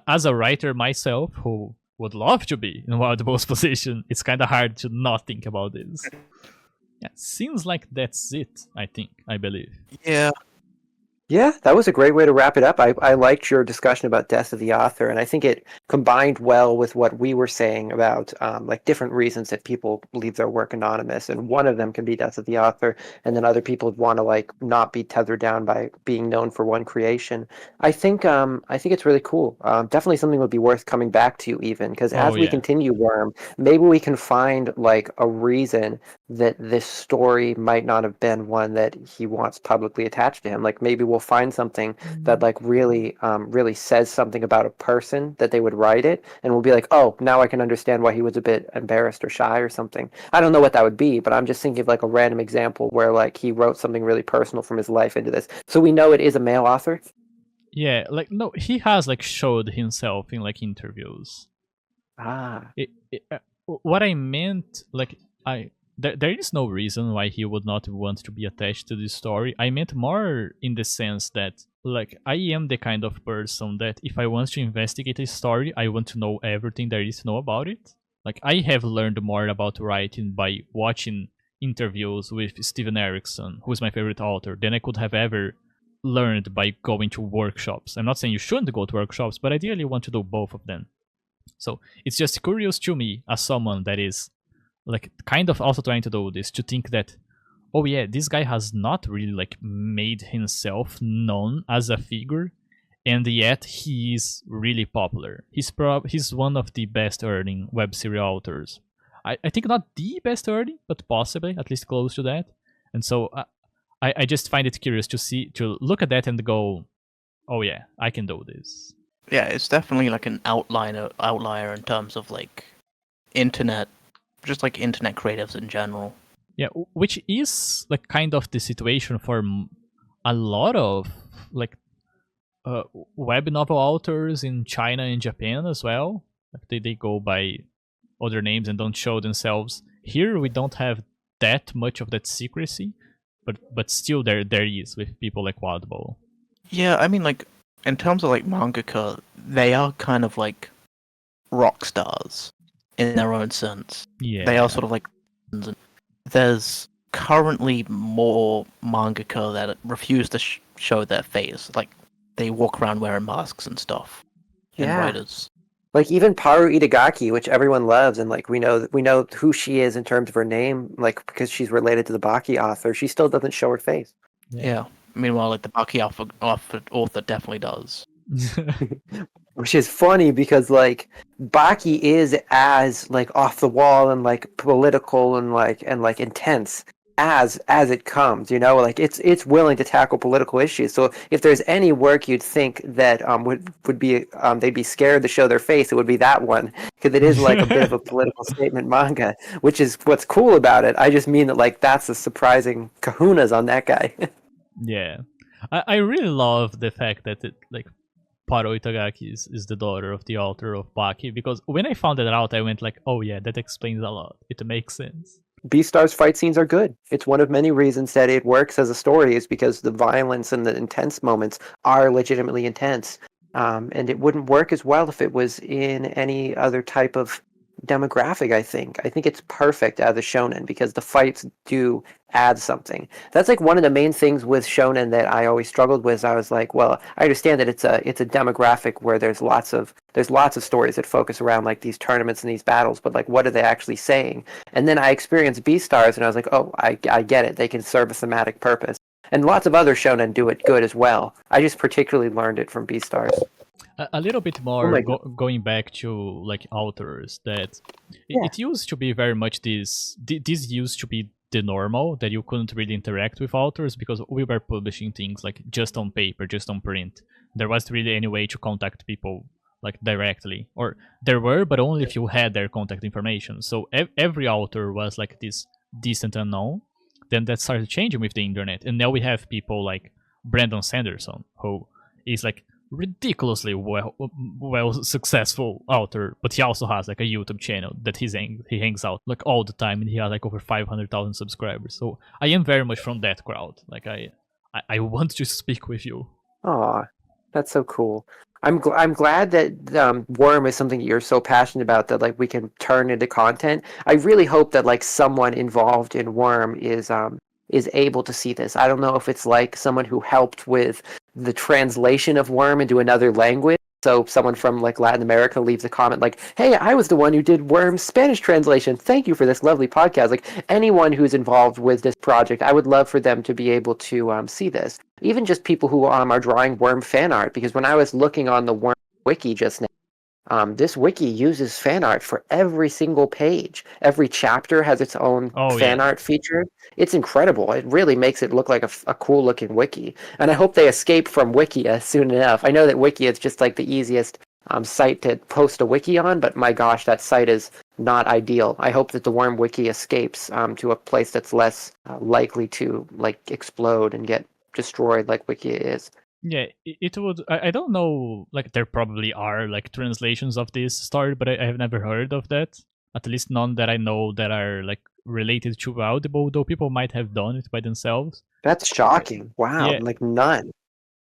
A: as a writer myself who would love to be in Wildbow's position, it's kind of hard to not think about this. Yeah, seems like that's it, I believe.
B: Yeah.
C: Yeah, that was a great way to wrap it up. I liked your discussion about death of the author, and I think it combined well with what we were saying about like different reasons that people leave their work anonymous. And one of them can be death of the author, and then other people want to like not be tethered down by being known for one creation. I think it's really cool. Definitely something would be worth coming back to, even because as we continue Worm, maybe we can find like a reason that this story might not have been one that he wants publicly attached to him. Like maybe we'll find something that like really says something about a person that they would write it, and we'll be like, oh, now I can understand why he was a bit embarrassed or shy or something. I don't know what that would be, but I'm just thinking of like a random example where like he wrote something really personal from his life into this, so we know it is a male author.
A: Yeah, like no, he has like showed himself in like interviews. What I meant, like there is no reason why he would not want to be attached to this story. I meant more in the sense that, like, I am the kind of person that if I want to investigate a story, I want to know everything there is to know about it. Like, I have learned more about writing by watching interviews with Steven Erikson, who is my favorite author, than I could have ever learned by going to workshops. I'm not saying you shouldn't go to workshops, but ideally you want to do both of them. So it's just curious to me, as someone that is like kind of also trying to do this, to think that, oh yeah, this guy has not really like made himself known as a figure, and yet he is really popular. He's one of the best earning web series authors. I think not the best earning, but possibly at least close to that. And so I just find it curious to look at that and go, oh yeah, I can do this.
B: Yeah, it's definitely like an outlier in terms of like internet, just like internet creatives in general.
A: Yeah, which is like kind of the situation for a lot of like uh, web novel authors in China and Japan as well. Like they go by other names and don't show themselves. Here we don't have that much of that secrecy, but still there is with people like Wildbow.
B: Yeah, I mean, like in terms of like mangaka, they are kind of like rock stars in their own sense. They are
A: Yeah.
B: sort of like. There's currently more mangaka that refuse to show their face. Like they walk around wearing masks and stuff. And
C: Yeah.
B: writers.
C: Like even Paru Itagaki, which everyone loves, and like we know who she is in terms of her name, like because she's related to the Baki author, she still doesn't show her face.
B: Yeah. Meanwhile, like the Baki author definitely does.
C: Which is funny because like Baki is as like off the wall and like political and like intense as it comes, you know, like it's willing to tackle political issues. So if there's any work you'd think that would be they'd be scared to show their face, it would be that one because it is like a bit of a political statement manga, which is what's cool about it. I just mean that like that's the surprising kahunas on that guy.
A: Yeah. I really love the fact that like Paro Itagaki is the daughter of the author of Baki, because when I found that out, I went like, oh yeah, that explains a lot. It makes sense.
C: Beastar's fight scenes are good. It's one of many reasons that it works as a story is because the violence and the intense moments are legitimately intense. And it wouldn't work as well if it was in any other type of demographic, I think. I think it's perfect as a shonen because the fights do add something. That's like one of the main things with shonen that I always struggled with. I was like, well, I understand that it's a demographic where there's lots of stories that focus around like these tournaments and these battles, but like what are they actually saying? And then I experienced Beastars and I was like, oh, I get it. They can serve a thematic purpose. And lots of other shonen do it good as well. I just particularly learned it from Beastars.
A: A little bit
C: Oh
A: more
C: my god.
A: going back to like authors that
C: Yeah.
A: it used to be very much this used to be the normal, that you couldn't really interact with authors because we were publishing things like just on paper, just on print. There wasn't really any way to contact people like directly, or there were, but only if you had their contact information. So every author was like this distant unknown. Then that started changing with the internet, and now we have people like Brandon Sanderson, who is like ridiculously well successful author, but he also has like a YouTube channel that he hangs out like all the time, and he has like over 500,000 subscribers. So I am very much from that crowd. Like I want to speak with you.
C: Aw, that's so cool. I'm glad that Worm is something you're so passionate about that like we can turn into content. I really hope that like someone involved in Worm is able to see this. I don't know if it's like someone who helped with the translation of Worm into another language. So someone from like Latin America leaves a comment like, "Hey, I was the one who did Worm's Spanish translation. Thank you for this lovely podcast." Like anyone who's involved with this project, I would love for them to be able to see this. Even just people who are drawing Worm fan art, because when I was looking on the Worm wiki just now, this wiki uses fan art for every single page. Every chapter has its own
A: Oh
C: fan
A: yeah.
C: art feature. It's incredible. It really makes it look like a cool looking wiki. And I hope they escape from Wikia soon enough. I know that Wikia is just like the easiest site to post a wiki on, but my gosh, that site is not ideal. I hope that the Worm wiki escapes to a place that's less likely to like explode and get destroyed like Wikia is.
A: Yeah, it would. I don't know. Like there probably are like translations of this story, but I have never heard of that. At least none that I know that are like related to Audible. Though people might have done it by themselves.
C: That's shocking. Wow,
A: Yeah,
C: like none.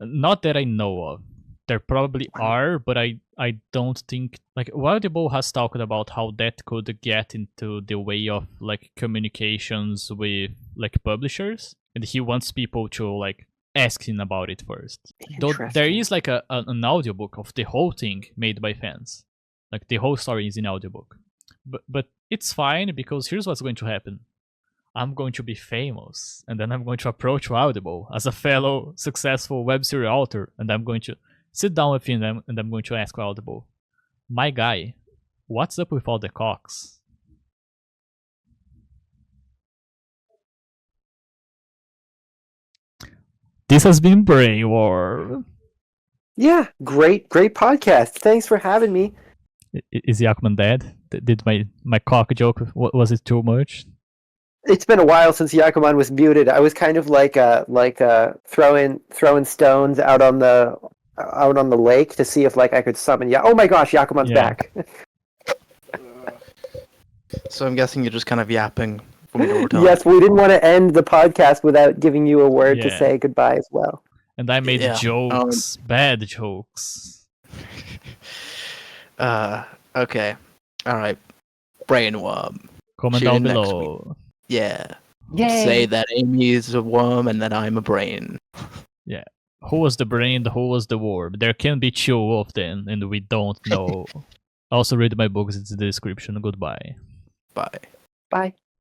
A: not that I know of. There probably
C: Wow.
A: are, but I don't think like Audible has talked about how that could get into the way of like communications with like publishers, and he wants people to like ask him about it first. Though there
C: Interesting.
A: is like an audiobook of the whole thing made by fans, like the whole story is in audiobook, but it's fine because here's what's going to happen. I'm going to be famous, and then I'm going to approach Audible as a fellow successful web series author, and I'm going to sit down with him and I'm going to ask Audible, my guy, what's up with all the cocks? This has been Brainwar.
C: Yeah, great podcast. Thanks for having me.
A: Is Yakuman dead? Did my cock joke, was it too much?
C: It's been a while since Yakuman was muted. I was kind of like throwing stones out on the lake to see if like I could summon Oh my gosh, Yakuman's
A: Yeah.
C: back.
B: So I'm guessing you're just kind of yapping for me to return.
C: Yes, we didn't want to end the podcast without giving you a word to
A: Yeah.
C: say goodbye as well.
A: And I made
B: Yeah,
A: jokes, bad jokes.
B: Okay. Alright. Brainworm.
A: Comment
B: Tune
A: down
B: in next
A: below.
B: Yeah.
C: Yay!
B: Say that Amy is a worm and that I'm a brain.
A: Who was the brain? Who was the worm? There can be two of them, and we don't know. Also read my books, it's in the description. Goodbye.
B: Bye.
C: Bye.